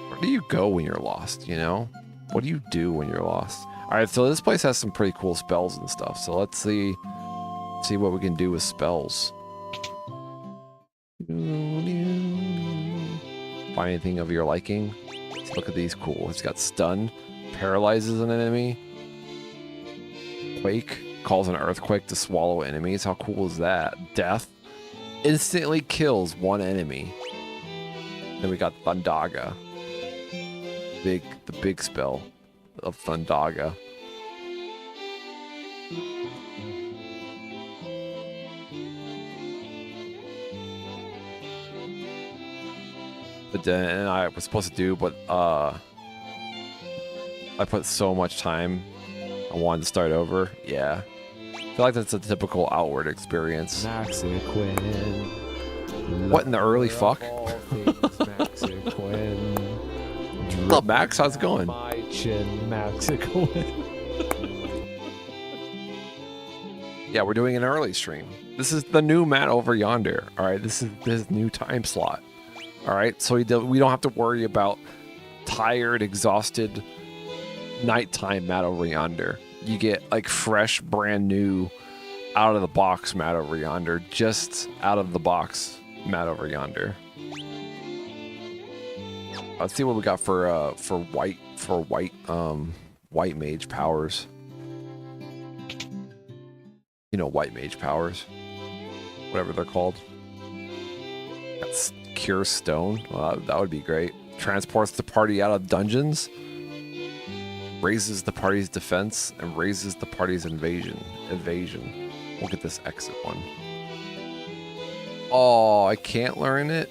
Where do you go when you're lost, you know? What do you do when you're lost? Alright, so this place has some pretty cool spells and stuff. So let's see what we can do with spells. Find anything of your liking? Let's look at these. Cool. It's got stun. Paralyzes an enemy. Quake. Calls an earthquake to swallow enemies. How cool is that? Death. Instantly kills one enemy. Then we got Thundaga. The big spell of Thundaga. But then I was supposed to do, but I put so much time. I wanted to start over. Yeah. I feel like that's a typical outward experience. What in the early fuck? What's up, Max? How's it going? Yeah, we're doing an early stream. This is the new Matt over yonder. All right, this is this new time slot. All right, so we don't have to worry about tired, exhausted nighttime Matt over yonder. You get like fresh, brand new, out of the box Matt over yonder. Just out of the box Matt over yonder. Let's see what we got for white mage powers. You know, white mage powers, whatever they're called. That's Cure Stone. Well, that would be great. Transports the party out of dungeons. Raises the party's defense and raises the party's evasion. We'll get this exit one. Oh, I can't learn it.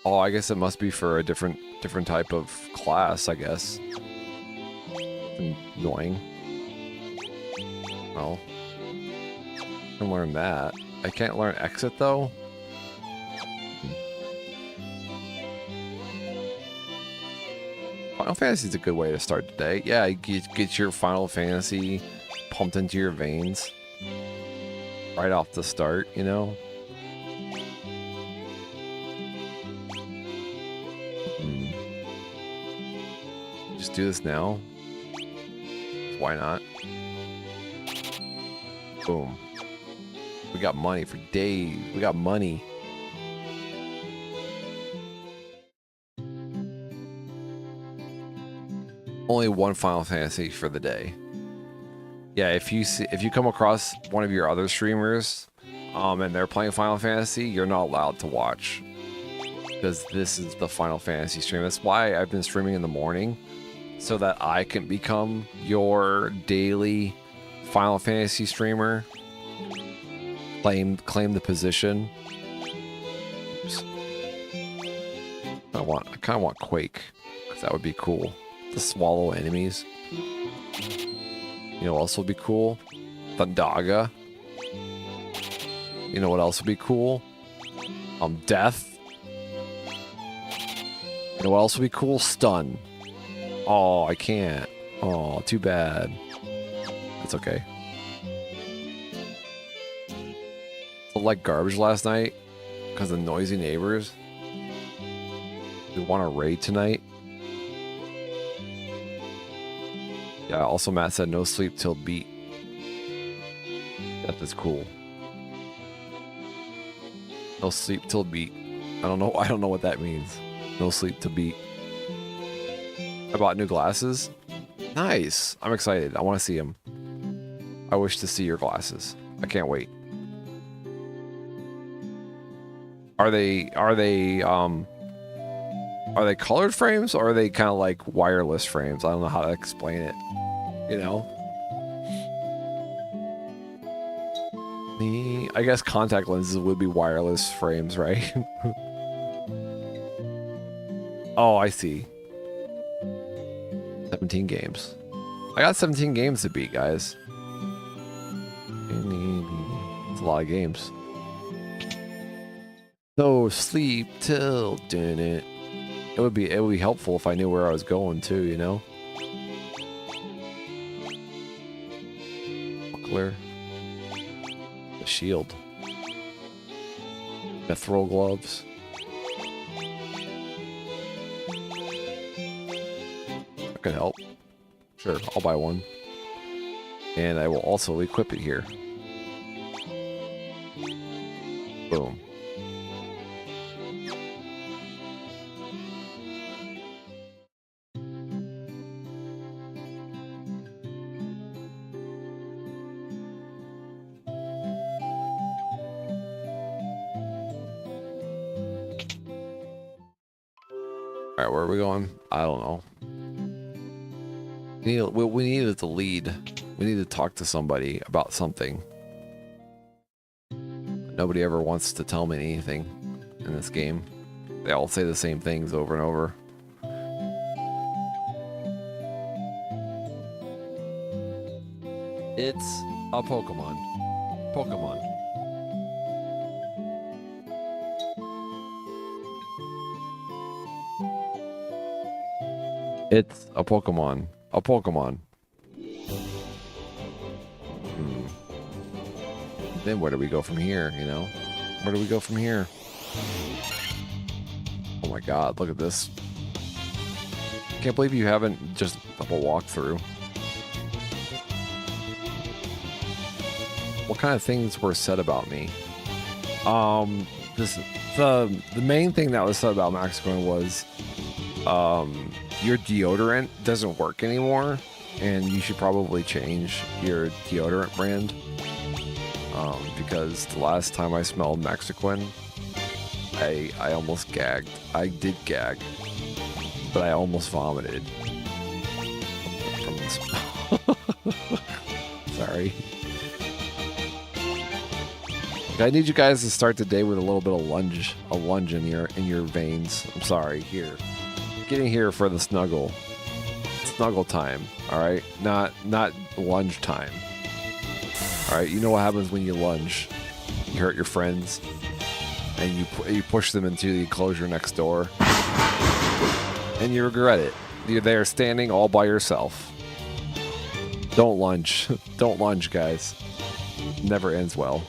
Oh, I guess it must be for a different type of class, I guess. Annoying. Well, I can learn that. I can't learn exit though. Final Fantasy is a good way to start today. Yeah, you get your Final Fantasy pumped into your veins right off the start, you know? Just do this now. Why not? Boom. We got money for days. We got money. Only one Final Fantasy for the day. Yeah, if you come across one of your other streamers, and they're playing Final Fantasy, you're not allowed to watch, because this is the Final Fantasy stream. That's why I've been streaming in the morning, so that I can become your daily Final Fantasy streamer. Claim the position. Oops. I kind of want Quake, because that would be cool. To swallow enemies. You know what else would be cool? Thundaga. You know what else would be cool? Death. You know what else would be cool? Stun. Oh, I can't. Oh, too bad. It's okay. I like garbage last night because of noisy neighbors. We want to raid tonight. Yeah, also Matt said no sleep till beat. That is cool. No sleep till beat. I don't know what that means. No sleep to beat. I bought new glasses. Nice. I'm excited. I want to see them. I wish to see your glasses. I can't wait. Are they Are they colored frames or are they kind of like wireless frames? I don't know how to explain it. You know? I guess contact lenses would be wireless frames, right? Oh, I see. 17 games. I got 17 games to beat, guys. It's a lot of games. No sleep till did it. It would be helpful if I knew where I was going too, you know? Buckler. The shield. Mithril gloves. That could help. Sure, I'll buy one. And I will also equip it here. Boom. Alright, where are we going? I don't know. We needed to lead. We need to talk to somebody about something. Nobody ever wants to tell me anything in this game. They all say the same things over and over. It's a Pokemon. Pokemon. It's a Pokemon. A Pokemon. Then where do we go from here, you know? Where do we go from here? Oh my god, look at this. Can't believe you haven't just double walked through. What kind of things were said about me? The main thing that was said about Mexican was your deodorant doesn't work anymore and you should probably change your deodorant brand. Because the last time I smelled Mexican, I almost gagged. I did gag, but I almost vomited from the smell. Sorry. I need you guys to start the day with a little bit of a lunge in your veins. I'm sorry. Here, getting here for the snuggle time. All right, not lunge time. All right, you know what happens when you lunge? You hurt your friends, and you push them into the enclosure next door, and you regret it. You're there standing all by yourself. Don't lunge. Don't lunge, guys. Never ends well.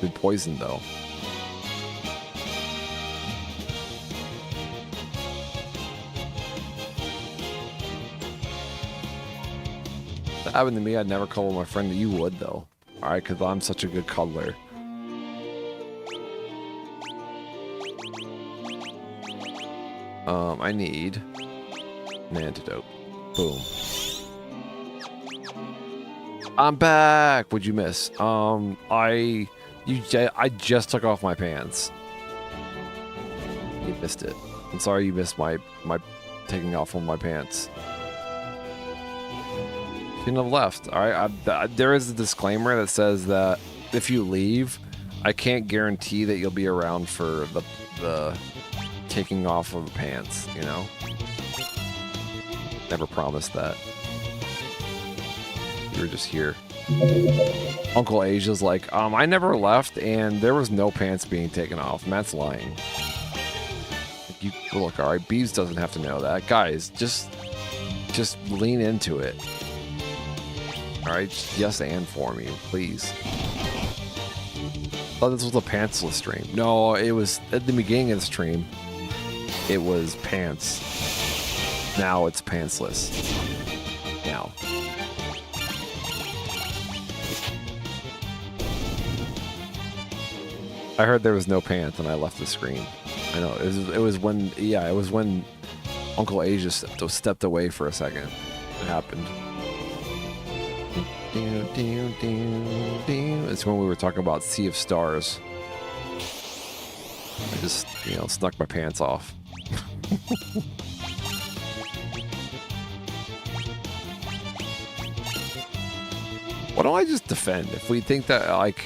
Been poisoned though. If that happened to me, I'd never cuddle my friend. You would though. Alright, because I'm such a good cuddler. I need an antidote. Boom. I'm back. What'd you miss? I just took off my pants. You missed it. I'm sorry you missed my taking off of my pants. You shouldn't have left. All right. There is a disclaimer that says that if you leave, I can't guarantee that you'll be around for the taking off of the pants. You know. Never promised that. You were just here. Uncle Asia's like, I never left and there was no pants being taken off. Matt's lying. You look, alright, Bees doesn't have to know that. Guys, just lean into it. Alright, yes and for me, please. Thought this was a pantsless stream. No, it was at the beginning of the stream. It was pants. Now it's pantsless. Now. I heard there was no pants and I left the screen. I know it was when Uncle A just stepped away for a second. It happened. It's when we were talking about Sea of Stars. I just, you know, snuck my pants off. Why don't I just defend? If we think that, like,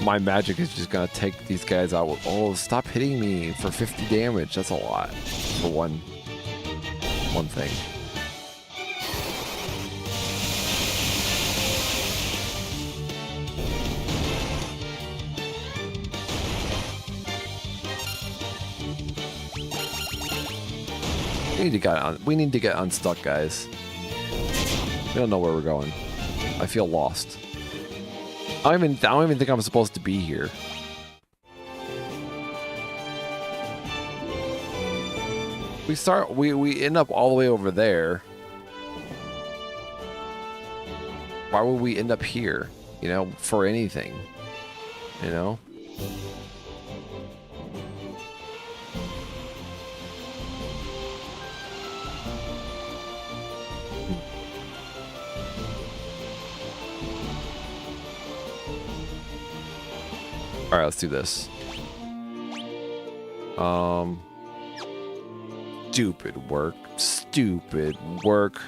my magic is just gonna take these guys out. Oh, stop hitting me for 50 damage. That's a lot for one thing. We need to get unstuck, guys. We don't know where we're going. I feel lost. I don't even think I'm supposed to be here. We end up all the way over there. Why would we end up here? You know, for anything. You know? All right, let's do this. Stupid work. Stupid work.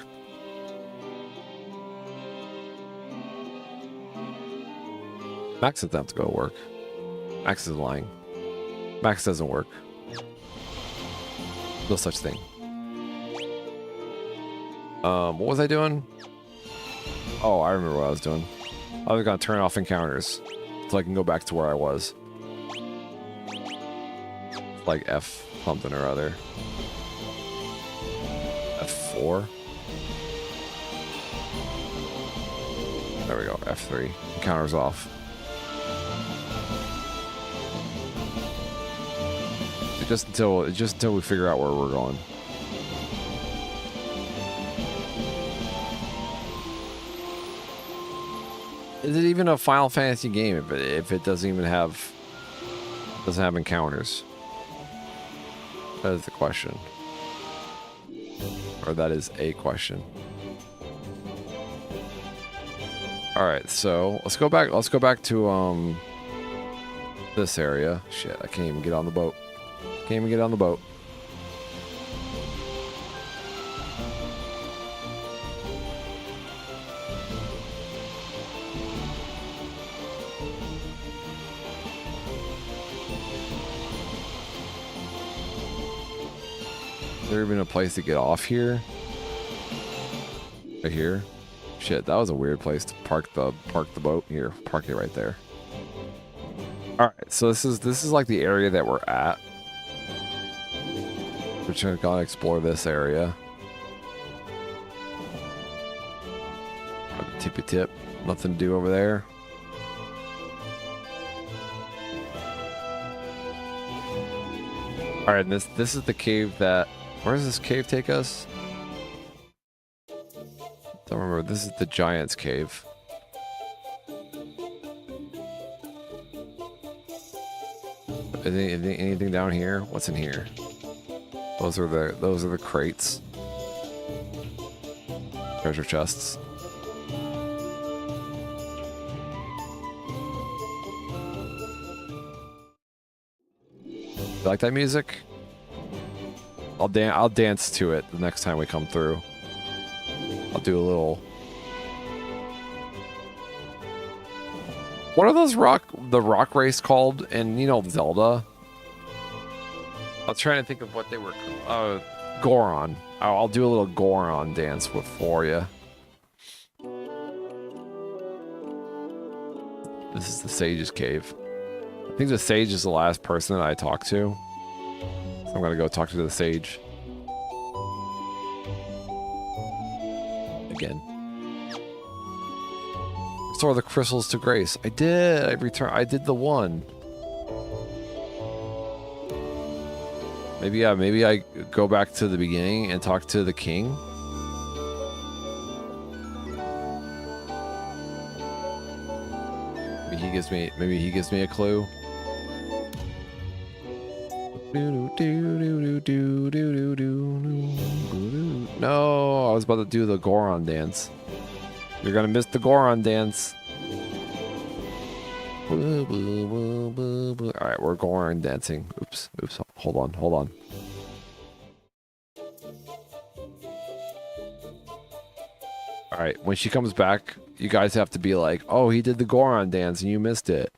Max doesn't have to go to work. Max is lying. Max doesn't work. No such thing. What was I doing? Oh, I remember what I was doing. I was gonna turn off encounters so I can go back to where I was. Like F something or other. F4? There we go, F3. Encounters off. Just until we figure out where we're going. Is it even a Final Fantasy game if it doesn't even have encounters? That is the question. Or that is a question. Alright, so let's go back to this area. Shit, I can't even get on the boat. Can't even get on the boat. Is there even a place to get off here? Right here? Shit, that was a weird place to park the boat. Here, park it right there. Alright, so this is like the area that we're at. We're just gonna explore this area. Tippy tip. Nothing to do over there. Alright, this is the cave that... Where does this cave take us? Don't remember. This is the Giant's Cave. Anything down here? What's in here? Those are the crates. Treasure chests. You like that music? I'll dance to it the next time we come through. I'll do a little. What are those the rock race called? And you know Zelda. I was trying to think of what they were. Goron. I'll do a little Goron dance for you. This is the Sage's Cave. I think the Sage is the last person that I talked to. So I'm gonna go talk to the Sage. Again. Restore the crystals to grace. I did. I did the one. Maybe I go back to the beginning and talk to the king. Maybe he gives me a clue. No, I was about to do the Goron dance. You're gonna miss the Goron dance. Alright, we're Goron dancing. Oops, hold on. Alright, when she comes back, you guys have to be like, oh, he did the Goron dance and you missed it.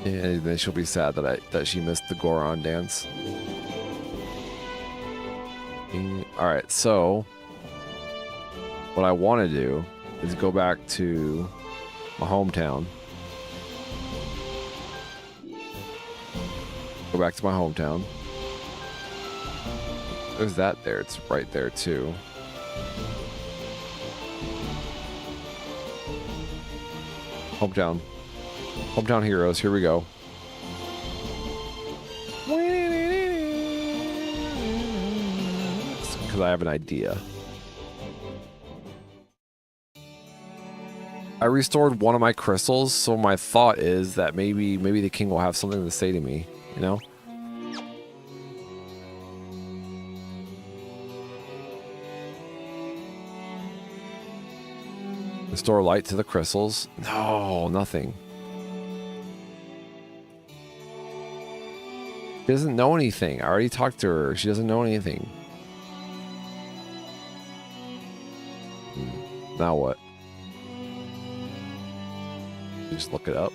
And then she'll be sad that she missed the Goron dance. Alright, so what I want to do is go back to my hometown. Go back to my hometown. There's that there. It's right there too. Hometown. Hometown heroes. Here we go. Because I have an idea. I restored one of my crystals, so my thought is that maybe the king will have something to say to me, you know? Restore light to the crystals. No, nothing. She doesn't know anything. I already talked to her. She doesn't know anything. Now what? Just look it up.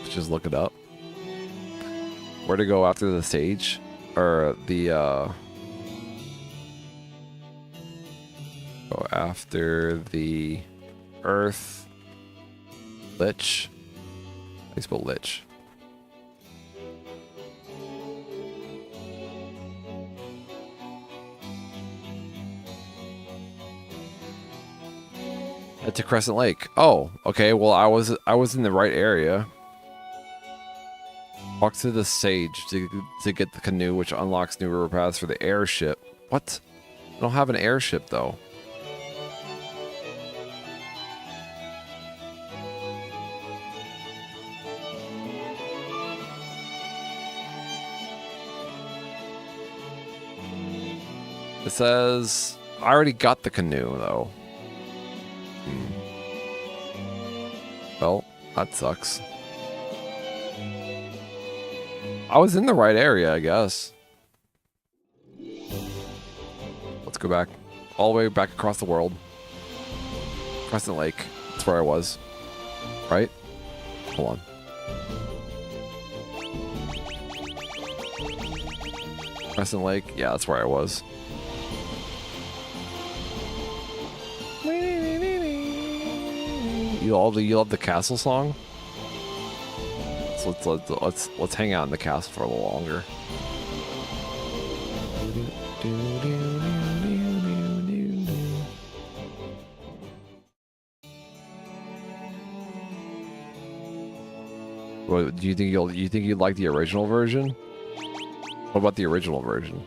Just look it up. Where to go after the stage? Or the, go after the Earth Lich. I spell Lich. Head to Crescent Lake. Oh, okay. Well, I was in the right area. Walk to the sage to get the canoe, which unlocks new river paths for the airship. What? I don't have an airship though. It says I already got the canoe though. Well, that sucks. I was in the right area, I guess. Let's go back. All the way back across the world. Crescent Lake. That's where I was. Right? Hold on. Crescent Lake? Yeah, that's where I was. You love the castle song? So let's hang out in the castle for a little longer. What do you think you'd like the original version? What about the original version?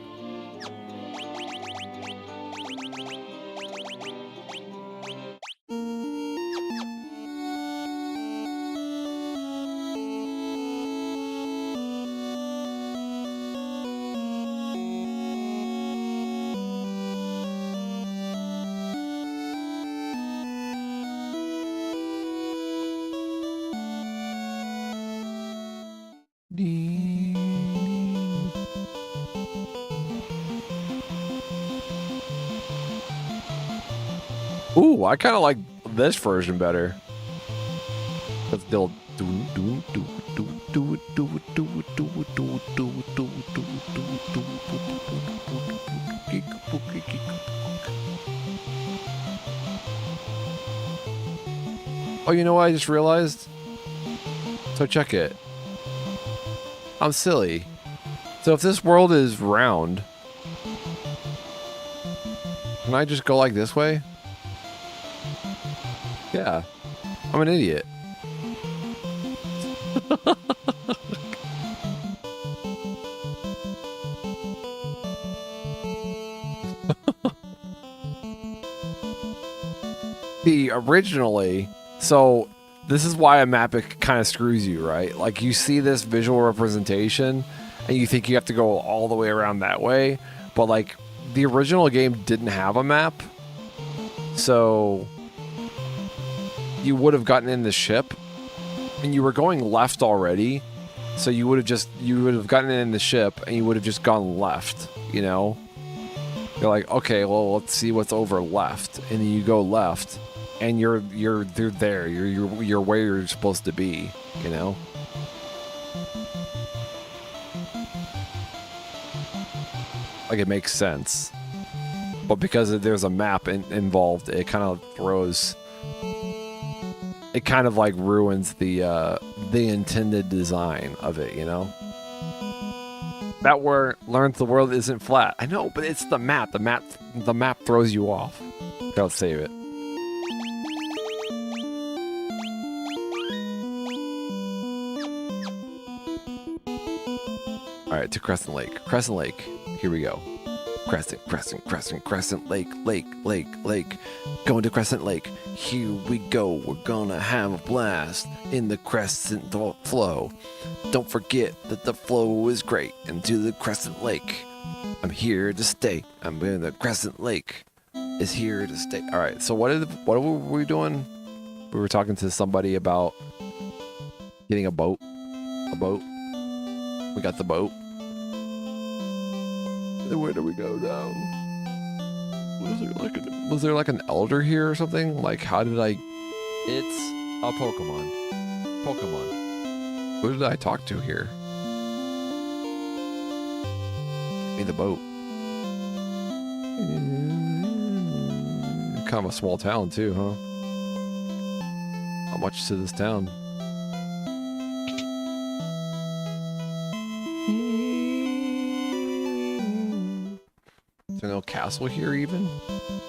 Ooh, I kind of like this version better. Cause they'll Oh, you know what I just realized? So check it. I'm silly. So if this world is round, can I just go like this way? Yeah. I'm an idiot. Originally, so this is why a map kind of screws you, right? Like you see this visual representation and you think you have to go all the way around that way, but like the original game didn't have a map, so you would have gotten in the ship and you were going left already, so you would have gotten in the ship and you would have just gone left, you know? You're like, okay, well, let's see what's over left, and then you go left and you're there. You're where you're supposed to be, you know? Like it makes sense. But because there's a map involved, it kind of throws, it kind of like ruins the intended design of it, you know? That word learns the world isn't flat. I know, but it's the map. The map throws you off. Gotta save it. All right, to Crescent Lake. Crescent Lake. Here we go. Crescent Lake. Going to Crescent Lake. Here we go. We're gonna have a blast in the Crescent flow. Don't forget that the flow is great into the Crescent Lake. I'm here to stay. I'm in the Crescent Lake. Is here to stay. All right. So what were we doing? We were talking to somebody about getting a boat. A boat. We got the boat. Where do we go now? Was there like an elder here or something? Like, how did I? It's a Pokemon. Who did I talk to here? Give me the boat. Kind of a small town too, huh? Not much to this town. Is there no castle here even?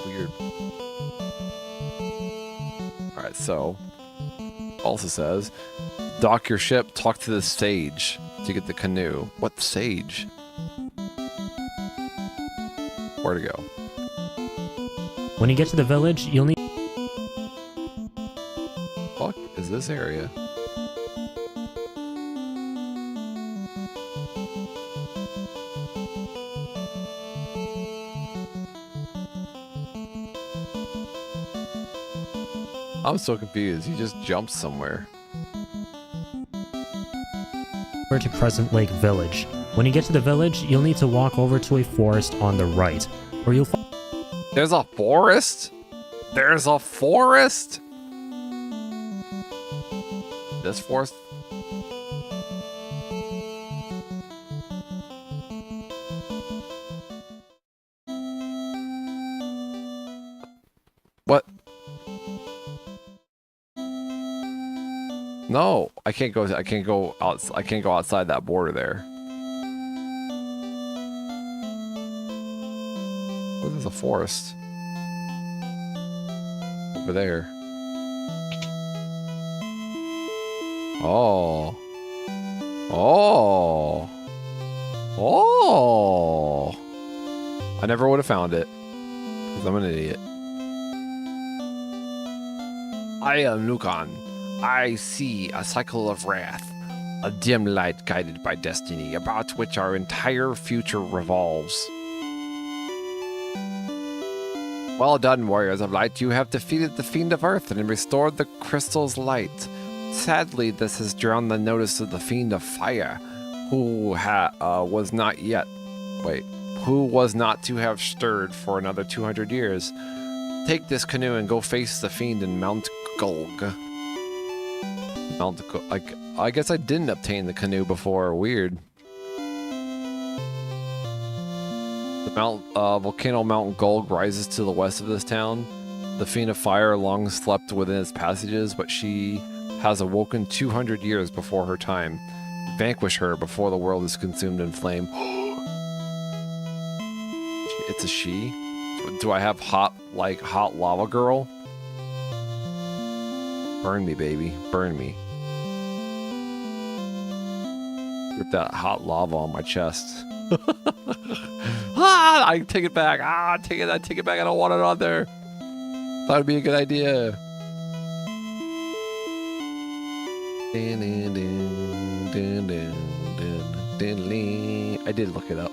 Weird. Alright, so also says dock your ship, talk to the sage to get the canoe. What sage? Where to go? When you get to the village, you'll need... Fuck is this area? I'm so confused. He just jumped somewhere. over to Crescent Lake Village. When you get to the village, you'll need to walk over to a forest on the right, where you'll find... There's a forest? There's a forest? This forest? What? No, I can't go outside that border there. This is a forest. Over there. Oh. Oh. Oh. I never would have found it. Because I'm an idiot. I am Nukan. I see a cycle of wrath. A dim light guided by destiny, about which our entire future revolves. Well done, warriors of light. You have defeated the Fiend of Earth and restored the crystal's light. Sadly, this has drawn the notice of the Fiend of Fire, who was not to have stirred for another 200 years. Take this canoe and go face the Fiend in Mount Gulg. I guess I didn't obtain the canoe before. Weird. The volcano Mount Gulg rises to the west of this town. The Fiend of Fire long slept within its passages, but she has awoken 200 years before her time. Vanquish her before the world is consumed in flame. It's a she? Do I have hot lava girl? Burn me, baby. Burn me. Rip that hot lava on my chest. I take it back. I take it back. I don't want it on there. Thought it'd be a good idea. I did look it up.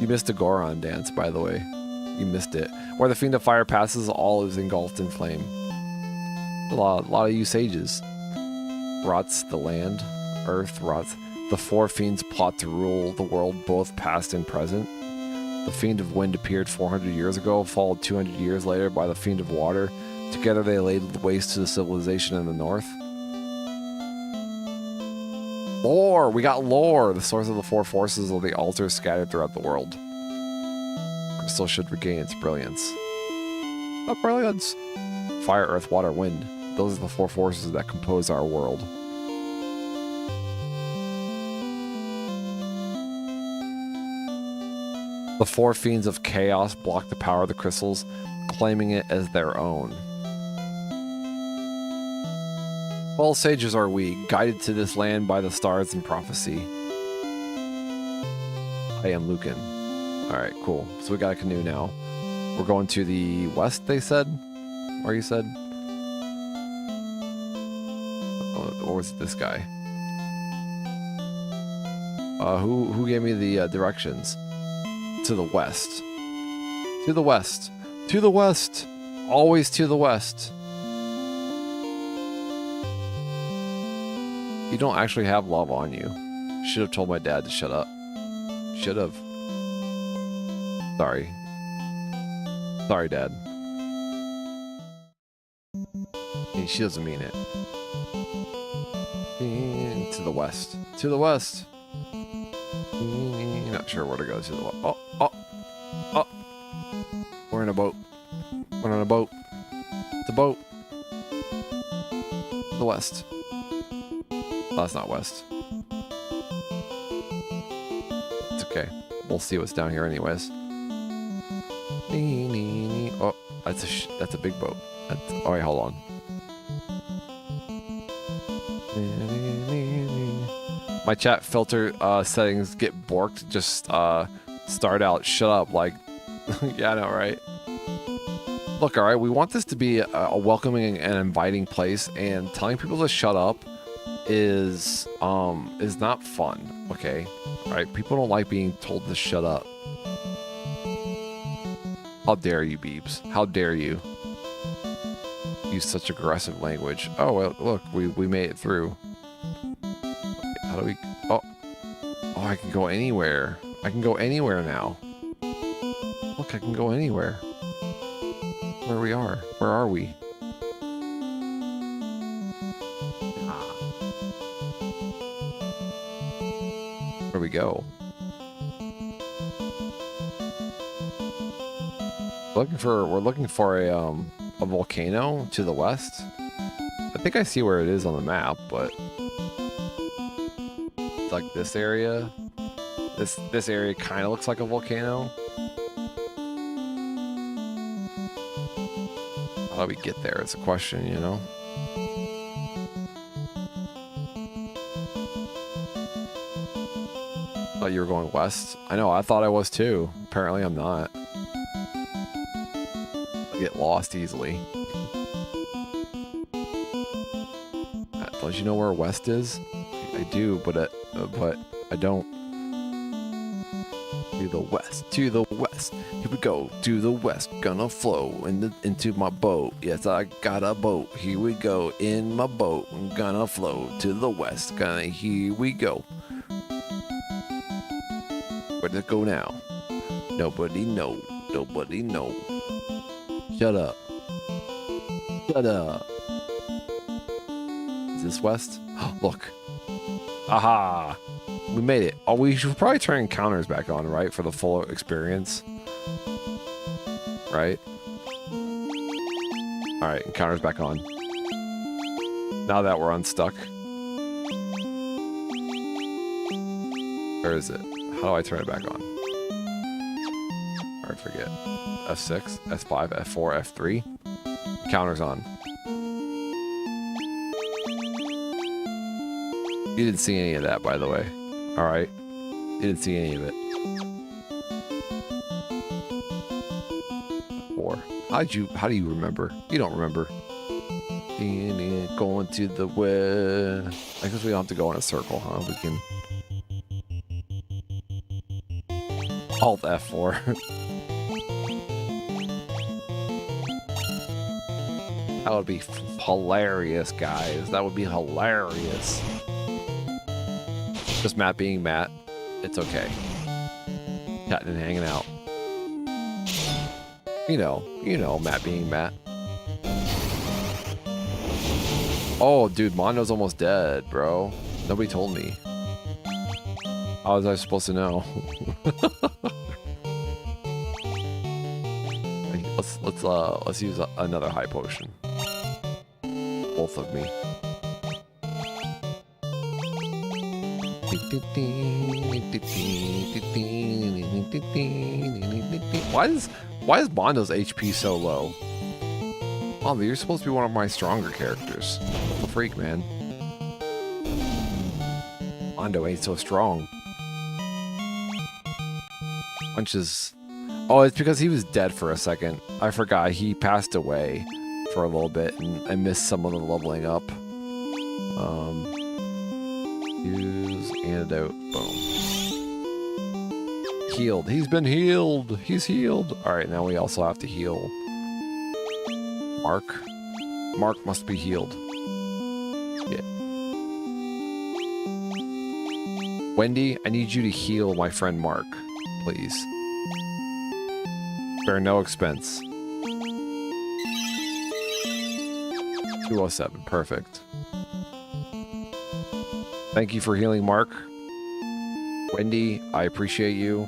You missed a Goron dance, by the way. You missed it. Where the Fiend of Fire passes, all is engulfed in flame. A lot of usages. Rots the land. Earth rots. The four fiends plot to rule the world, both past and present. The Fiend of Wind appeared 400 years ago, followed 200 years later by the Fiend of Water. Together they laid waste to the civilization in the north. Lore! We got lore! The source of the four forces of the altars scattered throughout the world. Crystal should regain its brilliance. Not brilliance! Fire, earth, water, wind. Those are the four forces that compose our world. The four fiends of chaos block the power of the crystals, claiming it as their own. Well, sages are we, guided to this land by the stars and prophecy. I am Lucan. Alright, cool. So we got a canoe now. We're going to the west, they said? Or you said? Or was it this guy? Who gave me the directions? To the west. To the west. To the west. Always to the west. You don't actually have love on you. Should have told my dad to shut up. Should have. Sorry. Sorry, Dad. She doesn't mean it. To the west. To the west. Not sure where to go to the west. Oh, oh, oh. We're in a boat. We're on a boat. It's a boat. To the west. Oh, that's not west. It's okay. We'll see what's down here anyways. Oh, that's a big boat. Oh wait, hold on. My chat filter settings get borked. Just start out. Shut up. Like, yeah, I know, right? Look, all right. We want this to be a welcoming and inviting place, and telling people to shut up is not fun. Okay, all right. People don't like being told to shut up. How dare you, Beebs? How dare you use such aggressive language? Oh well, look, we made it through. How do we? Oh, I can go anywhere. I can go anywhere now. Look, I can go anywhere. Where we are? Where are we? Where we go? We're looking for a volcano to the west. I think I see where it is on the map, but it's like this area. This area kind of looks like a volcano. How do we get there? It's a question, you know. Thought you were going west. I know. I thought I was too. Apparently, I'm not. Get lost easily. Don't you know where west is? I do, but I don't. To the west, to the west. Here we go, to the west. Gonna flow into my boat. Yes, I got a boat. Here we go, in my boat. I'm gonna flow to the west. Here we go. Where'd it go now? Nobody know. Nobody know. Shut up. Shut up. Is this west? Look. Aha! We made it. Oh, we should probably turn encounters back on, right? For the full experience. Right? Alright, encounters back on. Now that we're unstuck. Where is it? How do I turn it back on? I forget. F6, S5, F4, F3. Counters on. You didn't see any of that, by the way. Alright. You didn't see any of it. 4. How do you remember? You don't remember. Going to the west. I guess we don't have to go in a circle, huh? We can Alt F4. That would be hilarious, guys. That would be hilarious. Just Matt being Matt. It's okay. Chatting and hanging out. You know, Matt being Matt. Oh, dude, Mondo's almost dead, bro. Nobody told me. How was I supposed to know? Let's use another high potion. Both of me. Why is Mondo's HP so low? Oh, you're supposed to be one of my stronger characters. What the freak, man? Mondo ain't so strong. Punches. Oh, it's because he was dead for a second. I forgot. He passed away for a little bit, and I missed some of the leveling up. Use antidote. Boom. Healed. He's been healed. He's healed. All right, now we also have to heal Mark. Mark must be healed. Yeah. Wendy, I need you to heal my friend Mark, please. Spare no expense. 207, perfect. Thank you for healing Mark. Wendy, I appreciate you.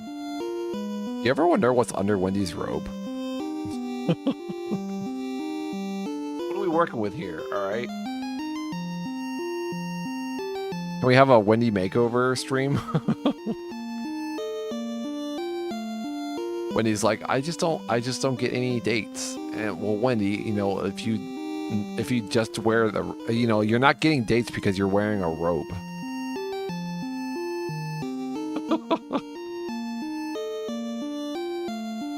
You ever wonder what's under Wendy's robe? What are we working with here, alright? Can we have a Wendy makeover stream? Wendy's like, I just don't get any dates. And well, Wendy, you know, if you just wear the, you know, you're not getting dates because you're wearing a robe.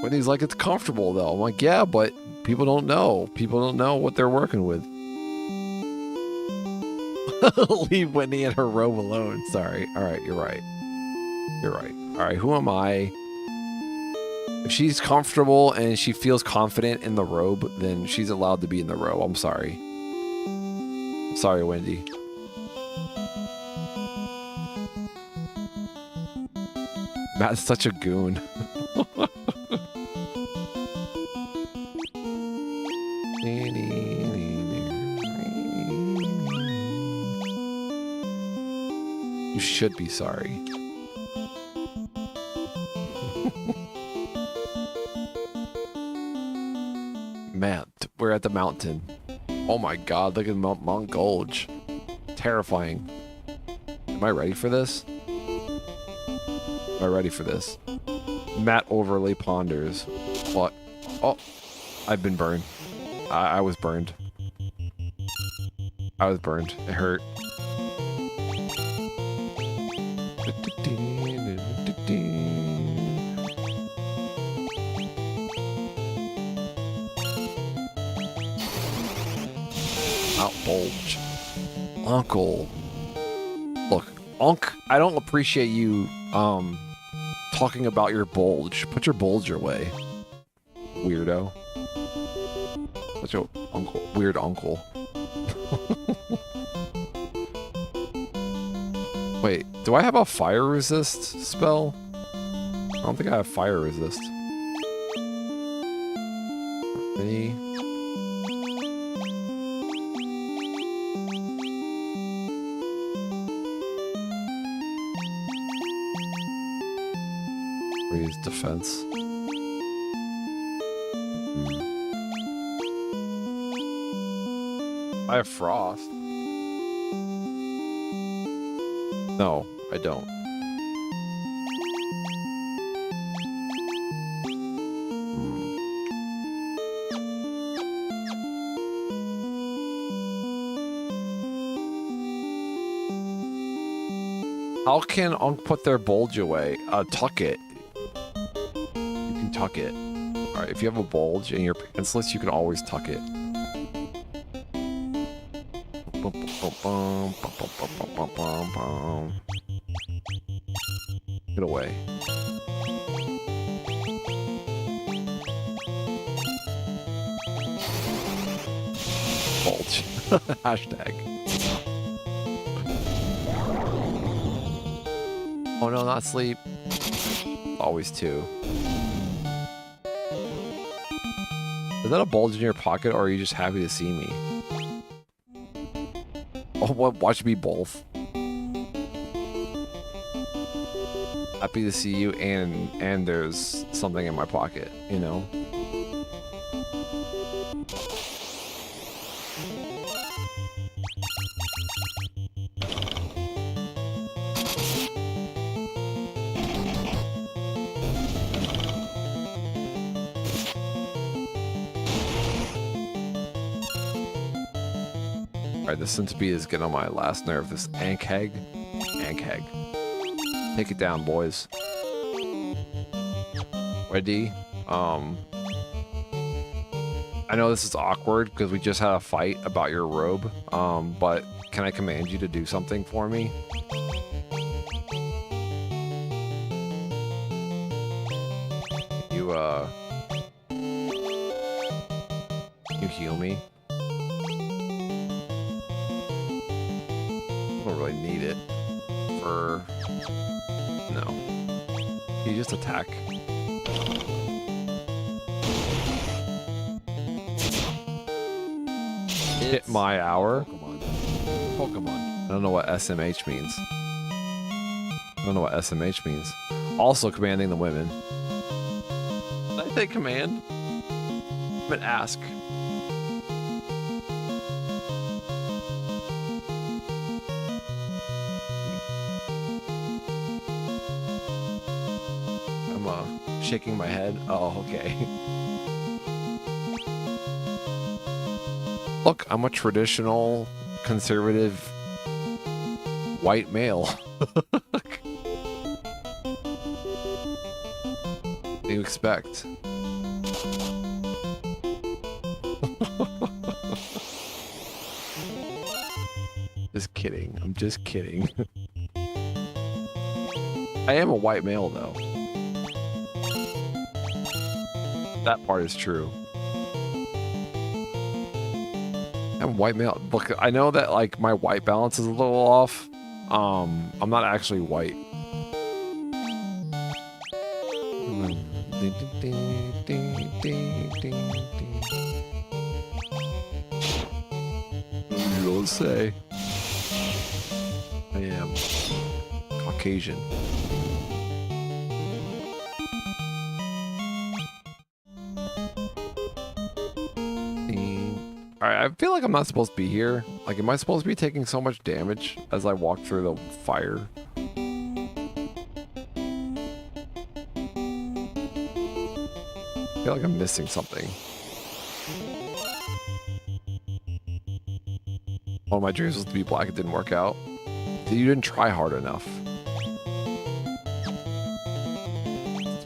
Wendy's like, it's comfortable though. I'm like, yeah, but people don't know. People don't know what they're working with. Leave Wendy and her robe alone. Sorry. All right, you're right. You're right. All right, who am I? If she's comfortable and she feels confident in the robe, then she's allowed to be in the robe. I'm sorry. Sorry, Wendy. Matt's such a goon. You should be sorry. Man, we're at the mountain. Oh my god, look at Mount Gulch. Terrifying. Am I ready for this? Am I ready for this? Matt overly ponders. What? Oh, I've been burned. I was burned. I was burned. It hurt. Mount Bulge. Uncle. Look, Unc, I don't appreciate you talking about your bulge. Put your bulge away. Weirdo. Such a weird uncle. Wait, do I have a fire resist spell? I don't think I have fire resist. Any? Raise defense. I have frost. No, I don't. How can Unc put their bulge away? Tuck it. You can tuck it. Alright, if you have a bulge in your pantsless, you can always tuck it. Get away. Bulge. Hashtag. Oh no, not sleep. Always two. Is that a bulge in your pocket, or are you just happy to see me? Oh, what? Watch me both. Happy to see you, and there's something in my pocket, you know? Alright, the centipede is getting on my last nerve. This Ankeg. Ankeg. Take it down, boys. Ready? I know this is awkward because we just had a fight about your robe, but can I command you to do something for me? You heal me? I don't really need it for... No. Can you just attack? Hit my hour? Pokemon. I don't know what SMH means. I don't know what SMH means. Also commanding the women. Did I say command? But ask. I'm shaking my head. Oh, okay. Look, I'm a traditional, conservative, white male. What do you expect? Just kidding. I'm just kidding. I am a white male, though. That part is true. I'm white male. Look, I know that like my white balance is a little off. I'm not actually white. You don't say. I am Caucasian. Alright, I feel like I'm not supposed to be here. Like, am I supposed to be taking so much damage as I walk through the fire? I feel like I'm missing something. One of my dreams was to be black, it didn't work out. You didn't try hard enough.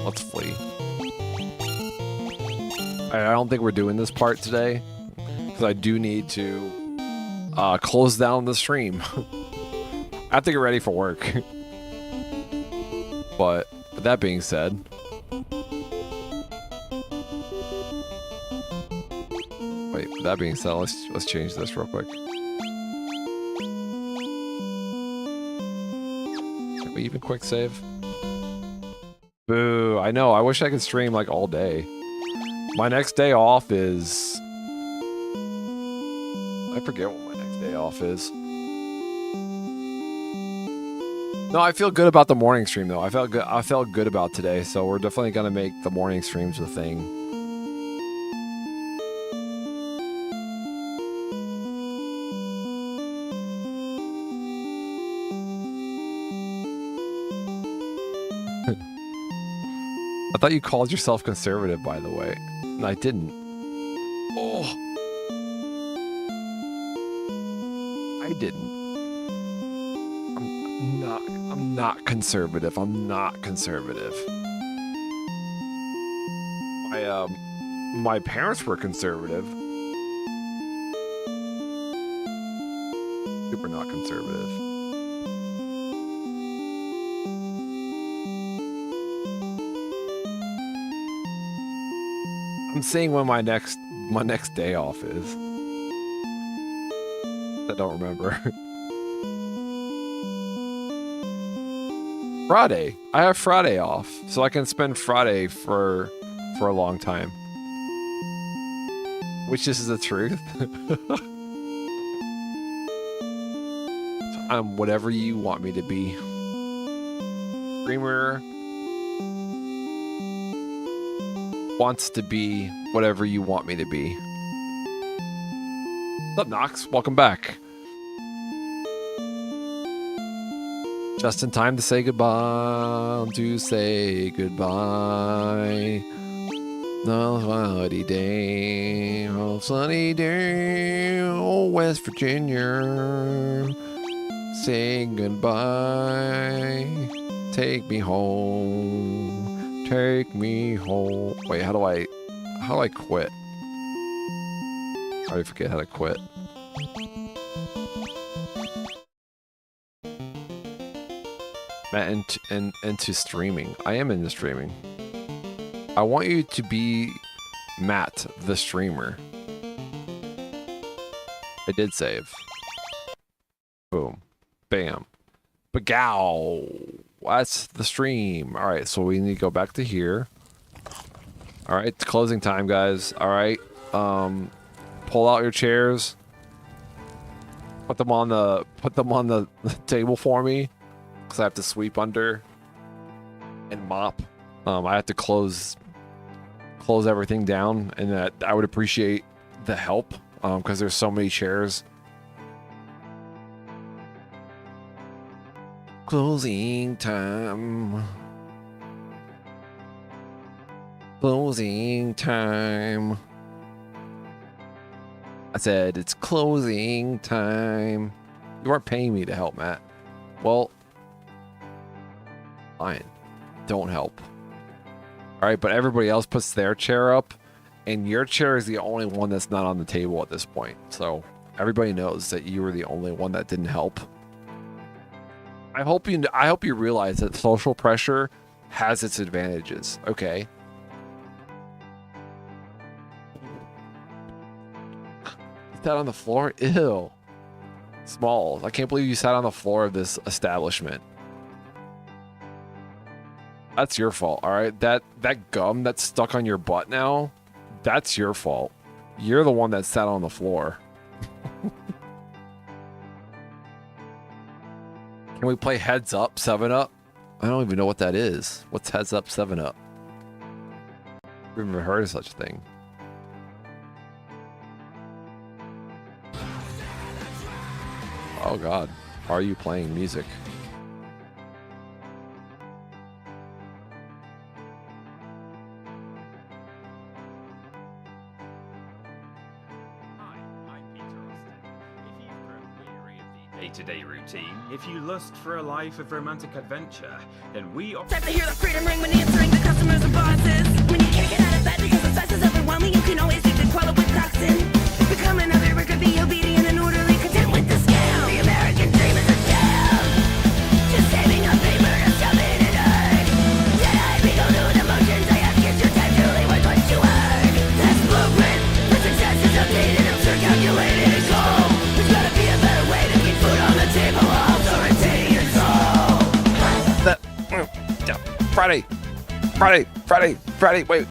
Let's flee. I don't think we're doing this part today. Because I do need to close down the stream. I have to get ready for work. But with that being said, wait. With that being said, let's change this real quick. Can we even quick save? Boo! I know. I wish I could stream like all day. My next day off is. I forget what my next day off is. No, I feel good about the morning stream though. I felt good about today, so we're definitely gonna make the morning streams the thing. I thought you called yourself conservative, by the way. And I didn't. Oh. I didn't. I'm not conservative. I'm not conservative. My parents were conservative. super not conservative. I'm seeing when my next day off is. I don't remember. Friday. I have Friday off, so I can spend Friday for a long time. Which is the truth. I'm whatever you want me to be. Streamer wants to be whatever you want me to be. What's up, Nox? Welcome back. Just in time to say goodbye. To say goodbye. No sunny day. Oh, sunny day. Oh, West Virginia. Say goodbye. Take me home. Take me home. Wait, how do I quit? I already forget how to quit. Matt, into streaming. I am into streaming. I want you to be Matt, the streamer. I did save. Boom. Bam. Bagow. That's the stream. Alright, so we need to go back to here. Alright, it's closing time, guys. Alright. Pull out your chairs. Put them on the table for me. Because I have to sweep under and mop. I have to close everything down, and that I would appreciate the help because there's so many chairs. Closing time. Closing time. I said it's closing time. You weren't paying me to help, Matt. Well, fine. Don't help. Alright, but everybody else puts their chair up, and your chair is the only one that's not on the table at this point. So everybody knows that you were the only one that didn't help. I hope you realize that social pressure has its advantages, okay? You sat on the floor? Ew. Smalls. I can't believe you sat on the floor of this establishment. That's your fault, alright? That gum that's stuck on your butt now, that's your fault. You're the one that sat on the floor. Can we play Heads Up 7-Up? I don't even know what that is. What's Heads Up 7-Up? I've never heard of such a thing. Oh god. Are you playing music? Day-to-day routine. If you lust for a life of romantic adventure, then we Time to hear the freedom ring when answering the customers and bosses. When you can't get out of bed because the stress is overwhelming, you can always take the quality with toxin. Become another record, be obedient and orderly, content with the scale. The American dream is a scam. Just saving up paper to shove it in earn. Did I be go through the motions? I ask, is your time truly worth what you earn? This blueprint for success is updated, I'm sure calculated and cold. There's gotta be a better way to keep food on the table while also retaining your soul. Friday. Wait.